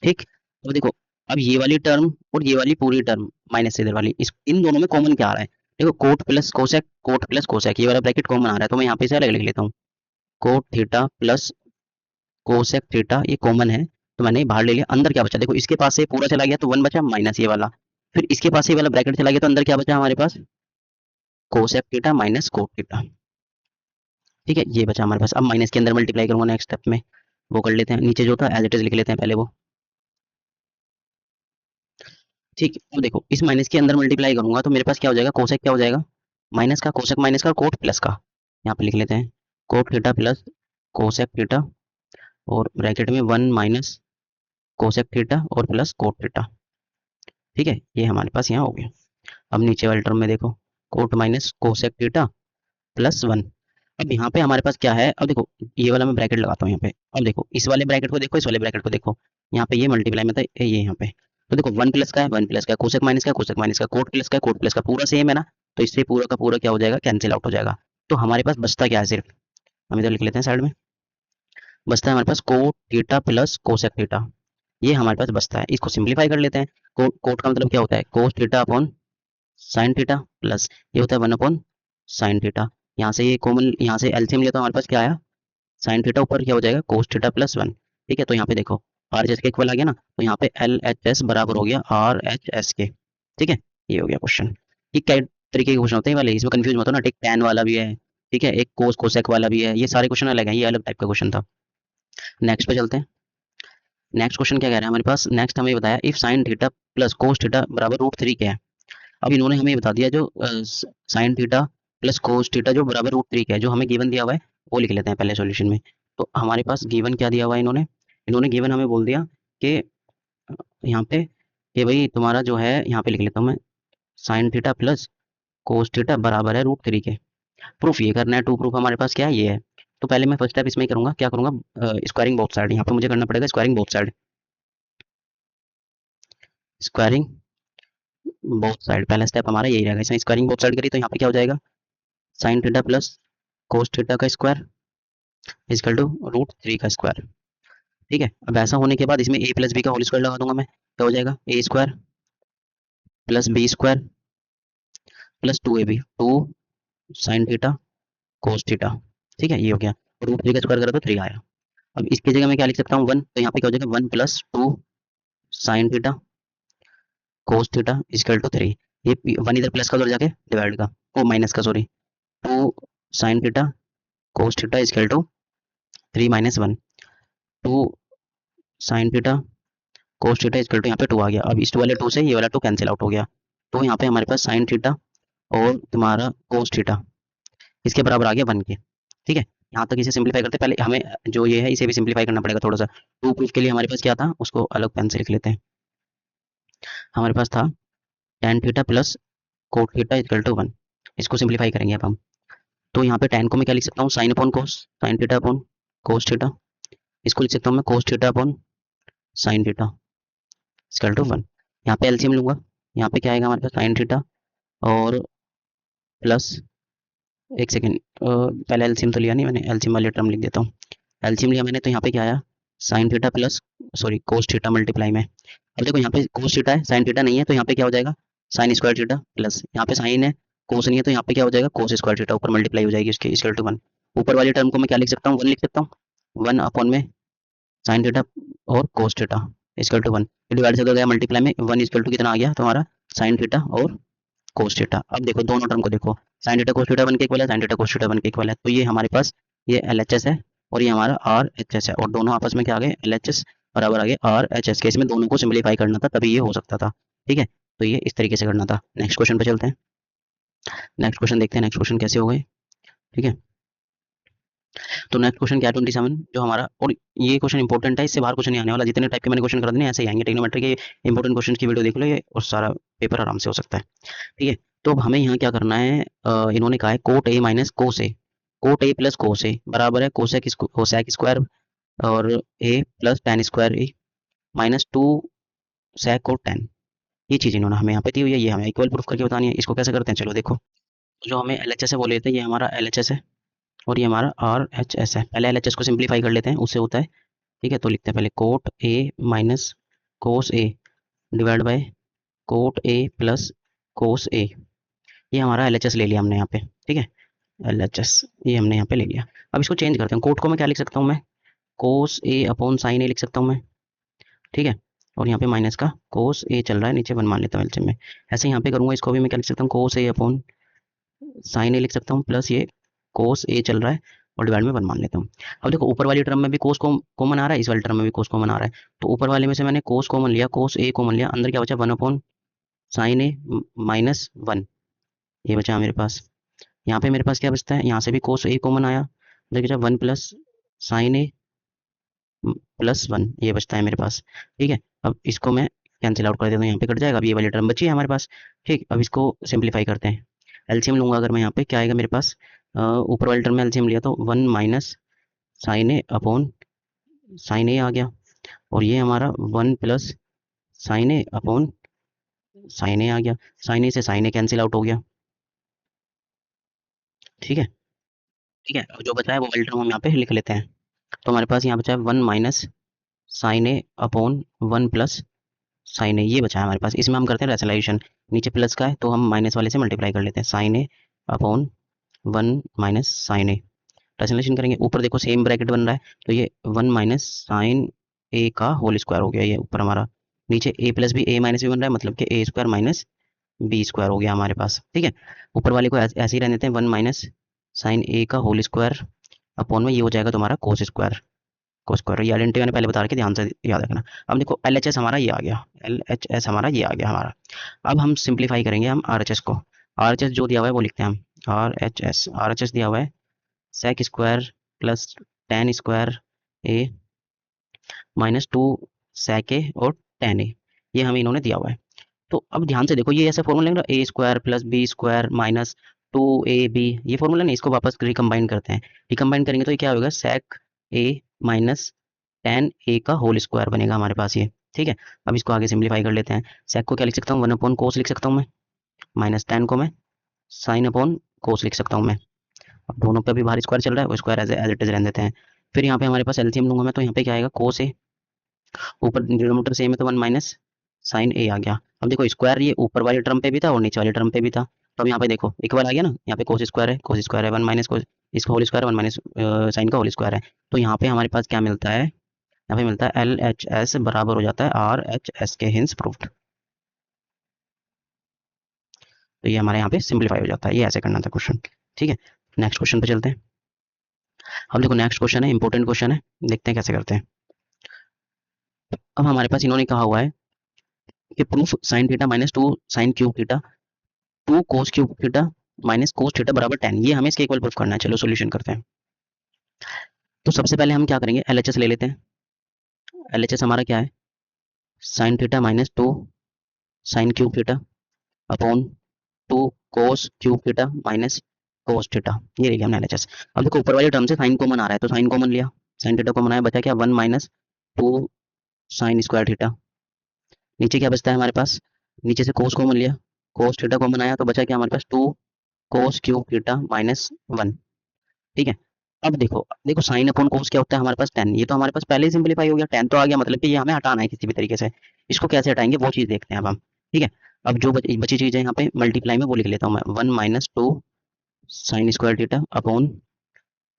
ठीक, तो देखो अब ये वाली टर्म और ये वाली पूरी टर्म माइनस से इधर वाली, इस इन दोनों में कॉमन क्या आ रहा है, देखो कोट प्लस कोसेक, ये वाला ब्रैकेट कॉमन आ रहा है, तो मैं यहाँ पे इसे अलग लिख लेता हूँ, coat theta plus cosec theta ये कॉमन है, तो मैंने बाहर ले लिया। अंदर क्या बचा, देखो इसके पास से पूरा चला गया तो 1 बचा माइनस ये वाला, फिर इसके पास से ये वाला ब्रैकेट चला गया तो अंदर क्या बचा हमारे पास cosec theta minus cot theta. ठीक है, ये बचा हमारे पास। अब माइनस के अंदर मल्टीप्लाई करूंगा नेक्स्ट स्टेप में, वो कर लेते हैं, नीचे जो था एज इट इज लिख लेते हैं पहले वो। ठीक, अब देखो इस माइनस के अंदर मल्टीप्लाई करूंगा तो मेरे पास क्या हो जाएगा, कोसेक क्या हो जाएगा माइनस का, कोसेक माइनस का, कोट प्लस का, यहाँ पे लिख लेते हैं coat theta plus cosec theta और ब्रैकेट में 1 माइनस कोसेक थीटा और प्लस कोट थीटा। ठीक है, ये हमारे पास यहाँ हो गया। अब नीचे वाले टर्म में देखो cot minus cosec theta plus 1। अब यहाँ पे हमारे पास क्या है, अब देखो ये वाला मैं ब्रैकेट लगाता हूँ यहाँ पे, अब देखो इस वाले ब्रैकेट को देखो, इस वाले ब्रैकेट को देखो, यहाँ पे ये मल्टीप्लाई में था ये यहाँ पे, तो देखो 1 प्लस का है 1 प्लस का, कोसेक माइनस का कोसेक माइनस का, कोट प्लस का कोट प्लस का, पूरा सेम है ना, तो इससे पूरा का पूरा क्या हो जाएगा, कैंसिल आउट हो जाएगा। तो हमारे पास बचता क्या है, सिर्फ हम इधर लिख लेते हैं साइड में, बचता है हमारे पास cot theta plus cosec theta, ये हमारे पास बचता है। इसको सिंप्लीफाई कर लेते हैं, कोट का मतलब क्या होता है कोस theta upon sine theta plus ये होता है 1 अपॉन साइन थीटा, यहाँ से ये कॉमन, यहाँ से एलसीएम लिया तो हमारे पास क्या आया, साइन थीटा ऊपर क्या हो जाएगा कोस थीटा प्लस 1। ठीक है, तो यहाँ पे देखो आर एच एस के इक्वल आ गया ना, तो यहाँ पे एल एच एस बराबर हो गया आर एच एस के। ठीक है, ये हो गया क्वेश्चन। ये क्या तरीके के क्वेश्चन होते हैं वाले, इसमें कंफ्यूज मत हो ना, एक टैन वाला भी है, ठीक है, एक कोस कोसेक वाला भी है, ये सारे क्वेश्चन अलग हैं, ये अलग टाइप का क्वेश्चन था। नेक्स्ट पे चलते हैं। नेक्स्ट क्वेश्चन क्या कह रहा है हमारे पास, नेक्स्ट हमें बताया if sign theta plus cos theta बराबर रूट 3 क्या है। अब इन्होंने हमें बता दिया जो sign theta plus cos theta जो बराबर रूट 3 का है, जो हमें गिवन दिया हुआ है वो लिख लेते हैं पहले सॉल्यूशन में। तो हमारे पास गिवन क्या दिया हुआ है इन्होंने, इन्होंने गिवन हमें बोल दिया कि यहाँ पे कि भाई तुम्हारा जो है, यहाँ पे लिख लेता हूँ मैं, sign theta plus cos theta बराबर है रूट 3 के। प्रूफ ये करना है, टू प्रूफ हमारे पास क्या है, ये है। तो पहले मैं फर्स्ट स्टेप इसमें ही करूंगा, क्या करूंगा, स्क्वायरिंग बोथ साइड, यहाँ पे मुझे करना पड़ेगा squaring both side, squaring both side पहला स्टेप हमारा यही रहेगा। इसमें स्क्वायरिंग बोथ साइड करी तो यहाँ पे क्या हो जाएगा, sign theta plus cos theta का स्क्वायर इजकल टू रूट 3 का स्क्वायर। ठीक है, अब ऐसा होने के बाद इसमें ए प्लस बी का होल स्क्वायर लगा दूंगा मैं, क्या हो जाएगा A square plus B square plus 2ab, 2 sine theta cos theta. ठीक है, ये हो गया, रूट 3 का स्क्वायर करा तो 3 आया। अब इसकी जगह मैं क्या लिख सकता हूँ 1, तो यहाँ पे क्या हो जाएगा 1 plus 2 sine theta cos theta equal to 3। ये 1 इधर प्लस का उधर जाके डिवाइड का, ओ माइनस का sorry, 2 sine theta cos theta equal to 3 minus 1, 2 sine theta cos theta equal to यहाँ पे 2 आ गया। अब इस वाले 2 से ये वाला 2 कैंसिल आउट हो गया, तो यहाँ पे हमारे पास साइन थीटा और तुम्हारा कोस थीटा इसके बराबर आ गया 1 के। ठीक है, यहाँ तक इसे सिंपलीफाई करते पहले हमें जो ये है इसे भी सिंपलीफाई करना पड़ेगा थोड़ा सा। टू प्रूफ के लिए हमारे पास क्या था, उसको अलग पेन से लिख लेते हैं। हमारे पास था tan theta plus cot theta equal to 1, इसको सिंपलीफाई करेंगे अब हम। तो यहाँ पे tan को मैं क्या लिख सकता हूँ, sine upon cos, sine theta upon cos theta, इसको लिख सकता हूँ मैं cos theta upon sine theta equal to 1। यहाँ पे एलसीएम लूंगा, यहाँ पे क्या आएगा हमारे पास साइन थीटा और प्लस, एक सेकेंड, पहले एलसीएम तो लिया नहीं मैंने, एलसीएम वाले टर्म लिख देता हूँ। एलसीएम लिया मैंने तो यहाँ पे क्या आया, sign theta plus sorry cos theta multiply में। अब देखो यहाँ पे कोस थीटा है, साइन थीटा नहीं है, तो यहाँ पे क्या हो जाएगा साइन स्क्वायर थीटा प्लस, यहाँ पे साइन है कोस नहीं है, तो यहाँ पे क्या हो जाएगा कोस स्क्वायर थीटा, ऊपर मल्टीप्लाई हो जाएगी इसके इक्वल टू 1। ऊपर वाली टर्म को मैं क्या लिख सकता हूँ, 1 लिख सकता हूँ, 1 अपॉन में साइन थीटा और cos theta equal to 1, divide से हो गया मल्टीप्लाई में, 1 इक्वल टू कितना आ गया तुम्हारा साइन थीटा और कोस थीटा। अब देखो दोनों टर्म को देखो, साइन थीटा कोस थीटा 1 के इक्वल है, साइन थीटा कोस थीटा 1 के इक्वल है, तो ये हमारे पास ये एलएचएस है और ये हमारा आरएचएस है, और दोनों आपस में क्या आ गए एलएचएस बराबर आ गए आरएचएस के। इसमें दोनों को सिंपलीफाई करना था तभी ये हो सकता था। ठीक है, तो ये इस तरीके से करना था। नेक्स्ट क्वेश्चन पे चलते हैं, नेक्स्ट क्वेश्चन देखते हैं नेक्स्ट क्वेश्चन कैसे हो गए। ठीक है, तो नेक्स्ट क्वेश्चन क्या है 27 जो हमारा, और ये क्वेश्चन इंपॉर्टेंट है, इससे बाहर कुछ नहीं आने वाला, जितने टाइप के मैंने क्वेश्चन करा देने ऐसे ही आएंगे, ट्रिग्नोमेट्री के इंपॉर्टेंट क्वेश्चन की वीडियो देख लो ये, और सारा पेपर आराम से हो सकता है। ठीक है, तो अब हमें यहाँ क्या करना है, इन्होंने कहा है cot A minus cos A, cot A plus cos A बराबर है कोसेक स्क्वायर और A plus tan square A minus 2 sec cot tan. ये चीज़ इन्होंने हमें यहाँ पे दी हुई है, ये हमें इक्वल प्रूफ करके बतानी है। इसको कैसे करते हैं चलो देखो, जो हमें एलएचएस है वो लेते हैं, ये हमारा एलएचएस है और ये हमारा आरएचएस है। पहले एलएचएस को सिंपलीफाई कर लेते हैं, उससे होता है। ठीक है, तो लिखते हैं पहले cot A minus cos A divide by cot A plus cos A, ये हमारा एलएचएस ले लिया हमने यहाँ पे। ठीक है, एलएचएस ये हमने यहाँ पे ले लिया। अब इसको चेंज करते हैं, कोट को मैं क्या लिख सकता हूँ, मैं कोस ए अपॉन साइन ए लिख सकता हूँ मैं। ठीक है, और यहाँ पे माइनस का कोस ए चल रहा है, नीचे 1 मान लेता हूँ एलसीएम में। ऐसे यहाँ पे करूँगा, इसको भी मैं क्या लिख सकता हूँ, कोस ए अपॉन साइन ए लिख सकता हूँ, प्लस ये कोस ए चल रहा है और डिवाइड में 1 मान लेता हूँ। अब देखो ऊपर वाली टर्म में भी कोस कॉमन आ रहा है, इस वाली टर्म में भी कोस कॉमन आ रहा है, तो ऊपर वाले में से मैंने कोस कॉमन लिया, कोस ए कॉमन लिया, अंदर क्या बचा 1 अपॉन साइन ए माइनस 1, ये बचा मेरे पास। यहाँ पे मेरे पास क्या बचता है, यहाँ से भी कोस ए कॉमन आया, इधर बचा 1 प्लस साइन ए प्लस 1, ये बचता है मेरे पास। ठीक है, अब इसको मैं कैंसिल आउट कर देता हूँ, यहाँ पे कट जाएगा, अब ये वाली टर्म बची है हमारे पास। ठीक, अब इसको सिंपलीफाई करते हैं, एलसीएम लूंगा अगर मैं यहाँ पे, क्या आएगा मेरे पास, ऊपर वाली टर्म में एलसीएम लिया तो 1 माइनस साइन ए अपॉन साइन ए आ गया, और ये हमारा 1 प्लस साइन ए अपॉन साइन ए आ गया, साइन ए से साइन ए कैंसिल आउट हो गया। ठीक है, ठीक है, जो बचा है वो वाली टर्म हम यहाँ पे लिख लेते हैं। तो हमारे पास यहाँ बचा है 1 माइनस साइन ए अपॉन 1 प्लस साइन ए, ये बचा है हमारे पास। इसमें हम करते हैं रैशनलाइजेशन, नीचे प्लस का है तो हम माइनस वाले से मल्टीप्लाई कर लेते हैं, साइन ए अपॉन 1 माइनस साइन ए, ट्रांसलेशन करेंगे ऊपर देखो सेम ब्रैकेट बन रहा है, तो ये 1 माइनस साइन ए का होल स्क्वायर हो गया ये ऊपर हमारा, नीचे ए plus b a minus B बन रहा है, मतलब कि a square minus B square हो गया हमारे पास। ठीक है, ऊपर वाले को ऐसे ही रहने देते हैं, 1 माइनस साइन ए का होल स्क्वायर अपॉन में ये हो जाएगा तुम्हारा कोस स्क्वायर, कोस स्क्वायर। ये आइडेंटिटी मैंने पहले बता रखी, ध्यान से याद रखना। अब देखो एल एच एस हमारा ये आ गया, एल एच एस हमारा ये आ गया हमारा। अब हम सिंप्लीफाई करेंगे हम आर एच एस को, आर एच एस जो दिया हुआ है वो लिखते हैं हम, आर एच एस दिया हुआ है sec square plus tan square A minus two sec A और टेन ए, ये हमें इन्होंने दिया हुआ है। तो अब ध्यान से देखो, ये ऐसा फॉर्मूला लेंगे, a square plus B square minus two a b, ये फॉर्मूला नहीं, इसको वापस रिकम्बाइन करते हैं। रिकम्बाइन करेंगे तो ये क्या होगा, सेक ए माइनस टेन ए का होल स्क्वायर बनेगा हमारे पास ये। ठीक है, अब इसको आगे सिंप्लीफाई कर लेते हैं। सेक को क्या लिख सकता हूँ, 1 अपॉन कोस लिख सकता हूँ मैं, माइनस टेन को मैं साइन अपॉन कोस लिख सकता हूँ मैं। अब दोनों पे भी बाहर स्क्वायर चल रहा है, वो स्क्वायर एज इट इज रहने देते हैं। फिर यहाँ पे हमारे पास एलसीएम लूंगा मैं, तो यहाँ पे क्या आएगा, कोस ए, ऊपर डिनोमिनेटर सेम है तो 1 माइनस साइन ए आ गया। अब देखो स्क्वायर ये ऊपर वाले टर्म पे भी था और नीचे वाले टर्म पे भी था, तो अब यहाँ पे देखो एक बार आ गया ना, यहाँ पे कोस स्क्वायर है, कोस स्क्वायर है, 1 माइनस कोस, इसका होल स्क्वायर 1 माइनस साइन का होल स्क्वायर है। तो यहाँ पे हमारे पास क्या मिलता है, यहाँ पे मिलता है एल एच एस बराबर हो जाता है आर एच एस के, हिंस प्रूफ्ड। तो ये हमारे यहाँ पे सिंप्लीफाई हो जाता है, ये ऐसे करना था क्वेश्चन। ठीक है, नेक्स्ट क्वेश्चन पे चलते हैं। अब देखो नेक्स्ट क्वेश्चन है, इंपॉर्टेंट क्वेश्चन है, देखते हैं कैसे करते हैं। अब हमारे पास इन्होंने कहा हुआ है कि proof sign theta minus two sine cube theta two cos cube theta minus cos theta बराबर 10, ये हमें इसके इक्वल प्रूफ करना है। चलो सॉल्यूशन करते हैं। तो सबसे पहले हम क्या करेंगे, एलएचएस ले लेते हैं। एलएचएस हमारा क्या है, sine theta minus two sine cube theta upon two cos cube theta minus cos theta, ये रहेगा हमने एलएचएस। अब देखो ऊपर वाले टर्म से साइन कॉमन आ रहा है, तो साइन कॉमन लिया, साइन थीटा कॉमन आया, बचा क्या 1 minus two sine square theta. नीचे क्या बचता है हमारे पास, नीचे से कोस कॉमन लिया, कोस थीटा कॉमन आया, तो बचा क्या हमारे पास 2 कोस क्यूब थीटा माइनस 1। ठीक है, अब देखो देखो साइन अपॉन कोस क्या होता है हमारे पास 10, ये तो हमारे पास पहले ही सिंपलीफाई हो गया, 10 तो आ गया, मतलब कि ये हमें हटाना है किसी भी तरीके से। इसको कैसे हटाएंगे वो चीज़ देखते हैं अब हम। ठीक है, अब जो बची चीज़ है यहाँ पे मल्टीप्लाई में वो लिख लेता हूँ मैं, 1 minus two sine square theta upon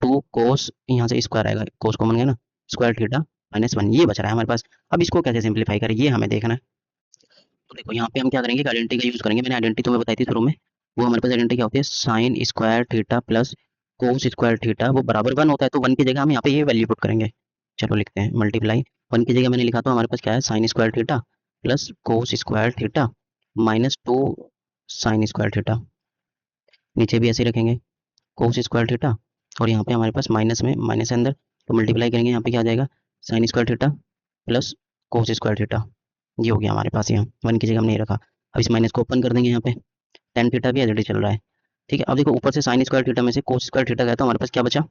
two cos, यहाँ से स्क्वायर आएगा, कोस कॉमन गया ना, स्क्वायर थीटा माइनस 1, ये बच रहा है हमारे पास। अब इसको कैसे सिंपलीफाई करें ये हमें देखना है। तो देखो यहाँ पे हम क्या करेंगे, आइडेंटिटी का यूज करेंगे, मैंने आइडेंटिटी तुम्हें बताई थी शुरू में, वो हमारे पास आइडेंटिटी क्या होती है, sine square theta plus cos square theta वो बराबर 1 होता है, तो 1 की जगह हम यहाँ पे ये वैल्यू पुट करेंगे। चलो लिखते हैं मल्टीप्लाई, 1 की जगह मैंने लिखा, तो हमारे पास क्या है, sine square theta plus cos square theta minus two sine square theta, नीचे भी ऐसे ही रखेंगे कोस स्क्वायर थीटा, और यहाँ पे हमारे पास माइनस में माइनस है अंदर, तो मल्टीप्लाई करेंगे, यहाँ पे क्या आ जाएगा, sign square theta plus cos square theta, ये हो गया हमारे पास, यहाँ 1 की जगह हमने ये रखा। अब इस माइनस को ओपन कर देंगे, यहाँ पे टेन थीटा भी एलरेडी चल रहा है। ठीक है, अब देखो ऊपर से साइन स्क्वायर थीटा में से कोस स्क्वायर थीटा गया, तो हमारे पास क्या बचा,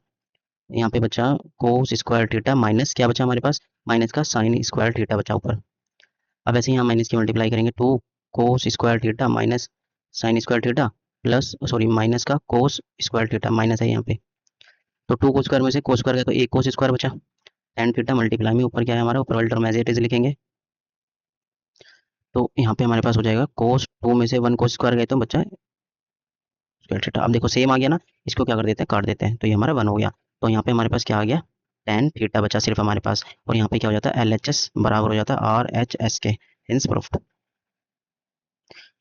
यहाँ पे बचा कोस स्क्वायर थीटा माइनस क्या बचा हमारे पास, माइनस का साइन स्क्वायर थीटा बचा ऊपर। अब ऐसे ही यहाँ माइनस की मल्टीप्लाई करेंगे, two cos square theta minus sine square theta plus sorry minus का कोस स्क्वायर थीटा, माइनस है यहाँ पे, तो टू कोस स्क्वायर में से कोस स्क्वायर गया तो एक कोस स्क्वायर बचा, टेन थीटा मल्टीप्लाई में ऊपर क्या है हमारा, ऊपर वाला टर्म एज इट इज लिखेंगे, तो यहाँ पे हमारे पास हो जाएगा कोस टू में से 1 कोस स्क्वायर गए तो बचा स्क्वायर थीटा। अब देखो सेम आ गया ना, इसको क्या कर देते हैं, काट देते हैं, तो ये हमारा 1 हो गया। तो यहाँ पे हमारे पास क्या आ गया, टेन थीटा बचा सिर्फ हमारे पास, और यहाँ पे क्या हो जाता है, एल एच एस बराबर हो जाता है आर एच एस के, हिंस प्रूफ्ड,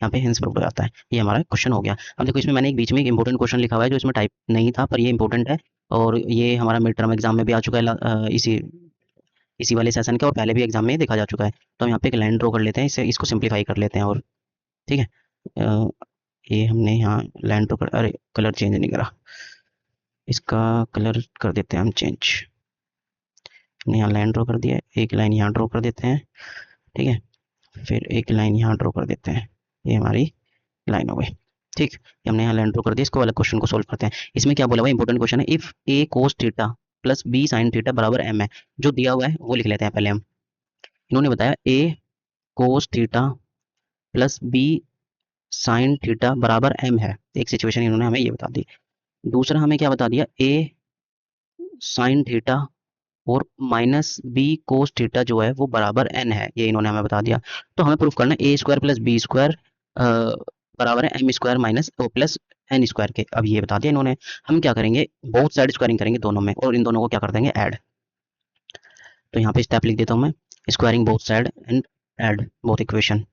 यहाँ पे हिंस प्रूफ्ड हो जाता है। ये हमारा क्वेश्चन हो गया। अब देखो इसमें मैंने एक बीच में एक इंपॉर्टेंट क्वेश्चन लिखा हुआ है जो इसमें टाइप नहीं था, पर ये इंपॉर्टेंट है, और ये हमारा मिड टर्म एग्जाम में भी आ चुका है, इसी वाले सेशन के, और पहले भी एग्जाम में देखा जा चुका है। तो हम यहाँ पे एक लाइन ड्रॉ कर लेते हैं, इसे इसको सिंप्लीफाई कर लेते हैं, और ठीक है, ये हमने यहाँ लाइन ड्रॉ कर, अरे कलर चेंज नहीं करा, इसका कलर कर देते हैं हम चेंज, हमने यहाँ लाइन ड्रॉ कर दिया है, एक लाइन यहाँ ड्रॉ कर देते हैं, ठीक है, फिर एक लाइन यहाँ ड्रॉ कर देते हैं, ये हमारी लाइन हो गई। ठीक, हमने यहाँ लाइन ड्रॉ कर दिया, इसको वाला क्वेश्चन को सोल्व करते हैं। इसमें क्या बोला हुआ है, इंपॉर्टेंट क्वेश्चन है, if a cos theta plus b sine theta बराबर एम है, जो दिया हुआ है वो लिख लेते हैं पहले हम। इन्होंने बताया a cos theta plus b sine theta बराबर एम है, एक सिचुएशन इन्होंने हमें ये बता दी। दूसरा हमें क्या बता दिया, ए साइन थीटा और माइनस बी कोस थीटा जो है वो बराबर एन है, ये इन्होंने हमें बता दिया। तो हमें प्रूफ करना है ए स्क्वायर प्लस बी स्क्वायर बराबर है m square minus o plus n square के। अब ये बता दिया इन्होंने, हम क्या करेंगे, बोथ साइड स्क्वायरिंग करेंगे दोनों में, और इन दोनों को क्या कर देंगे, ऐड। तो यहाँ पे स्टेप लिख देता हूँ मैं, squaring both side and add both equation.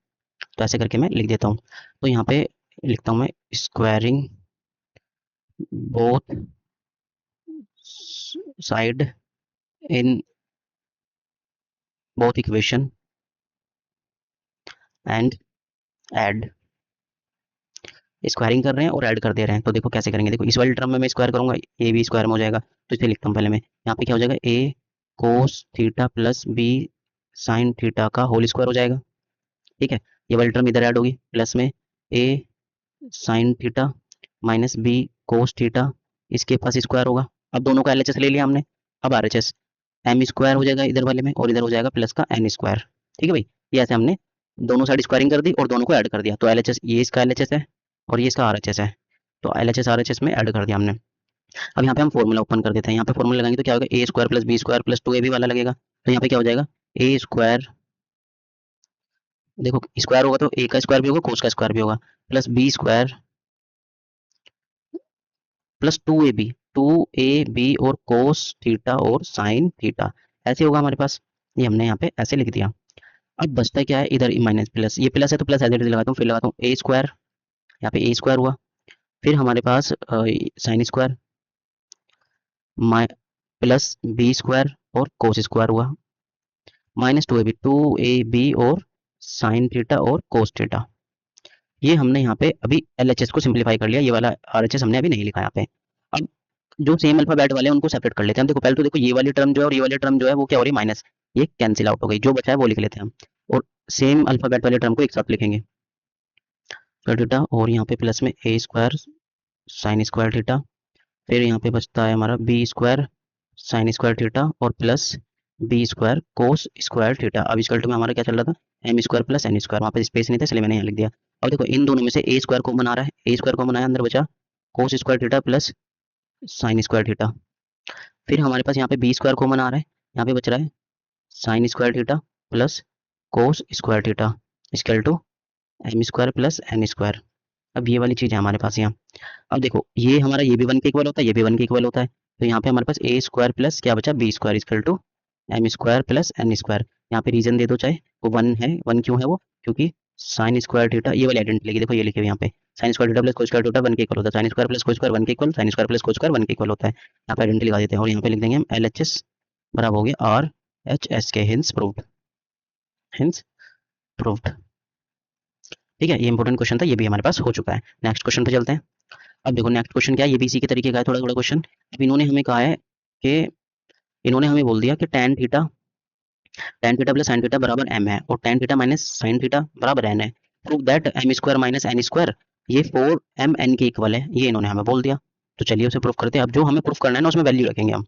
तो ऐसे करके मैं लिख देता हूँ। तो यहाँ पे लिखता हूँ मैं, squaring both side in both equation and add. Squaring कर रहे हैं और ऐड कर दे रहे हैं। तो देखो कैसे करेंगे, देखो इस वाली टर्म में मैं स्क्वायर करूंगा, ए बी स्क्वायर में हो जाएगा। तो इसे लिखता हूँ पहले मैं, यहाँ पे क्या हो जाएगा, a cos theta plus b sine theta का होल स्क्वायर हो जाएगा। ठीक है, ये वाली टर्म इधर ऐड होगी, प्लस में a sine theta minus b cos theta, इसके पास स्क्वायर होगा। अब दोनों का एलएचएस ले लिया हमने। अब आरएचएस एम स्क्वायर हो जाएगा इधर वाले में, और इधर हो जाएगा प्लस का एन स्क्वायर। ठीक है भाई, ये ऐसे हमने दोनों साइड स्क्वायरिंग कर दी और दोनों को ऐड कर दिया। तो एलएचएस, ये इसका एलएचएस है और ये इसका आरएचएस है। तो एलएचएस आरएचएस में ऐड कर दिया हमने। अब यहाँ पे हम फॉर्मूला ओपन कर देते हैं। यहाँ पे फॉर्मूला लगाएंगे तो क्या होगा, a square plus B square plus 2ab वाला लगेगा। तो यहाँ पे क्या हो जाएगा, ए स्क्वायर, देखो स्क्वायर होगा तो ए का स्क्वायर भी होगा, कोस का स्क्वायर भी होगा, plus B square plus 2ab और कोस थीटा और साइन थीटा, ऐसे होगा हमारे पास। ये हमने यहाँ पे ऐसे लिख दिया। अब बचता क्या है, इधर माइनस प्लस, ये प्लस है तो प्लस एज इट इज लगाता हूँ, फिर लगाता हूँ ए स्क्वायर, यहाँ पे ए स्क्वायर हुआ, फिर हमारे पास sine square plus B square और कोस स्क्वायर हुआ, माइनस 2ab और साइन थीटा और कोस थीटा। ये हमने यहाँ पे अभी एलएचएस को सिंप्लीफाई कर लिया, ये वाला आरएचएस हमने अभी नहीं लिखा यहाँ पे। अब जो सेम अल्फाबेट वाले हैं उनको सेपरेट कर लेते हैं। देखो पहले तो देखो, ये वाली टर्म जो है और ये वाली टर्म जो है वो क्या हो रही है, माइनस, ये कैंसिल आउट हो गई, जो बचा है वो लिख लेते हैं हम, और सेम अल्फाबेट वाले टर्म को एक साथ लिखेंगे, थीटा, और यहाँ पे प्लस में a square sine square theta, फिर यहाँ पे बचता है हमारा b square sine square theta और plus B square cos square theta. अब इक्वल टू में हमारा क्या चल रहा था, m square plus n square, वहाँ पे स्पेस नहीं था इसलिए मैंने यहाँ लिख दिया। अब देखो इन दोनों में से ए स्क्वायर कॉमन आ रहा है, ए स्क्वायर कॉमन आया, अंदर बचा कोस square theta plus sine square theta. फिर हमारे पास यहाँ पे बी स्क्वायर कॉमन आ रहा है, यहाँ पे बच रहा है sine square theta plus cos square theta equal to m square plus n square. अब ये वाली चीज़ है हमारे पास यहाँ। अब देखो ये हमारा, ये भी 1 के इक्वल होता है, ये भी 1 के इक्वल होता है। तो यहाँ पे हमारे पास ए स्क्वायर प्लस क्या बचा, B square equal to m square plus n square. यहाँ पे रीजन दे दो चाहे, वो 1 है, 1 क्यों है वो, क्योंकि साइन स्क्वायर थीटा, ये वाली आइडेंटिटी लगी, देखो ये लिखे हुए यहाँ पे, sign square theta plus cos square theta 1 के इक्वल होता है, sine square plus cos square 1 के equal, sign square plus cos square 1 के इक्वल होता है। यहाँ पे आइडेंटिटी लगा देते हैं और यहाँ पे लिख देंगे हम एलएचएस बराबर हो गया आर एच एस के, हिंस प्रूव्ड, हिंस प्रूव्ड। ठीक है, ये इंपॉर्टेंट क्वेश्चन था, ये भी हमारे पास हो चुका है। नेक्स्ट क्वेश्चन पे चलते हैं। अब देखो नेक्स्ट क्वेश्चन क्या है, ये भी इसी के तरीके का है, थोड़ा थोड़ा क्वेश्चन। अब इन्होंने हमें कहा है कि, इन्होंने हमें बोल दिया कि tan theta plus sign theta बराबर m है और tan theta minus sine theta बराबर n है। Prove that m square minus n square ये 4mn के इक्वल है, ये इन्होंने हमें बोल दिया। तो चलिए उसे प्रूफ करते हैं। अब जो हमें प्रूफ करना है ना, उसमें वैल्यू रखेंगे हम,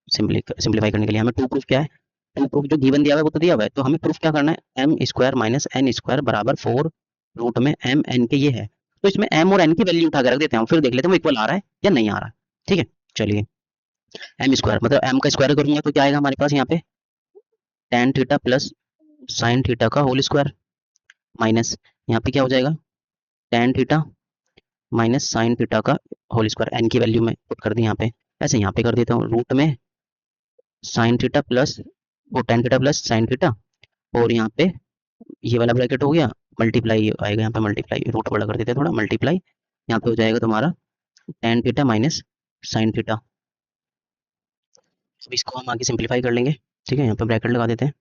सिंप्लीफाई करने के लिए। हमें टू प्रूफ क्या है, टू प्रूफ जो गिवन दिया हुआ है वो तो दिया हुआ है, तो हमें प्रूफ क्या करना है, m square minus n square बराबर 4 रूट में m n के ये है। तो इसमें m और n की वैल्यू उठा के रख देते हैं, फिर देख लेते हैं वो इक्वल आ रहा है या नहीं आ रहा। ठीक है, चलिए m स्क्वायर मतलब m का स्क्वायर करूंगा तो क्या आएगा हमारे पास यहाँ पे, tan theta plus sign theta का होल स्क्वायर माइनस, यहाँ पे क्या हो जाएगा, tan theta minus sine theta का होल स्क्वायर, n की वैल्यू में पुट कर दी यहाँ पे। ऐसे यहाँ पे कर देता हूँ रूट में साइन थीटा प्लस वो tan theta plus sign theta, और यहाँ पे ये वाला ब्रैकेट हो गया, मल्टीप्लाई आएगा यहाँ पे, मल्टीप्लाई रूट बड़ा कर देते हैं थोड़ा, मल्टीप्लाई यहाँ पे हो जाएगा तुम्हारा tan theta minus sine theta. अब इसको हम आगे सिंप्लीफाई कर लेंगे। ठीक है, यहाँ पे ब्रैकेट लगा देते हैं।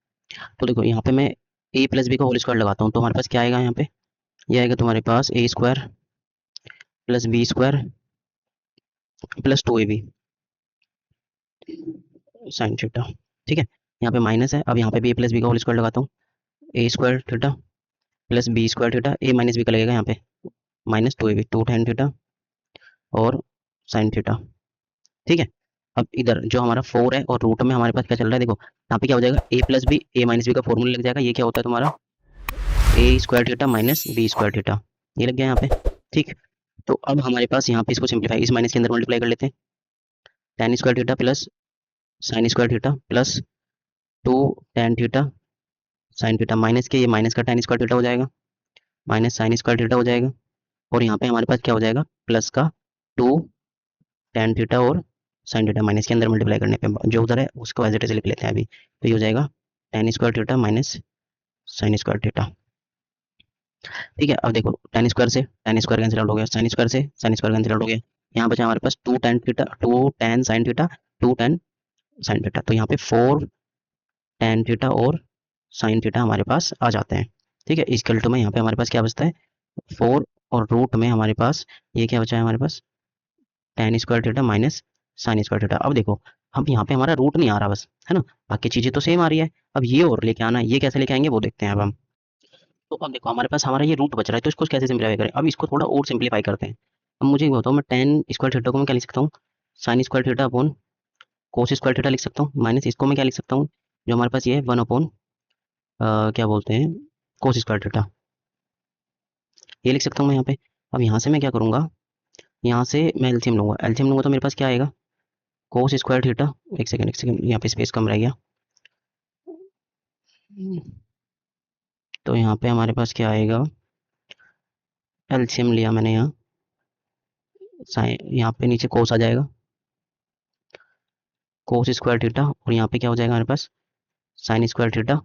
तो देखो यहाँ पे मैं a प्लस बी का होल स्क्वायर लगाता हूँ, तो हमारे पास क्या आएगा यहाँ पे, ये आएगा तुम्हारे पास ए square plus B square plus 2ab sine theta. ठीक है, यहाँ पे माइनस है, अब यहाँ पे भी a प्लस बी का होल स्क्वायर लगाता हूँ, a square theta plus B square theta, a minus b का लगेगा यहाँ पे माइनस 2ab 2 tan थीटा और साइन थीटा। ठीक है, अब इधर जो हमारा 4 है और रूट में हमारे पास क्या चल रहा है, देखो यहाँ पे क्या हो जाएगा, a plus b a minus b का फॉर्मूला लग जाएगा, ये क्या होता है तुम्हारा a square theta minus B square theta, ये लग गया यहाँ पे। ठीक, तो अब हमारे पास यहाँ पे इसको सिंप्लीफाई, इस माइनस के अंदर मल्टीप्लाई कर लेते हैं, tan square theta plus sine square theta plus 2 tan theta sine theta, minus के ये माइनस का tan स्क्वायर थीटा हो जाएगा, माइनस साइन स्क्वायर थीटा हो जाएगा, और यहाँ पे हमारे पास क्या हो जाएगा, प्लस का 2 tan थीटा और sin थीटा माइनस के अंदर मल्टीप्लाई करने पे जो उधर है उसको एज इट इज लिख लेते हैं अभी। तो ये हो जाएगा tan square theta minus sin square theta. ठीक है, अब देखो tan स्क्वायर कैंसिल आउट हो गया, sin स्क्वायर कैंसिल आउट हो गया। यहाँ बचा हमारे पास 2 tan theta, 2 tan sin theta, 2 tan sin theta. तो यहाँ पे 4 tan थीटा और sin थीटा हमारे पास आ जाते हैं। ठीक है, इक्वल टू में यहाँ पे हमारे पास क्या बचता है, 4 और रूट में हमारे पास ये क्या बचा है हमारे पास, tan square theta minus sin square theta. अब देखो हम यहाँ पे हमारा रूट नहीं आ रहा बस, है ना, बाकी चीजें तो सेम आ रही है। अब ये और लेके आना है, ये कैसे लेके आएंगे वो देखते हैं अब हम। तो अब देखो हमारे पास हमारा ये रूट बच रहा है, तो इसको कैसे सिंप्लीफाई करें, अब इसको थोड़ा और सिंप्लीफाई करते हैं। अब मुझे ये बताओ, मैं tan स्क्वायर थीटा को मैं क्या लिख सकता हूँ, sin स्क्वायर थीटा अपॉन कोस स्क्वायर थीटा लिख सकता हूँ, माइनस इसको मैं क्या लिख सकता हूँ, जो हमारे पास ये है 1 अपॉन क्या बोलते हैं कोस स्क्वायर थीटा, ये लिख सकता हूँ मैं यहाँ पे। अब यहाँ से मैं क्या करूँगा, यहाँ से मैं एलसीएम लूँगा तो मेरे पास क्या आएगा, कोस स्क्वायर थीटा, एक सेकंड यहाँ पे स्पेस कम रह गया। तो यहाँ पे हमारे पास क्या आएगा, एलसीएम लिया मैंने यहाँ, यहाँ पे नीचे कोस आ जाएगा, कोस स्क्वायर थीटा, और यहाँ पे क्या हो जाएगा हमारे पास साइन स्क्वायर थीटा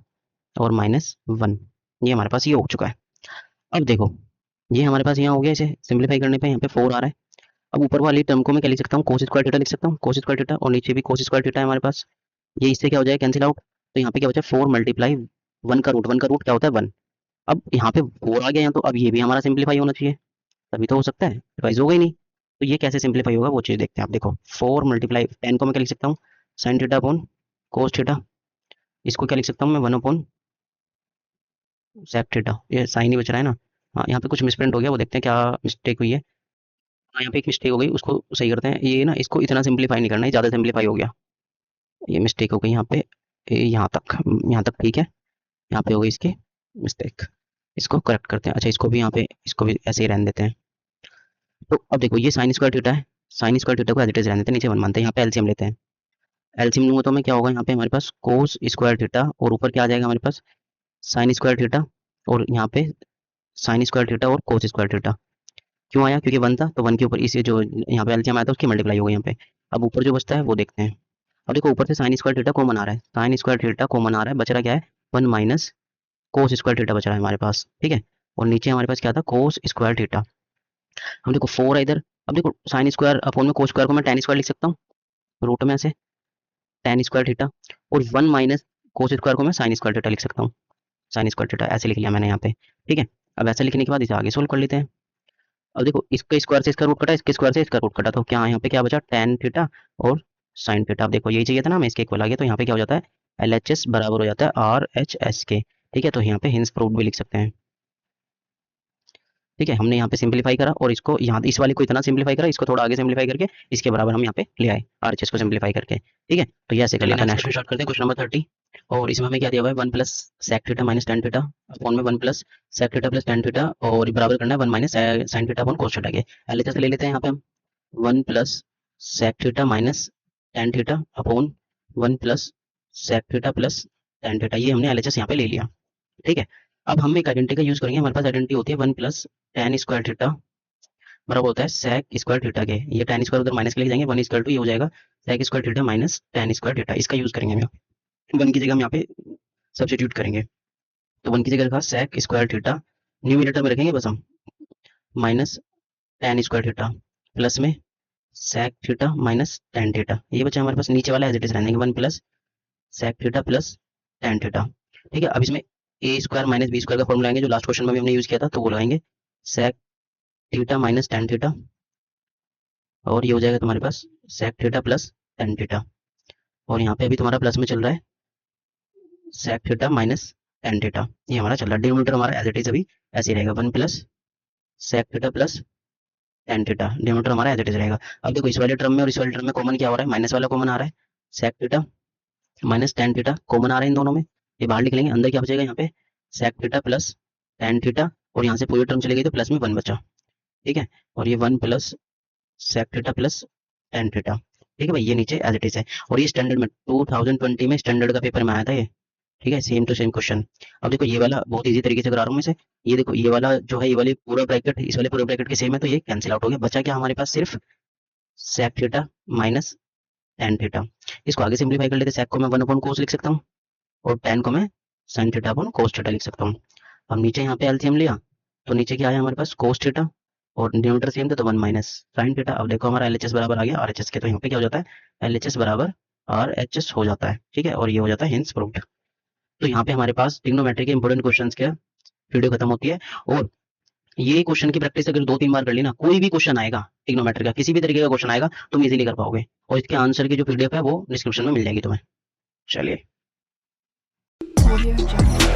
और -1। ये हमारे पास ये हो चुका है। अब देखो ये हमारे पास यहाँ हो गया, इसे सिंप्लीफाई करने पे यहाँ पे 4 आ रहा है। अब ऊपर वाली टर्म को मैं क्या लिख सकता हूँ, कोस स्क्वायर थीटा लिख सकता हूँ, कोस स्क्वायर थीटा, और नीचे भी कोस स्क्वायर थीटा है हमारे पास। ये इससे क्या हो जाएगा, कैंसिल आउट। तो यहाँ पे क्या बचा, 4 मल्टीप्लाई 1 का रूट, 1 का रूट क्या होता है 1। अब यहाँ पे 4 आ गया यहाँ, तो अब ये भी हमारा सिंप्लीफाई होना चाहिए, तभी तो हो सकता है, रिवाइज होगा ही नहीं। तो ये कैसे सिंप्लीफाई होगा वो चीज़ देखते हैं। आप देखो 4 मल्टीप्लाई 10 को मैं क्या लिख सकता हूँ, sine theta upon cos theta, इसको क्या लिख सकता हूँ मैं 1 अपॉन सेक थीटा, ये साइन ही बच रहा है ना। हाँ यहाँ पे कुछ मिसप्रिंट हो गया, वो देखते हैं क्या मिस्टेक हुई है। हाँ यहाँ पे एक मिस्टेक हो गई, उसको सही करते हैं। ये ना इसको इतना सिंप्लीफाई नहीं करना है, ज़्यादा सिंप्लीफाई हो गया, ये मिस्टेक हो गई यहाँ पे। यहाँ तक ठीक है, यहाँ पे हो गई इसकी मिस्टेक, इसको करेक्ट करते हैं। अच्छा इसको भी यहाँ पे, इसको भी ऐसे ही रहने देते हैं। तो अब देखो ये साइन स्क्वायर थीटा है, साइन स्क्वायर थीटा को एज इट इज रहने देते हैं, नीचे 1 मानते हैं। यहाँ पे एलसीएम लेते हैं, एलसीएम लूंगा तो मैं क्या होगा, यहाँ पे हमारे पास कोस स्क्वायर थीटा और ऊपर क्या आ जाएगा हमारे पास साइन स्क्वायर थीटा, और यहाँ पे साइन स्क्वायर थीटा और कोस स्क्वायर थीटा। क्यों आया, क्योंकि 1 था, तो 1 के ऊपर इसे जो यहाँ पे एलसीएम आया था उसकी मल्टीप्लाई हो गई यहाँ पे। अब ऊपर जो बचता है वो देखते हैं। अब देखो ऊपर से साइन स्क्वायर थीटा कॉमन आ रहा है, साइन स्क्वायर थीटा कॉमन आ रहा है, बच रहा क्या है 1 माइनस कोस स्क्वायर थीटा बच रहा है हमारे पास। ठीक है, और नीचे हमारे पास क्या था, कोस स्क्वायर थीटा। हम देखो 4 है इधर। अब देखो साइन स्क्वायर अपॉन में कोस स्क्वायर को मैं tan स्क्वायर लिख सकता हूँ, रूट में ऐसे tan स्क्वायर थीटा, और 1 माइनस कोस स्क्वायर को मैं साइन स्क्वायर थीटा लिख सकता हूँ, साइन स्क्वायर थीटा ऐसे लिख लिया मैंने यहाँ पे। ठीक है, अब ऐसे लिखने के बाद इसे आगे सोल्व कर लेते हैं। अब देखो इसके स्क्वायर से इसका रूट कटा, इसके स्क्वायर से इसका रूट कटा, तो क्या यहाँ पे क्या बचा, tan थीटा और साइन थीटा। अब देखो यही चाहिए था ना हमें, इसके इक्वल आ गया, तो यहाँ पे क्या हो जाता है LHS बराबर हो जाता है RHS के। ठीक है, तो यहाँ पे हिंस प्रूव्ड भी लिख सकते हैं। ठीक है, हमने यहाँ पे सिंप्लीफाई करा, और इसको यहाँ इस वाले को इतना सिंप्लीफाई करा, इसको थोड़ा आगे सिंप्लीफाई करके इसके बराबर हम यहाँ पे ले आए RHS को सिंप्लीफाई करके। ठीक है, तो ये ऐसे कर लेना। नेक्स्ट स्टार्ट करते हैं क्वेश्चन नंबर 30, और इसमें हमें क्या दिया हुआ है 1 plus sec theta minus tan theta upon में 1 plus sec theta plus tan theta, और बराबर करना है 1 minus sine theta upon cos theta के। LHS ले लेते हैं यहाँ पे हम, 1 plus sec theta minus tan theta upon 1 plus sec theta plus tan theta, ये हमने LHS यहाँ पे ले लिया। ठीक है, अब हम एक आइडेंटिटी का यूज करेंगे, हमारे पास आइडेंटिटी होती है 1 प्लस tan स्क्वायर थीटा बराबर होता है सेक स्क्वायर थीटा के। ये tan स्क्वायर उधर माइनस के लेके जाएंगे, 1 स्क्वायर टू ये हो जाएगा sec square theta minus tan square theta, इसका यूज करेंगे हम। 1 की जगह हम यहाँ पे सब्स्टिट्यूट करेंगे, तो 1 की जगह रखा सेक स्क्वायर थीटा, न्यूमरेटर में रखेंगे बस हम, minus tan square theta plus में sec theta minus tan theta, ये बचा हमारे पास। नीचे वाला एज इट इज रहने देंगे 1 plus sec theta plus tan theta. ठीक है, अब इसमें A square minus B square का फॉर्मूला आएंगे, जो लास्ट क्वेश्चन में भी हमने यूज किया था, तो वो लगाएंगे sec theta minus tan theta, और ये हो जाएगा तुम्हारे पास sec theta plus tan theta, और यहाँ पे अभी तुम्हारा प्लस में चल रहा है sec theta minus tan theta, ये हमारा चल रहा है। डिनोमिनेटर हमारा एज इट इज अभी ऐसे ही रहेगा 1 plus sec theta plus tan theta, denominator हमारा एज इट इज रहेगा। अब देखो इस वाले टर्म में और इस वाले टर्म में कॉमन क्या हो रहा है, माइनस वाला कॉमन आ रहा है, sec theta minus tan theta common आ रहा है इन दोनों में, ये बाहर निकलेंगे, अंदर क्या बचेगा यहाँ पे sec theta plus tan theta, और यहाँ से पूरी टर्म चली गई तो प्लस में 1 बचा। ठीक है, और ये 1 plus sec theta plus tan theta. ठीक है भाई, ये नीचे एज इट इज है, और ये स्टैंडर्ड में 2020 में स्टैंडर्ड का पेपर में आया था ये। ठीक है, सेम टू सेम क्वेश्चन। अब देखो ये वाला बहुत इजी तरीके से करा रहा हूँ मैं इसे। ये देखो ये वाला जो है, ये वाली पूरा ब्रैकेट इस वाले पूरे ब्रैकेट के सेम है, तो ये कैंसिल आउट हो गया। बचा क्या हमारे पास? सिर्फ sec theta minus tan theta. इसको आगे सिंप्लीफाई कर लेते हैं। sec को मैं 1/cos लिख सकता हूँ और tan को मैं sin theta upon cos theta लिख सकता हूँ। अब नीचे यहाँ पे एलसीएम लिया तो नीचे क्या आया हमारे पास? cos थीटा और डिनोमिनेटर सेम था तो 1 माइनस sin थीटा। अब देखो हमारा LHS बराबर आ गया RHS के, तो यहाँ पे क्या हो जाता है? LHS बराबर RHS हो जाता है। ठीक है, और ये हो जाता है हिंस प्रूव्ड। तो यहाँ पे हमारे पास ट्रिग्नोमेट्री के इंपॉर्टेंट क्वेश्चंस के वीडियो खत्म होती है। और ये क्वेश्चन की प्रैक्टिस अगर 2-3 बार कर ली ना, कोई भी क्वेश्चन आएगा ट्रिग्नोमेट्री का, किसी भी तरीके का क्वेश्चन आएगा, तुम इजीली कर पाओगे। और इसके आंसर की जो पीडीएफ है वो डिस्क्रिप्शन में मिल जाएगी तुम्हें। चलिए। Audio Jungle.